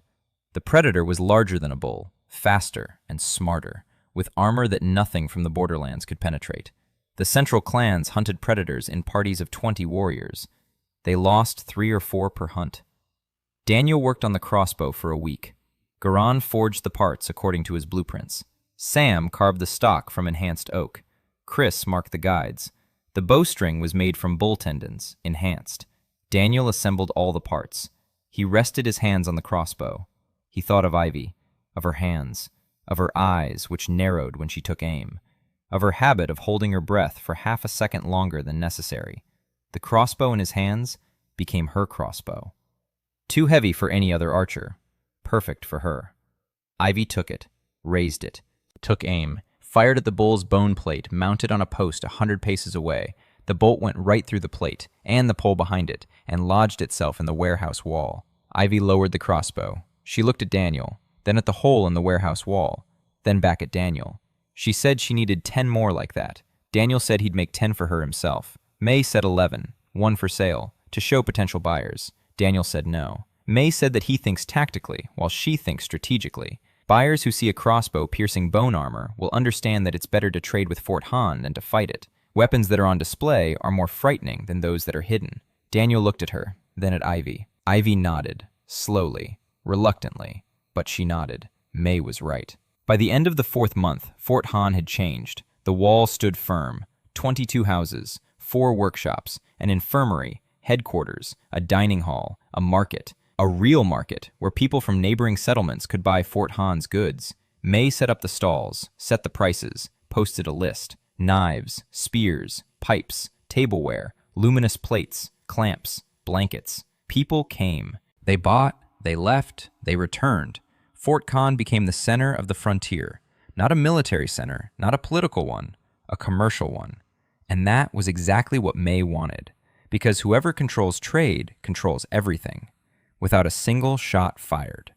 The predator was larger than a bull, faster and smarter, with armor that nothing from the Borderlands could penetrate. The central clans hunted predators in parties of 20 warriors. They lost 3 or 4 per hunt. Daniel worked on the crossbow for a week. Goran forged the parts according to his blueprints. Sam carved the stock from enhanced oak. Chris marked the guides. The bowstring was made from bull tendons, enhanced. Daniel assembled all the parts. He rested his hands on the crossbow. He thought of Ivy, of her hands, of her eyes, which narrowed when she took aim, of her habit of holding her breath for half a second longer than necessary. The crossbow in his hands became her crossbow. Too heavy for any other archer. Perfect for her. Ivy took it. raised it, took aim, fired at the bull's bone plate mounted on a post 100 paces away. The bolt went right through the plate and the pole behind it and lodged itself in the warehouse wall. Ivy lowered the crossbow. She looked at Daniel, then at the hole in the warehouse wall, then back at Daniel. She said she needed 10 more like that. Daniel said he'd make 10 for her himself. May said 11, one for sale, to show potential buyers. Daniel said no. May said that he thinks tactically, while she thinks strategically. Buyers who see a crossbow piercing bone armor will understand that it's better to trade with Fort Han than to fight it. Weapons that are on display are more frightening than those that are hidden. Daniel looked at her, then at Ivy. Ivy nodded, slowly, reluctantly, but she nodded. May was right. By the end of the 4th month, Fort Han had changed. The wall stood firm. 22 houses, 4 workshops, an infirmary, headquarters, a dining hall, a market, a real market where people from neighboring settlements could buy Fort Han's goods. May set up the stalls, set the prices, posted a list. Knives, spears, pipes, tableware, luminous plates, clamps, blankets. People came. They bought, they left, they returned. Fort Khan became the center of the frontier. Not a military center, not a political one, a commercial one. And that was exactly what May wanted, because whoever controls trade controls everything, without a single shot fired.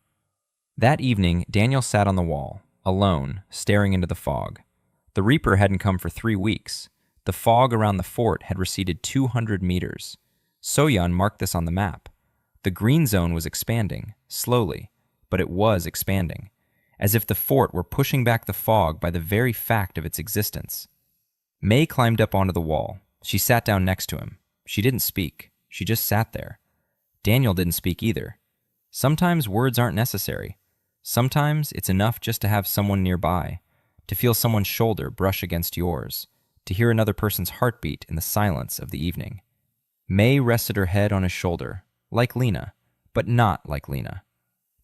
That evening, Daniel sat on the wall, alone, staring into the fog. The Reaper hadn't come for 3 weeks. The fog around the fort had receded 200 meters. Soyeon marked this on the map. The green zone was expanding, slowly, but it was expanding, as if the fort were pushing back the fog by the very fact of its existence. May climbed up onto the wall. She sat down next to him. She didn't speak. She just sat there. Daniel didn't speak either. Sometimes words aren't necessary. Sometimes it's enough just to have someone nearby, to feel someone's shoulder brush against yours, to hear another person's heartbeat in the silence of the evening. May rested her head on his shoulder, like Lena, but not like Lena.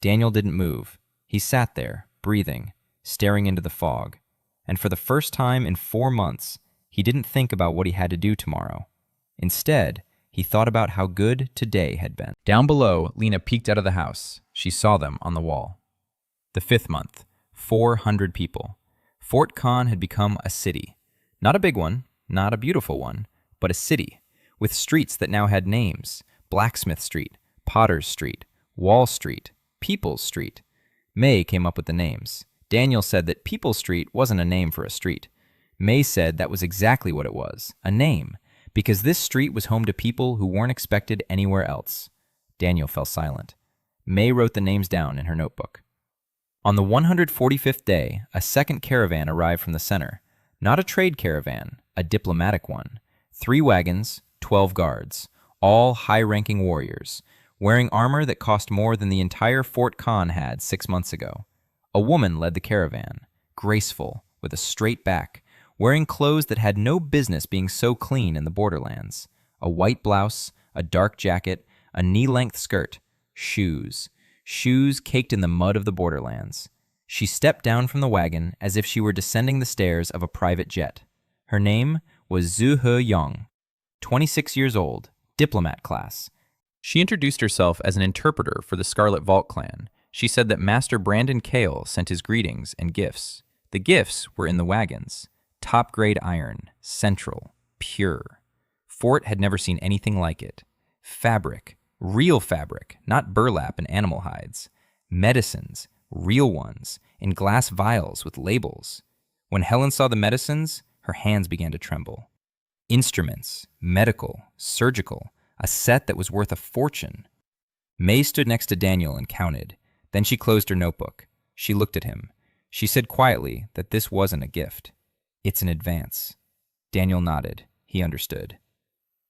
Daniel didn't move. He sat there, breathing, staring into the fog. And for the first time in 4 months, he didn't think about what he had to do tomorrow. Instead, he thought about how good today had been. Down below, Lena peeked out of the house. She saw them on the wall. The 5th month, 400 people. Fort Khan had become a city. Not a big one, not a beautiful one, but a city, with streets that now had names. Blacksmith Street, Potter's Street, Wall Street, People's Street. May came up with the names. Daniel said that People's Street wasn't a name for a street. May said that was exactly what it was, a name, because this street was home to people who weren't expected anywhere else. Daniel fell silent. May wrote the names down in her notebook. On the 145th day, a second caravan arrived from the center. Not a trade caravan, a diplomatic one. 3 wagons, 12 guards, all high-ranking warriors, wearing armor that cost more than the entire Fort Khan had 6 months ago. A woman led the caravan, graceful, with a straight back, wearing clothes that had no business being so clean in the Borderlands. A white blouse, a dark jacket, a knee-length skirt, shoes. Shoes caked in the mud of the Borderlands. She stepped down from the wagon as if she were descending the stairs of a private jet. Her name was Zhu He Yong, 26 years old, diplomat class. She introduced herself as an interpreter for the Scarlet Vault clan. She said that Master Brandon Kale sent his greetings and gifts. The gifts were in the wagons. Top-grade iron, central, pure. Fort had never seen anything like it. Fabric, real fabric, not burlap and animal hides. Medicines, real ones, in glass vials with labels. When Helen saw the medicines, her hands began to tremble. Instruments, medical, surgical, a set that was worth a fortune. May stood next to Daniel and counted. Then she closed her notebook. She looked at him. She said quietly that this wasn't a gift. It's an advance. Daniel nodded. He understood.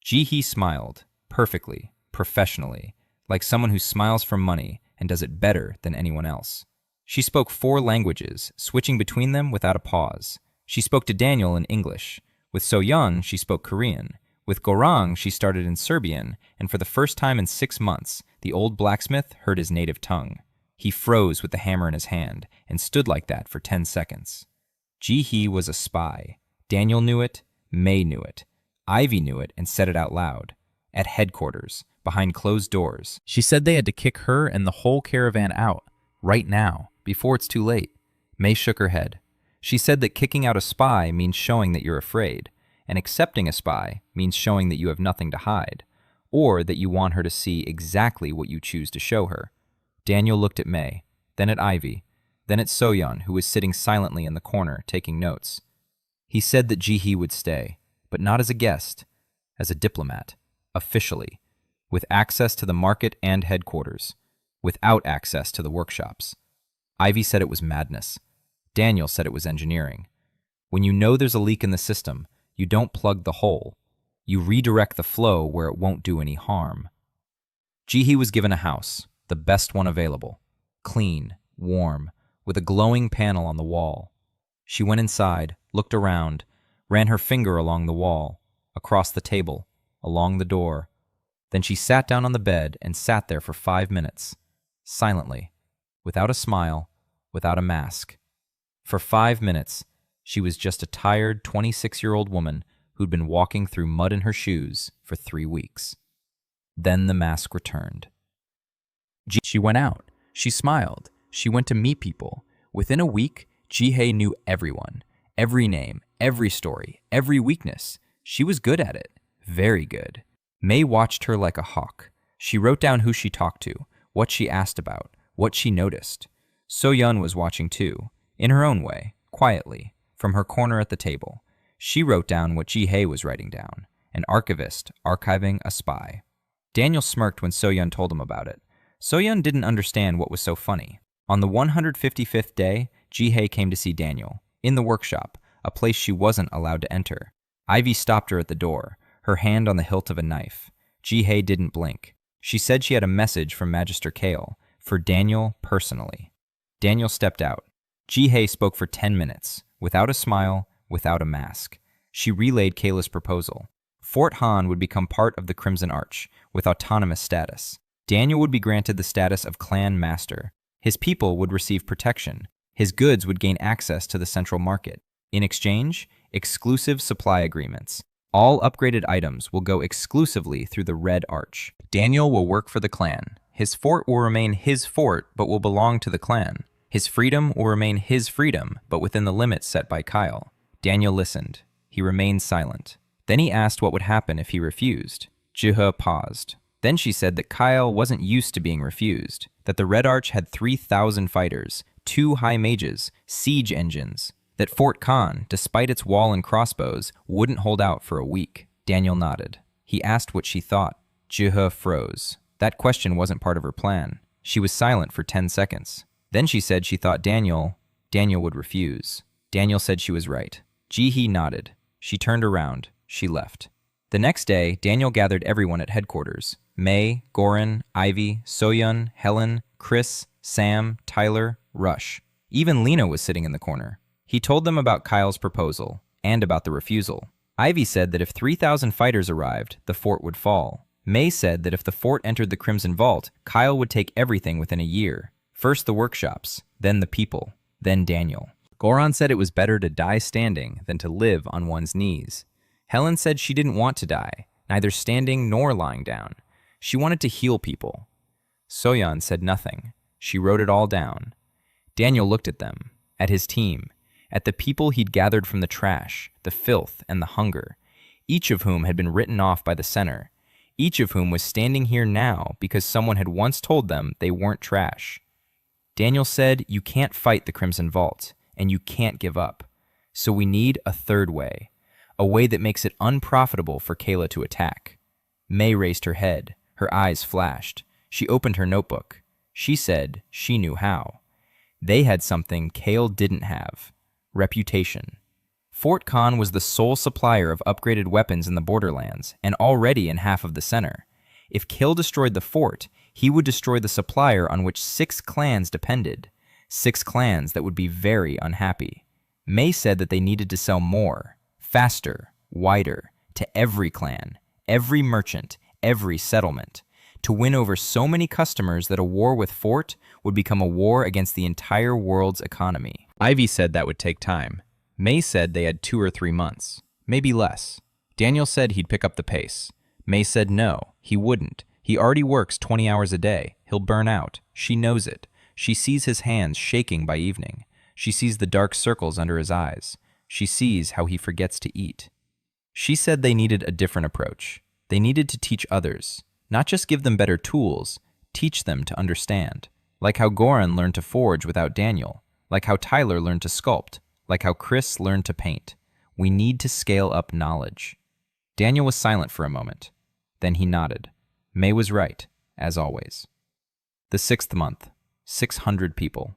Ji-hee smiled, perfectly, professionally, like someone who smiles for money and does it better than anyone else. She spoke 4 languages, switching between them without a pause. She spoke to Daniel in English. With Soyeon, she spoke Korean. With Gorang, she started in Serbian, and for the first time in 6 months, the old blacksmith heard his native tongue. He froze with the hammer in his hand and stood like that for 10 seconds. Ji-hee was a spy. Daniel knew it. May knew it. Ivy knew it and said it out loud. At headquarters, behind closed doors, she said they had to kick her and the whole caravan out, right now, before it's too late. May shook her head. She said that kicking out a spy means showing that you're afraid, and accepting a spy means showing that you have nothing to hide, or that you want her to see exactly what you choose to show her. Daniel looked at May, then at Ivy, then at Soyeon, who was sitting silently in the corner taking notes. He said that Ji-hee would stay, but not as a guest, as a diplomat, officially, with access to the market and headquarters, without access to the workshops. Ivy said it was madness. Daniel said it was engineering. When you know there's a leak in the system, you don't plug the hole. You redirect the flow where it won't do any harm. Ji-hee was given a house, the best one available, clean, warm, with a glowing panel on the wall. She went inside, looked around, ran her finger along the wall, across the table, along the door. Then she sat down on the bed and sat there for 5 minutes, silently, without a smile, without a mask. For 5 minutes, she was just a tired 26-year-old woman who'd been walking through mud in her shoes for 3 weeks. Then the mask returned. She went out. She smiled. She went to meet people. Within a week, Ji-hee knew everyone, every name, every story, every weakness. She was good at it. Very good. May watched her like a hawk. She wrote down who she talked to, what she asked about, what she noticed. So-yeon was watching too, in her own way, quietly, from her corner at the table. She wrote down what Ji-hee was writing down, an archivist archiving a spy. Daniel smirked when So-yeon told him about it. So-yeon didn't understand what was so funny. On the 155th day, Ji-hee came to see Daniel, in the workshop, a place she wasn't allowed to enter. Ivy stopped her at the door, her hand on the hilt of a knife. Ji-hee didn't blink. She said she had a message from Magister Kale, for Daniel personally. Daniel stepped out. Ji-hee spoke for 10 minutes, without a smile, without a mask. She relayed Kayla's proposal. Fort Han would become part of the Crimson Arch, with autonomous status. Daniel would be granted the status of clan master. His people would receive protection. His goods would gain access to the central market. In exchange, exclusive supply agreements. All upgraded items will go exclusively through the Red Arch. Daniel will work for the clan. His fort will remain his fort, but will belong to the clan. His freedom will remain his freedom, but within the limits set by Kyle. Daniel listened. He remained silent. Then he asked what would happen if he refused. Ji-hee paused. Then she said that Kyle wasn't used to being refused, that the Red Arch had 3,000 fighters, 2 high mages, siege engines, that Fort Khan, despite its wall and crossbows, wouldn't hold out for a week. Daniel nodded. He asked what she thought. Ji-hee froze. That question wasn't part of her plan. She was silent for 10 seconds. Then she said she thought Daniel would refuse. Daniel said she was right. Ji-hee nodded. She turned around. She left. The next day, Daniel gathered everyone at headquarters. May, Goran, Ivy, So-yeon, Helen, Chris, Sam, Tyler, Rush. Even Lena was sitting in the corner. He told them about Kyle's proposal, and about the refusal. Ivy said that if 3,000 fighters arrived, the fort would fall. May said that if the fort entered the Crimson Vault, Kyle would take everything within a year. First the workshops, then the people, then Daniel. Goran said it was better to die standing than to live on one's knees. Helen said she didn't want to die, neither standing nor lying down. She wanted to heal people. So-yeon said nothing. She wrote it all down. Daniel looked at them, at his team, at the people he'd gathered from the trash, the filth, and the hunger, each of whom had been written off by the center, each of whom was standing here now because someone had once told them they weren't trash. Daniel said, you can't fight the Crimson Vault, and you can't give up. So we need a third way, a way that makes it unprofitable for Kayla to attack. May raised her head. Her eyes flashed. She opened her notebook. She said she knew how. They had something Kale didn't have. Reputation. Fort Khan was the sole supplier of upgraded weapons in the Borderlands, and already in half of the center. If Kale destroyed the fort, he would destroy the supplier on which 6 clans depended. 6 clans that would be very unhappy. May said that they needed to sell more, faster, wider, to every clan, every merchant, every settlement, to win over so many customers that a war with Fort would become a war against the entire world's economy. Ivy said that would take time. May said they had 2 or 3 months, maybe less. Daniel said he'd pick up the pace. May said no, he wouldn't. He already works 20 hours a day. He'll burn out. She knows it. She sees his hands shaking by evening. She sees the dark circles under his eyes. She sees how he forgets to eat. She said they needed a different approach. They needed to teach others, not just give them better tools, teach them to understand. Like how Goran learned to forge without Daniel, like how Tyler learned to sculpt, like how Chris learned to paint. We need to scale up knowledge. Daniel was silent for a moment. Then he nodded. May was right, as always. The 6th month, 600 people.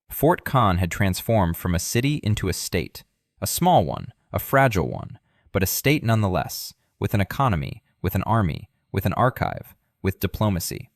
Fort Khan had transformed from a city into a state. A small one, a fragile one, but a state nonetheless, with an economy, with an army, with an archive, with diplomacy.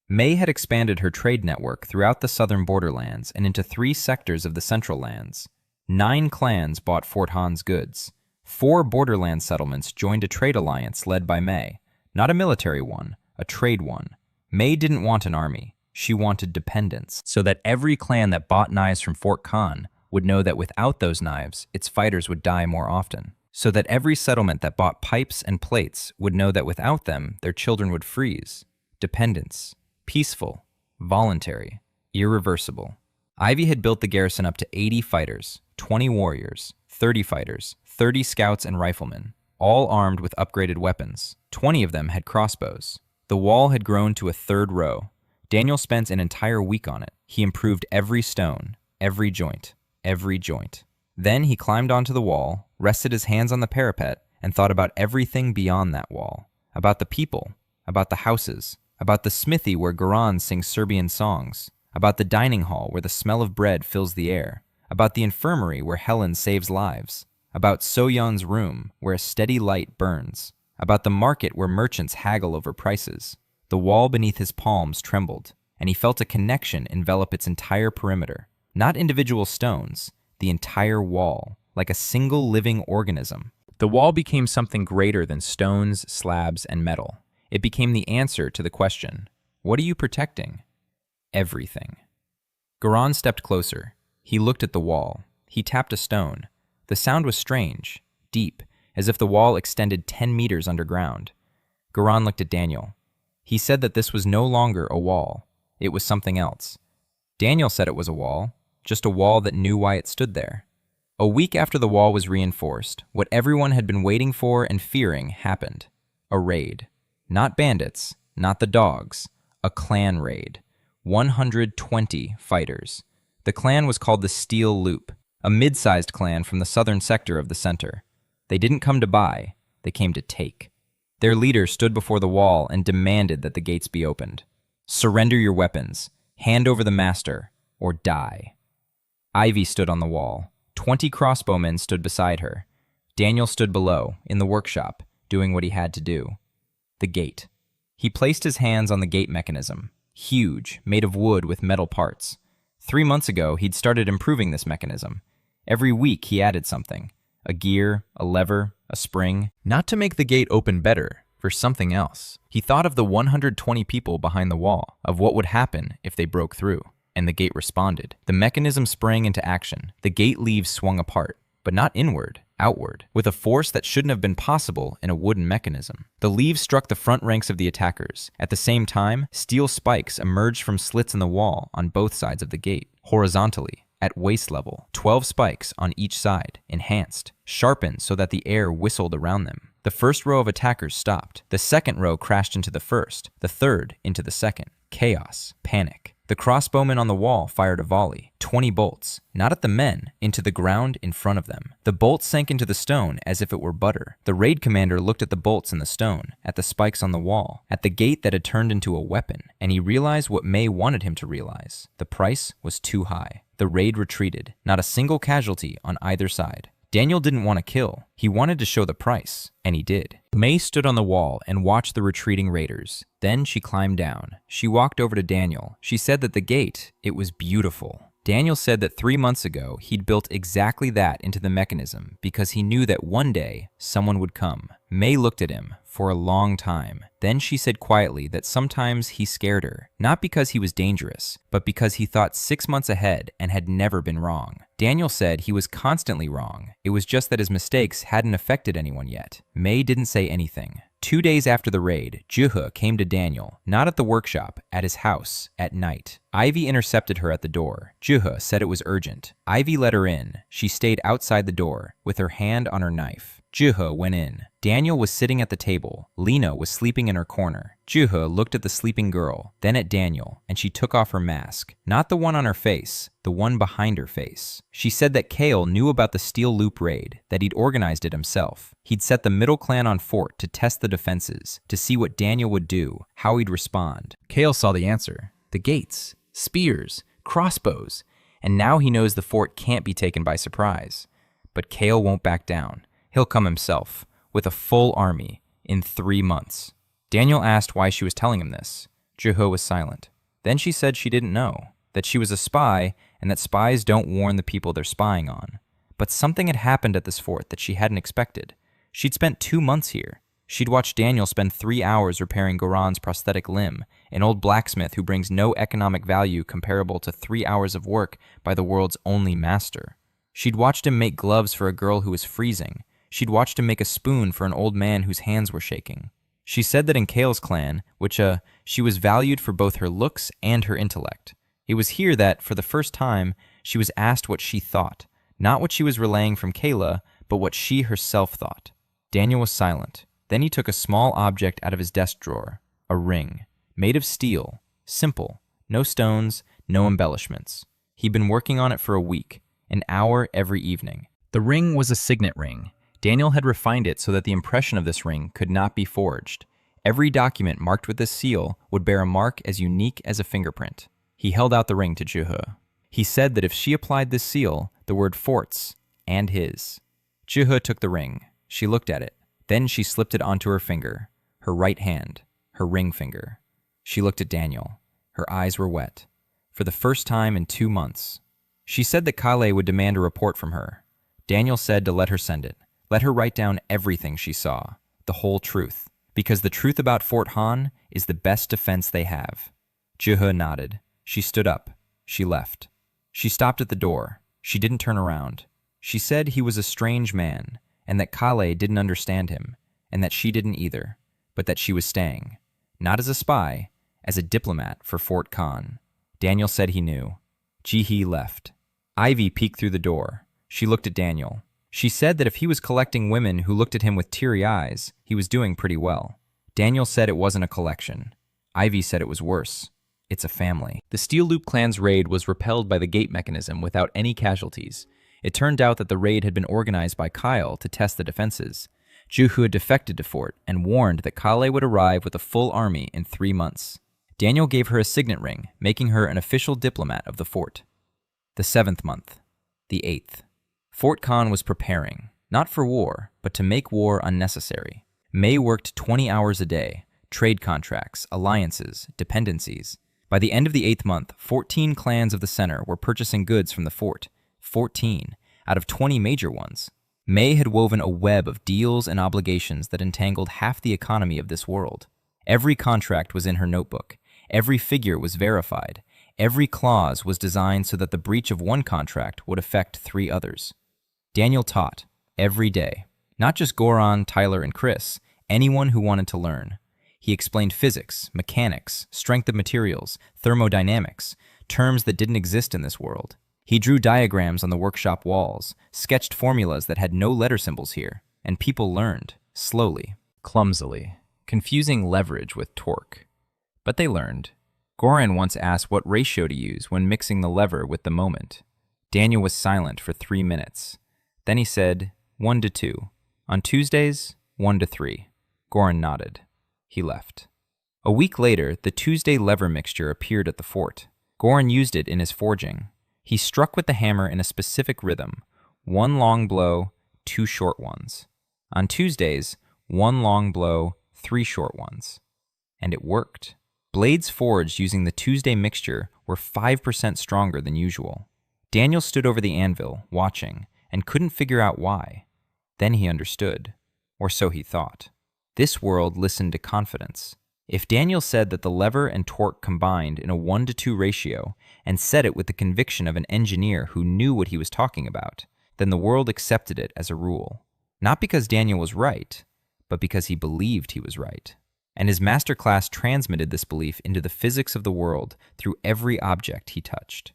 May had expanded her trade network throughout the southern borderlands and into 3 sectors of the central lands. 9 clans bought Fort Khan's goods. 4 borderland settlements joined a trade alliance led by May. Not a military one, a trade one. May didn't want an army. She wanted dependence, so that every clan that bought knives from Fort Khan would know that without those knives, its fighters would die more often. So that every settlement that bought pipes and plates would know that without them, their children would freeze. Dependence. Peaceful. Voluntary. Irreversible. Ivy had built the garrison up to 80 fighters, 20 warriors, 30 fighters, 30 scouts and riflemen, all armed with upgraded weapons. 20 of them had crossbows. The wall had grown to a 3rd row. Daniel spent an entire week on it. He improved every stone, every joint, every joint. Then he climbed onto the wall, rested his hands on the parapet, and thought about everything beyond that wall. About the people, about the houses, about the smithy where Goran sings Serbian songs, about the dining hall where the smell of bread fills the air, about the infirmary where Helen saves lives, about Soyeon's room where a steady light burns, about the market where merchants haggle over prices. The wall beneath his palms trembled, and he felt a connection envelop its entire perimeter. Not individual stones, the entire wall, like a single living organism. The wall became something greater than stones, slabs, and metal. It became the answer to the question, what are you protecting? Everything. Goran stepped closer. He looked at the wall. He tapped a stone. The sound was strange, deep, as if the wall extended 10 meters underground. Goran looked at Daniel. He said that this was no longer a wall. It was something else. Daniel said it was a wall, just a wall that knew why it stood there. A week after the wall was reinforced, what everyone had been waiting for and fearing happened. A raid. Not bandits, not the dogs. A clan raid. 120 fighters. The clan was called the Steel Loop, a mid-sized clan from the southern sector of the center. They didn't come to buy, they came to take. Their leader stood before the wall and demanded that the gates be opened. Surrender your weapons, hand over the master, or die. Ivy stood on the wall. 20 crossbowmen stood beside her. Daniel stood below, in the workshop, doing what he had to do. The gate. He placed his hands on the gate mechanism, huge, made of wood with metal parts. 3 months ago, he'd started improving this mechanism. Every week, he added something. A gear, a lever, a spring. Not to make the gate open better, for something else. He thought of the 120 people behind the wall, of what would happen if they broke through. And the gate responded. The mechanism sprang into action. The gate leaves swung apart, but not inward, outward, with a force that shouldn't have been possible in a wooden mechanism. The leaves struck the front ranks of the attackers. At the same time, steel spikes emerged from slits in the wall on both sides of the gate, horizontally, at waist level. 12 spikes on each side, enhanced, sharpened so that the air whistled around them. The first row of attackers stopped. The second row crashed into the first, the third into the second. Chaos, panic. The crossbowman on the wall fired a volley, 20 bolts, not at the men, into the ground in front of them. The bolts sank into the stone as if it were butter. The raid commander looked at the bolts in the stone, at the spikes on the wall, at the gate that had turned into a weapon, and he realized what May wanted him to realize. The price was too high. The raid retreated, not a single casualty on either side. Daniel didn't want to kill. He wanted to show the price, and he did. May stood on the wall and watched the retreating raiders. Then she climbed down. She walked over to Daniel. She said that the gate, it was beautiful. Daniel said that 3 months ago, he'd built exactly that into the mechanism because he knew that one day, someone would come. May looked at him for a long time. Then she said quietly that sometimes he scared her, not because he was dangerous, but because he thought 6 months ahead and had never been wrong. Daniel said he was constantly wrong. It was just that his mistakes hadn't affected anyone yet. May didn't say anything. 2 days after the raid, Juhe came to Daniel, not at the workshop, at his house, at night. Ivy intercepted her at the door. Juhe said it was urgent. Ivy let her in. She stayed outside the door, with her hand on her knife. Juhe went in. Daniel was sitting at the table. Lena was sleeping in her corner. Juhe looked at the sleeping girl, then at Daniel, and she took off her mask. Not the one on her face, the one behind her face. She said that Kale knew about the Steel Loop raid, that he'd organized it himself. He'd set the middle clan on fort to test the defenses, to see what Daniel would do, how he'd respond. Kale saw the answer. The gates, spears, crossbows, and now he knows the fort can't be taken by surprise. But Kale won't back down. He'll come himself, with a full army, in 3 months. Daniel asked why she was telling him this. Juhe was silent. Then she said she didn't know, that she was a spy, and that spies don't warn the people they're spying on. But something had happened at this fort that she hadn't expected. She'd spent 2 months here. She'd watched Daniel spend 3 hours repairing Goran's prosthetic limb, an old blacksmith who brings no economic value comparable to 3 hours of work by the world's only master. She'd watched him make gloves for a girl who was freezing. She'd watched him make a spoon for an old man whose hands were shaking. She said that in Kale's clan, she was valued for both her looks and her intellect. It was here that, for the first time, she was asked what she thought, not what she was relaying from Kayla, but what she herself thought. Daniel was silent. Then he took a small object out of his desk drawer, a ring, made of steel, simple, no stones, no embellishments. He'd been working on it for a week, an hour every evening. The ring was a signet ring. Daniel had refined it so that the impression of this ring could not be forged. Every document marked with this seal would bear a mark as unique as a fingerprint. He held out the ring to Juhe. He said that if she applied this seal, the word forts, and his. Juhe took the ring. She looked at it. Then she slipped it onto her finger, her right hand, her ring finger. She looked at Daniel. Her eyes were wet. For the first time in 2 months. She said that Kale would demand a report from her. Daniel said to let her send it. Let her write down everything she saw, the whole truth, because the truth about Fort Han is the best defense they have. Juhe nodded. She stood up. She left. She stopped at the door. She didn't turn around. She said he was a strange man, and that Kale didn't understand him, and that she didn't either, but that she was staying, not as a spy, as a diplomat for Fort Khan. Daniel said he knew. Jihe left. Ivy peeked through the door. She looked at Daniel. She said that if he was collecting women who looked at him with teary eyes, he was doing pretty well. Daniel said it wasn't a collection. Ivy said it was worse. It's a family. The Steel Loop clan's raid was repelled by the gate mechanism without any casualties. It turned out that the raid had been organized by Kyle to test the defenses. Juhe defected to Fort and warned that Kale would arrive with a full army in 3 months. Daniel gave her a signet ring, making her an official diplomat of the fort. The 7th month. The 8th. Fort Khan was preparing, not for war, but to make war unnecessary. May worked 20 hours a day, trade contracts, alliances, dependencies. By the end of the 8th month, 14 clans of the center were purchasing goods from the fort. 14, out of 20 major ones. May had woven a web of deals and obligations that entangled half the economy of this world. Every contract was in her notebook. Every figure was verified. Every clause was designed so that the breach of one contract would affect 3 others. Daniel taught, every day. Not just Goran, Tyler, and Chris, anyone who wanted to learn. He explained physics, mechanics, strength of materials, thermodynamics, terms that didn't exist in this world. He drew diagrams on the workshop walls, sketched formulas that had no letter symbols here, and people learned, slowly, clumsily, confusing leverage with torque. But they learned. Goran once asked what ratio to use when mixing the lever with the moment. Daniel was silent for 3 minutes. Then he said, 1 to 2. On Tuesdays, 1 to 3. Goran nodded. He left. A week later, the Tuesday lever mixture appeared at the fort. Goran used it in his forging. He struck with the hammer in a specific rhythm. 1 long blow, 2 short ones. On Tuesdays, 1 long blow, 3 short ones. And it worked. Blades forged using the Tuesday mixture were 5% stronger than usual. Daniel stood over the anvil, watching, and couldn't figure out why. Then he understood, or so he thought. This world listened to confidence. If Daniel said that the lever and torque combined in a 1 to 2 ratio and said it with the conviction of an engineer who knew what he was talking about, then the world accepted it as a rule. Not because Daniel was right, but because he believed he was right. And his masterclass transmitted this belief into the physics of the world through every object he touched.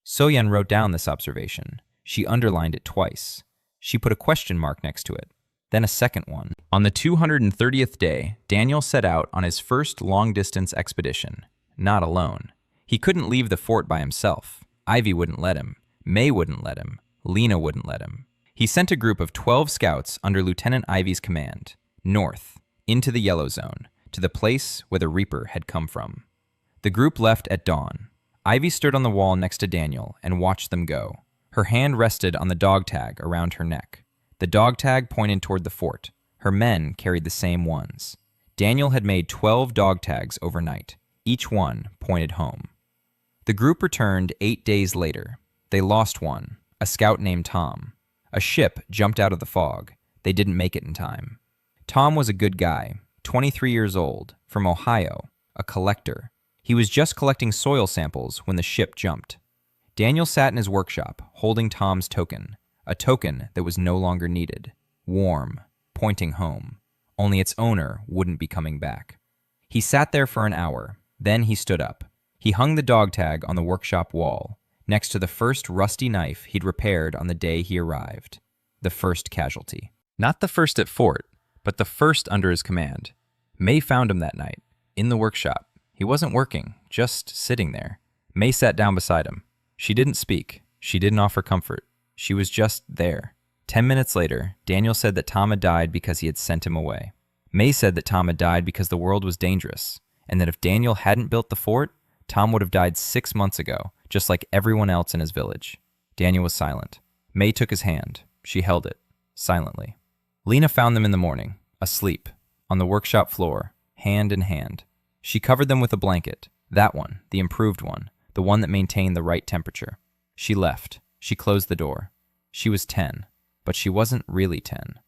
So-Yun wrote down this observation. She underlined it twice. She put a question mark next to it, then a second one. On the 230th day, Daniel set out on his first long-distance expedition, not alone. He couldn't leave the fort by himself. Ivy wouldn't let him. May wouldn't let him. Lena wouldn't let him. He sent a group of 12 scouts under Lieutenant Ivy's command, north, into the Yellow Zone, to the place where the Reaper had come from. The group left at dawn. Ivy stood on the wall next to Daniel and watched them go. Her hand rested on the dog tag around her neck. The dog tag pointed toward the fort. Her men carried the same ones. Daniel had made 12 dog tags overnight. Each one pointed home. The group returned 8 days later. They lost one, a scout named Tom. A ship jumped out of the fog. They didn't make it in time. Tom was a good guy, 23 years old, from Ohio, a collector. He was just collecting soil samples when the ship jumped. Daniel sat in his workshop, holding Tom's token, a token that was no longer needed, warm, pointing home. Only its owner wouldn't be coming back. He sat there for an hour, then he stood up. He hung the dog tag on the workshop wall, next to the first rusty knife he'd repaired on the day he arrived. The first casualty. Not the first at fort, but the first under his command. May found him that night, in the workshop. He wasn't working, just sitting there. May sat down beside him. She didn't speak. She didn't offer comfort. She was just there. 10 minutes later, Daniel said that Tom had died because he had sent him away. May said that Tom had died because the world was dangerous, and that if Daniel hadn't built the fort, Tom would have died 6 months ago, just like everyone else in his village. Daniel was silent. May took his hand. She held it, silently. Lena found them in the morning, asleep, on the workshop floor, hand in hand. She covered them with a blanket, that one, the improved one, the one that maintained the right temperature. She left. She closed the door. She was 10, but she wasn't really 10.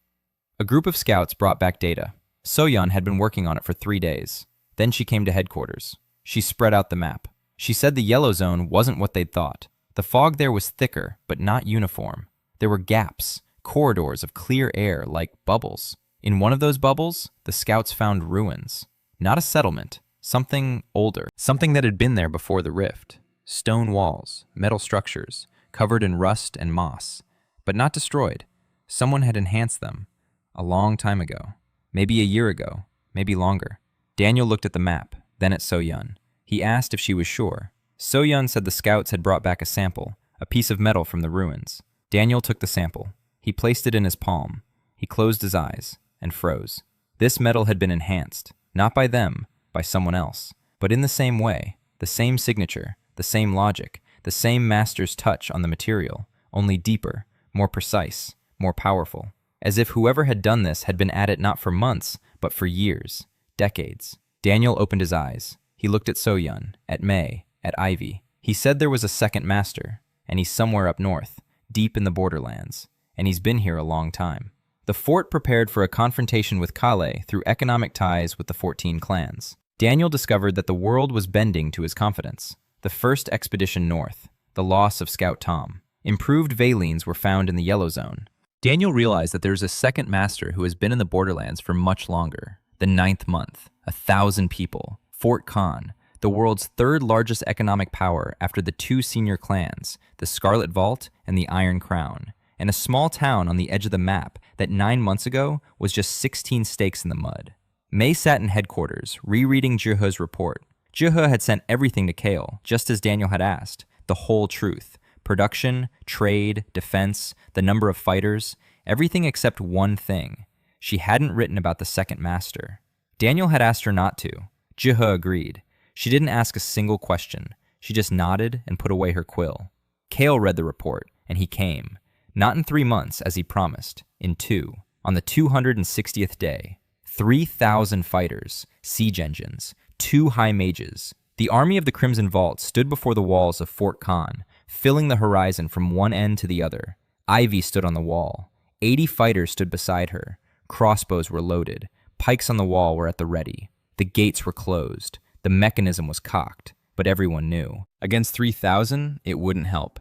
A group of scouts brought back data. So-Yun had been working on it for 3 days. Then she came to headquarters. She spread out the map. She said the Yellow Zone wasn't what they'd thought. The fog there was thicker, but not uniform. There were gaps, corridors of clear air like bubbles. In one of those bubbles, the scouts found ruins. Not a settlement, something older, something that had been there before the rift. Stone walls, metal structures, covered in rust and moss, but not destroyed. Someone had enhanced them. A long time ago. Maybe a year ago. Maybe longer. Daniel looked at the map, then at So-Yun. He asked if she was sure. So-Yun said the scouts had brought back a sample, a piece of metal from the ruins. Daniel took the sample. He placed it in his palm. He closed his eyes and froze. This metal had been enhanced, not by them, by someone else, but in the same way, the same signature, the same logic, the same master's touch on the material, only deeper, more precise, more powerful, as if whoever had done this had been at it not for months, but for years, decades. Daniel opened his eyes. He looked at So-Yun, at May, at Ivy. He said there was a second master, and he's somewhere up north, deep in the Borderlands, and he's been here a long time. The fort prepared for a confrontation with Kale through economic ties with the 14 clans. Daniel discovered that the world was bending to his confidence. The first expedition north, the loss of Scout Tom. Improved Valines were found in the Yellow Zone. Daniel realized that there's a second master who has been in the Borderlands for much longer. The 9th month, 1,000 people, Fort Khan, the world's third largest economic power after the 2 senior clans, the Scarlet Vault and the Iron Crown, and a small town on the edge of the map that 9 months ago was just 16 stakes in the mud. May sat in headquarters, rereading Jihe's report. Jihe had sent everything to Kale, just as Daniel had asked, the whole truth. Production, trade, defense, the number of fighters, everything except one thing. She hadn't written about the second master. Daniel had asked her not to. Jihe agreed. She didn't ask a single question. She just nodded and put away her quill. Kale read the report, and he came. Not in 3 months, as he promised. In 2. On the 260th day. 3,000 fighters, siege engines, 2 high mages. The army of the Crimson Vault stood before the walls of Fort Khan, filling the horizon from one end to the other. Ivy stood on the wall. 80 fighters stood beside her. Crossbows were loaded. Pikes on the wall were at the ready. The gates were closed. The mechanism was cocked, but everyone knew. Against 3,000, it wouldn't help.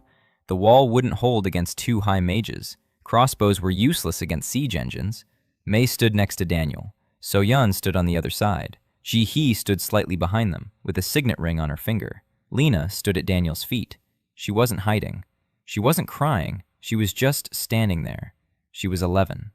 The wall wouldn't hold against 2 high mages. Crossbows were useless against siege engines. Mei stood next to Daniel. So-Yun stood on the other side. Ji-hee stood slightly behind them, with a signet ring on her finger. Lena stood at Daniel's feet. She wasn't hiding. She wasn't crying. She was just standing there. She was 11.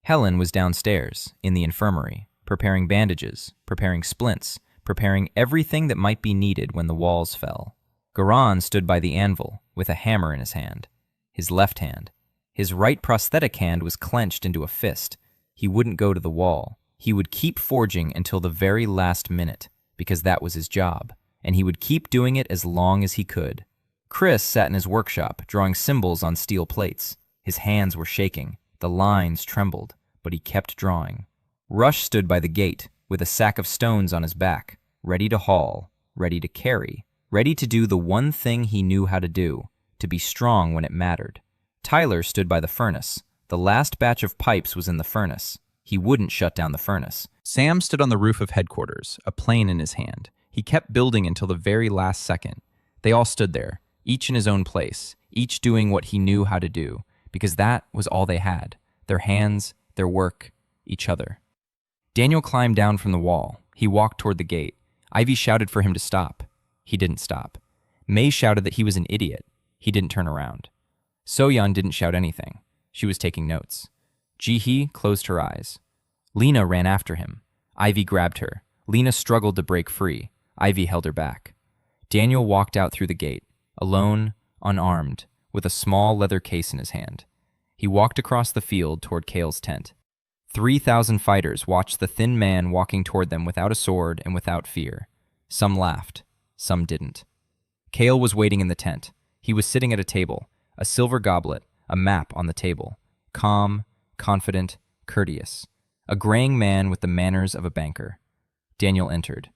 Helen was downstairs, in the infirmary, preparing bandages, preparing splints, preparing everything that might be needed when the walls fell. Garan stood by the anvil, with a hammer in his hand. His left hand. His right prosthetic hand was clenched into a fist. He wouldn't go to the wall. He would keep forging until the very last minute, because that was his job, and he would keep doing it as long as he could. Chris sat in his workshop, drawing symbols on steel plates. His hands were shaking. The lines trembled, but he kept drawing. Rush stood by the gate, with a sack of stones on his back, ready to haul, ready to carry, ready to do the one thing he knew how to do, to be strong when it mattered. Tyler stood by the furnace. The last batch of pipes was in the furnace. He wouldn't shut down the furnace. Sam stood on the roof of headquarters, a plane in his hand. He kept building until the very last second. They all stood there, each in his own place, each doing what he knew how to do, because that was all they had. Their hands, their work, each other. Daniel climbed down from the wall. He walked toward the gate. Ivy shouted for him to stop. He didn't stop. Mei shouted that he was an idiot. He didn't turn around. So-Yun didn't shout anything. She was taking notes. Ji-hee closed her eyes. Lena ran after him. Ivy grabbed her. Lena struggled to break free. Ivy held her back. Daniel walked out through the gate, alone, unarmed, with a small leather case in his hand. He walked across the field toward Kale's tent. 3,000 fighters watched the thin man walking toward them without a sword and without fear. Some laughed. Some didn't. Kale was waiting in the tent. He was sitting at a table, a silver goblet, a map on the table. Calm, confident, courteous. A graying man with the manners of a banker. Daniel entered.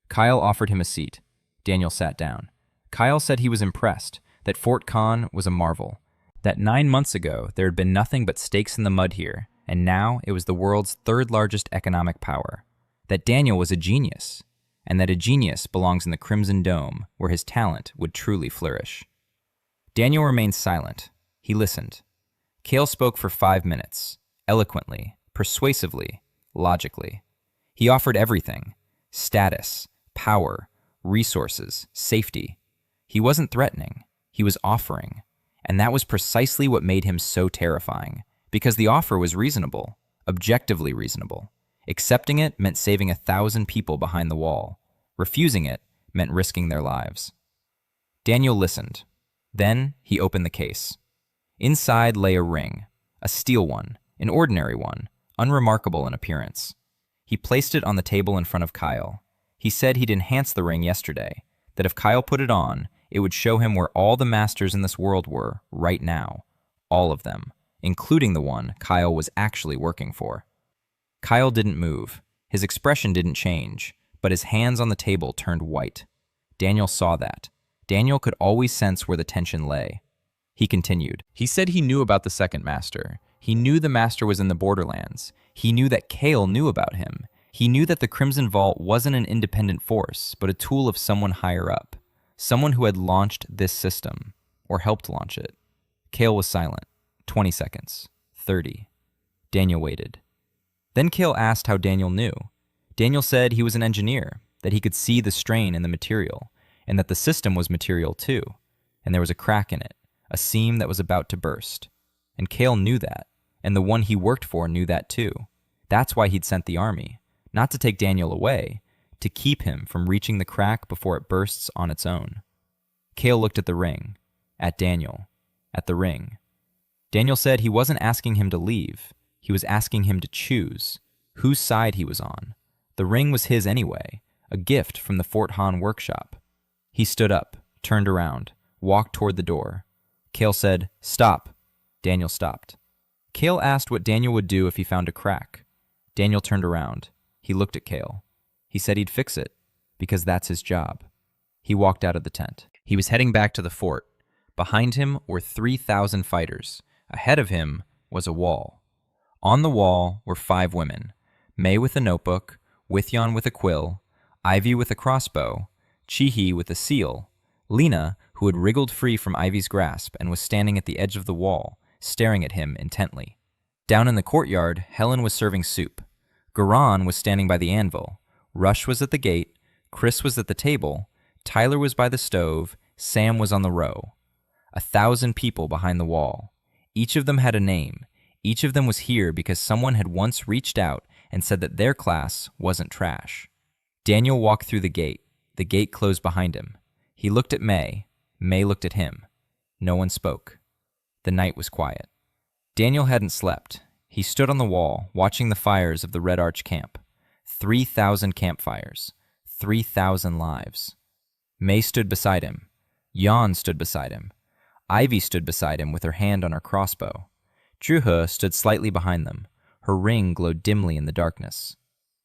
Kyle offered him a seat. Daniel sat down. Kyle said he was impressed, that Fort Khan was a marvel, that 9 months ago there had been nothing but stakes in the mud here, and now it was the world's third largest economic power, that Daniel was a genius, and that a genius belongs in the Crimson Dome, where his talent would truly flourish. Daniel remained silent. He listened. Kale spoke for 5 minutes, eloquently, persuasively, logically. He offered everything: status, power, resources, safety. He wasn't threatening. He was offering. And that was precisely what made him so terrifying, because the offer was reasonable, objectively reasonable. Accepting it meant saving 1,000 people behind the wall. Refusing it meant risking their lives. Daniel listened. Then he opened the case. Inside lay a ring, a steel one, an ordinary one, unremarkable in appearance. He placed it on the table in front of Kyle. He said he'd enhanced the ring yesterday, that if Kyle put it on, it would show him where all the masters in this world were right now. All of them, including the one Kyle was actually working for. Kyle didn't move. His expression didn't change, but his hands on the table turned white. Daniel saw that. Daniel could always sense where the tension lay. He continued. He said he knew about the second master. He knew the master was in the Borderlands. He knew that Kale knew about him. He knew that the Crimson Vault wasn't an independent force, but a tool of someone higher up. Someone who had launched this system, or helped launch it. Kale was silent. 20 seconds. 30. Daniel waited. Then Kale asked how Daniel knew. Daniel said he was an engineer, that he could see the strain in the material, and that the system was material too, and there was a crack in it, a seam that was about to burst. And Kale knew that, and the one he worked for knew that too. That's why he'd sent the army, not to take Daniel away, to keep him from reaching the crack before it bursts on its own. Kale looked at the ring, at Daniel, at the ring. Daniel said he wasn't asking him to leave. He was asking him to choose whose side he was on. The ring was his anyway, a gift from the Fort Han workshop. He stood up, turned around, walked toward the door. Kale said, "Stop." Daniel stopped. Kale asked what Daniel would do if he found a crack. Daniel turned around. He looked at Kale. He said he'd fix it, because that's his job. He walked out of the tent. He was heading back to the fort. Behind him were 3,000 fighters. Ahead of him was a wall. On the wall were 5 women: Mei with a notebook, Withyon with a quill, Ivy with a crossbow, Chi-hee with a seal, Lena, who had wriggled free from Ivy's grasp and was standing at the edge of the wall, staring at him intently. Down in the courtyard, Helen was serving soup. Garan was standing by the anvil. Rush was at the gate. Chris was at the table. Tyler was by the stove. Sam was on the row. 1,000 people behind the wall. Each of them had a name. Each of them was here because someone had once reached out and said that their class wasn't trash. Daniel walked through the gate. The gate closed behind him. He looked at May. May looked at him. No one spoke. The night was quiet. Daniel hadn't slept. He stood on the wall, watching the fires of the Red Arch camp. 3,000 campfires. 3,000 lives. May stood beside him. Jan stood beside him. Ivy stood beside him with her hand on her crossbow. Juha stood slightly behind them. Her ring glowed dimly in the darkness.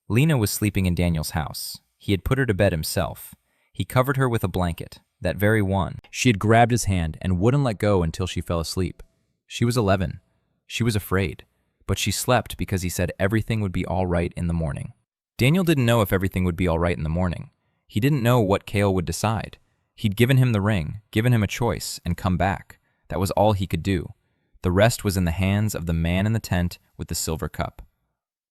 Lena was sleeping in Daniel's house. He had put her to bed himself. He covered her with a blanket, that very one. She had grabbed his hand and wouldn't let go until she fell asleep. She was 11. She was afraid, but she slept because he said everything would be all right in the morning. Daniel didn't know if everything would be all right in the morning. He didn't know what Kale would decide. He'd given him the ring, given him a choice, and come back. That was all he could do. The rest was in the hands of the man in the tent with the silver cup.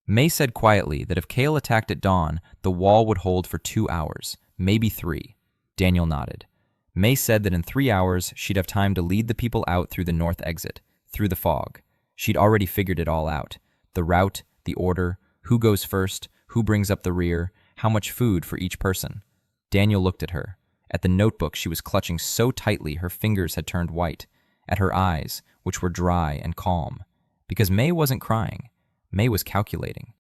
May said quietly that if Kale attacked at dawn, the wall would hold for 2 hours, maybe 3. Daniel nodded. May said that in 3 hours, she'd have time to lead the people out through the north exit, through the fog. She'd already figured it all out. The route, the order, who goes first, who brings up the rear, how much food for each person. Daniel looked at her, at the notebook she was clutching so tightly her fingers had turned white, at her eyes, which were dry and calm. Because May wasn't crying. May was calculating.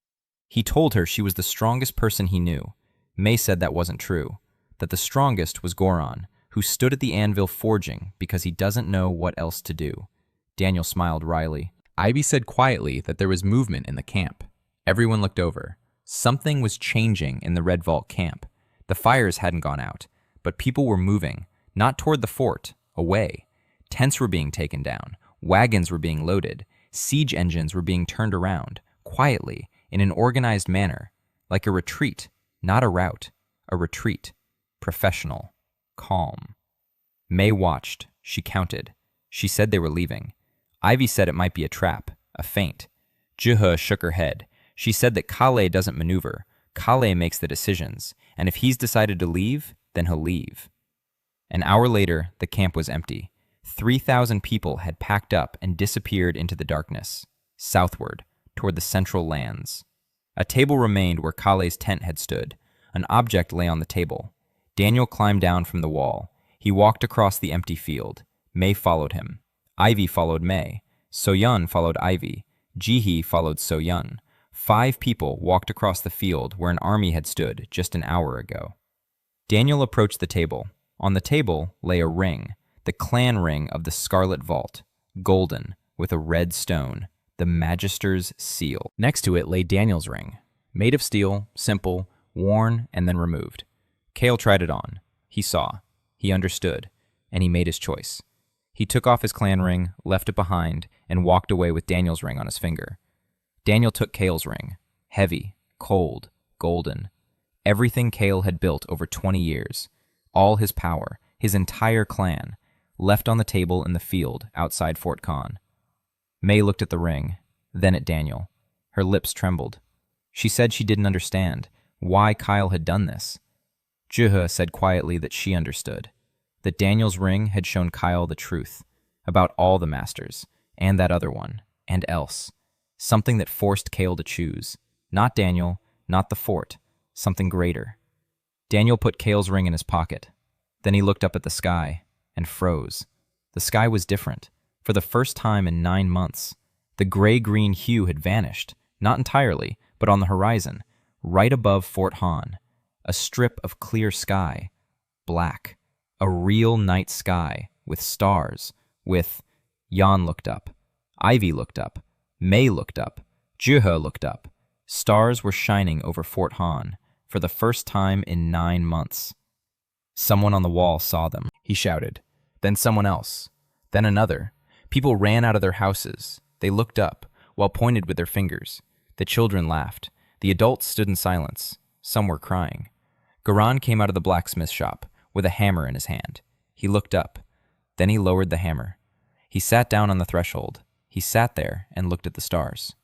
He told her she was the strongest person he knew. May said that wasn't true, that the strongest was Goran, who stood at the anvil forging because he doesn't know what else to do. Daniel smiled wryly. Ivy said quietly that there was movement in the camp. Everyone looked over. Something was changing in the Red Vault camp. The fires hadn't gone out, but people were moving, not toward the fort, away. Tents were being taken down. Wagons were being loaded. Siege engines were being turned around, quietly, in an organized manner, like a retreat, not a rout, a retreat, professional, calm. May watched. She counted. She said they were leaving. Ivy said it might be a trap, a feint. Juha shook her head. She said that Kale doesn't maneuver. Kale makes the decisions, and if he's decided to leave, then he'll leave. An hour later, the camp was empty. 3,000 people had packed up and disappeared into the darkness, southward, toward the central lands. A table remained where Kale's tent had stood. An object lay on the table. Daniel climbed down from the wall. He walked across the empty field. May followed him. Ivy followed May. Soyun followed Ivy. Jihi followed Soyun. 5 people walked across the field where an army had stood just an hour ago. Daniel approached the table. On the table lay a ring, the clan ring of the Scarlet Vault, golden, with a red stone, the Magister's seal. Next to it lay Daniel's ring, made of steel, simple, worn, and then removed. Kale tried it on. He saw. He understood. And he made his choice. He took off his clan ring, left it behind, and walked away with Daniel's ring on his finger. Daniel took Kale's ring, heavy, cold, golden. Everything Kale had built over 20 years, all his power, his entire clan, left on the table in the field outside Fort Khan. May looked at the ring, then at Daniel. Her lips trembled. She said she didn't understand why Kyle had done this. Juha said quietly that she understood, that Daniel's ring had shown Kyle the truth about all the masters, and that other one, and else. Something that forced Kale to choose. Not Daniel, not the fort, something greater. Daniel put Kale's ring in his pocket. Then he looked up at the sky and froze. The sky was different. For the first time in 9 months, the gray-green hue had vanished, not entirely, but on the horizon, right above Fort Han. A strip of clear sky, black. A real night sky, with stars, with... Jan looked up. Ivy looked up. May looked up. Juha looked up. Stars were shining over Fort Han, for the first time in 9 months. Someone on the wall saw them, he shouted. Then someone else. Then another. People ran out of their houses. They looked up, while pointed with their fingers. The children laughed. The adults stood in silence. Some were crying. Garan came out of the blacksmith shop, with a hammer in his hand. He looked up. Then he lowered the hammer. He sat down on the threshold. He He sat there and looked at the stars.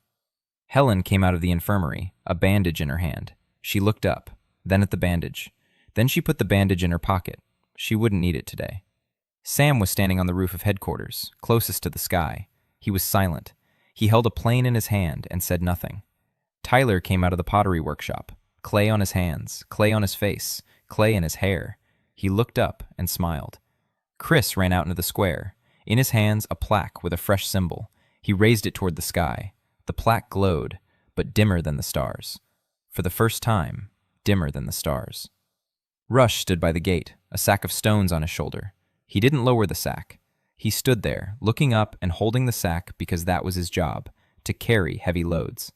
Helen came out of the infirmary, a bandage in her hand. She looked up, then at the bandage. Then she put the bandage in her pocket. She wouldn't need it today. Sam was standing on the roof of headquarters, closest to the sky. He was silent. He held a plane in his hand and said nothing. Tyler came out of the pottery workshop, clay on his hands, clay on his face, clay in his hair. He looked up and smiled. Chris ran out into the square. In his hands, a plaque with a fresh symbol. He raised it toward the sky. The plaque glowed, but dimmer than the stars. For the first time, dimmer than the stars. Rush stood by the gate, a sack of stones on his shoulder. He didn't lower the sack. He stood there, looking up and holding the sack because that was his job, to carry heavy loads.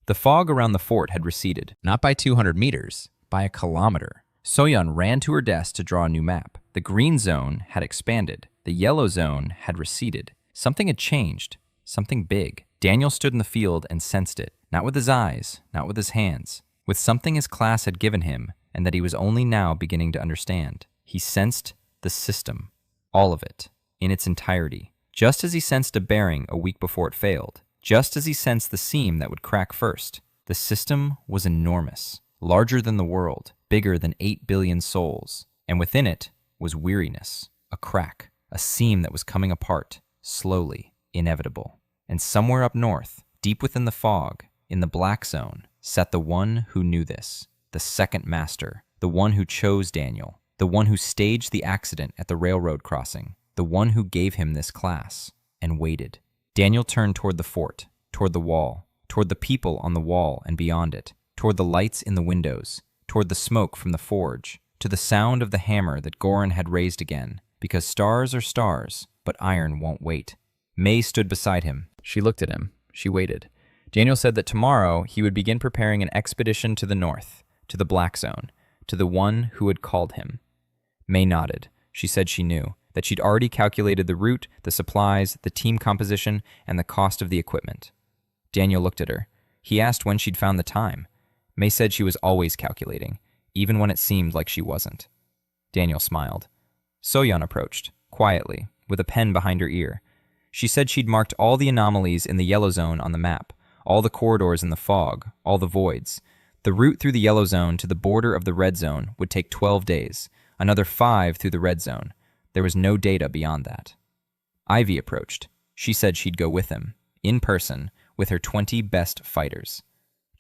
The fog around the fort had receded. Not by 200 meters, by a kilometer. Soyeon ran to her desk to draw a new map. The green zone had expanded. The yellow zone had receded. Something had changed. Something big. Daniel stood in the field and sensed it, not with his eyes, not with his hands, with something his class had given him and that he was only now beginning to understand. He sensed the system, all of it, in its entirety, just as he sensed a bearing a week before it failed, just as he sensed the seam that would crack first. The system was enormous, larger than the world, bigger than 8 billion souls, and within it was weariness, a crack, a seam that was coming apart, slowly, inevitable. And somewhere up north, deep within the fog, in the black zone, sat the one who knew this, the second master, the one who chose Daniel, the one who staged the accident at the railroad crossing, the one who gave him this class, and waited. Daniel turned toward the fort, toward the wall, toward the people on the wall and beyond it, toward the lights in the windows, toward the smoke from the forge, to the sound of the hammer that Goran had raised again, because stars are stars, but iron won't wait. May stood beside him. She looked at him. She waited. Daniel said that tomorrow he would begin preparing an expedition to the north, to the Black Zone, to the one who had called him. May nodded. She said she knew, that she'd already calculated the route, the supplies, the team composition, and the cost of the equipment. Daniel looked at her. He asked when she'd found the time. May said she was always calculating, even when it seemed like she wasn't. Daniel smiled. Soyeon approached, quietly, with a pen behind her ear. She said she'd marked all the anomalies in the yellow zone on the map, all the corridors in the fog, all the voids. The route through the yellow zone to the border of the red zone would take 12 days, another 5 through the red zone. There was no data beyond that. Ivy approached. She said she'd go with him, in person, with her 20 best fighters.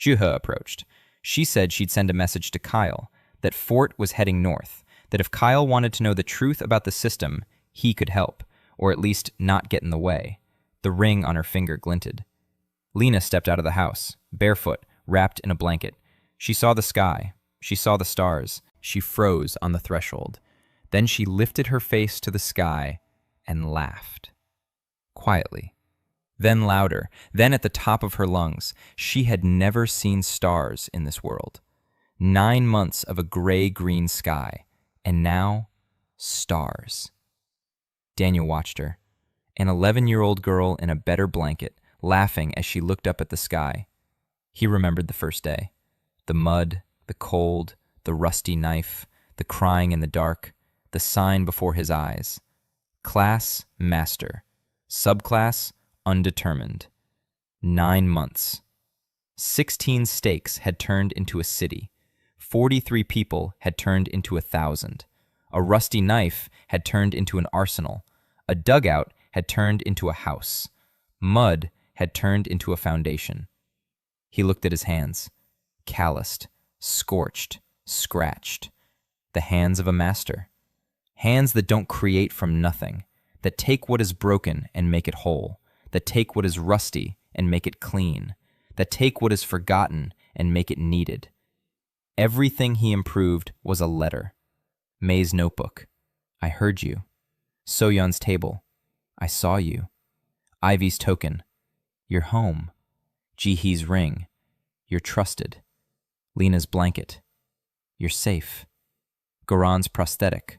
Juha approached. She said she'd send a message to Kyle, that Fort was heading north, that if Kyle wanted to know the truth about the system, he could help, or at least not get in the way. The ring on her finger glinted. Lena stepped out of the house, barefoot, wrapped in a blanket. She saw the sky. She saw the stars. She froze on the threshold. Then she lifted her face to the sky and laughed. Quietly. Then louder. Then at the top of her lungs. She had never seen stars in this world. 9 months of a gray-green sky. And now, stars. Daniel watched her. An 11-year-old girl in a better blanket, laughing as she looked up at the sky. He remembered the first day. The mud, the cold, the rusty knife, the crying in the dark, the sign before his eyes. Class, master. Subclass, undetermined. 9 months. 16 stakes had turned into a city. 43 people had turned into 1,000. A rusty knife had turned into an arsenal. A dugout had turned into a house. Mud had turned into a foundation. He looked at his hands. Calloused, scorched, scratched. The hands of a master. Hands that don't create from nothing, that take what is broken and make it whole, that take what is rusty and make it clean, that take what is forgotten and make it needed. Everything he improved was a letter. May's notebook. I heard you. Soyeon's table. I saw you. Ivy's token. You're home. Jihee's ring. You're trusted. Lena's blanket. You're safe. Goran's prosthetic.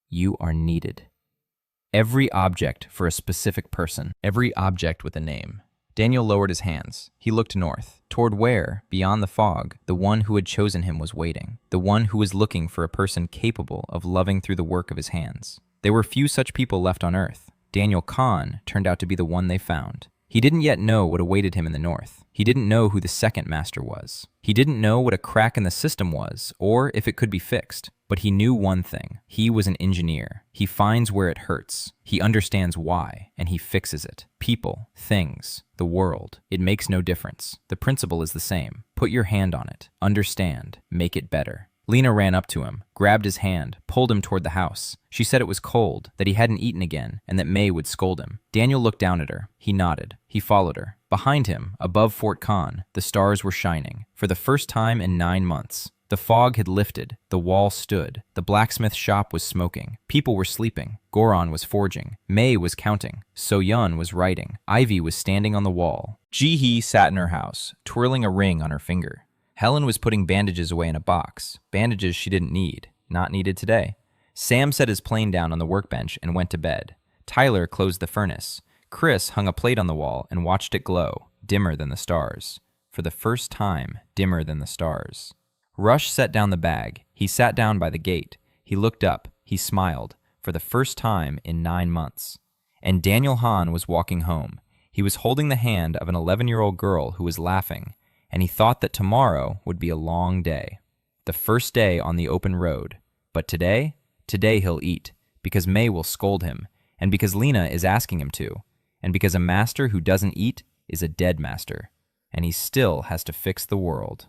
You are needed. Every object for a specific person. Every object with a name. Daniel lowered his hands. He looked north, toward where, beyond the fog, the one who had chosen him was waiting, the one who was looking for a person capable of loving through the work of his hands. There were few such people left on Earth. Daniel Kahn turned out to be the one they found. He didn't yet know what awaited him in the north. He didn't know who the second master was. He didn't know what a crack in the system was, or if it could be fixed. But he knew one thing. He was an engineer. He finds where it hurts. He understands why, and he fixes it. People, things, the world. It makes no difference. The principle is the same. Put your hand on it. Understand. Make it better. Lena ran up to him, grabbed his hand, pulled him toward the house. She said it was cold, that he hadn't eaten again, and that May would scold him. Daniel looked down at her. He nodded. He followed her. Behind him, above Fort Khan, the stars were shining. For the first time in 9 months. The fog had lifted. The wall stood. The blacksmith shop was smoking. People were sleeping. Goron was forging. May was counting. So-Yun was writing. Ivy was standing on the wall. Ji-hee sat in her house, twirling a ring on her finger. Helen was putting bandages away in a box. Bandages she didn't need. Not needed today. Sam set his plane down on the workbench and went to bed. Tyler closed the furnace. Chris hung a plate on the wall and watched it glow, dimmer than the stars. For the first time, dimmer than the stars. Rush set down the bag. He sat down by the gate. He looked up. He smiled. For the first time in 9 months. And Daniel Hahn was walking home. He was holding the hand of an 11-year-old girl who was laughing, and he thought that tomorrow would be a long day. The first day on the open road. But today he'll eat, because May will scold him, and because Lena is asking him to, and because a master who doesn't eat is a dead master, and he still has to fix the world.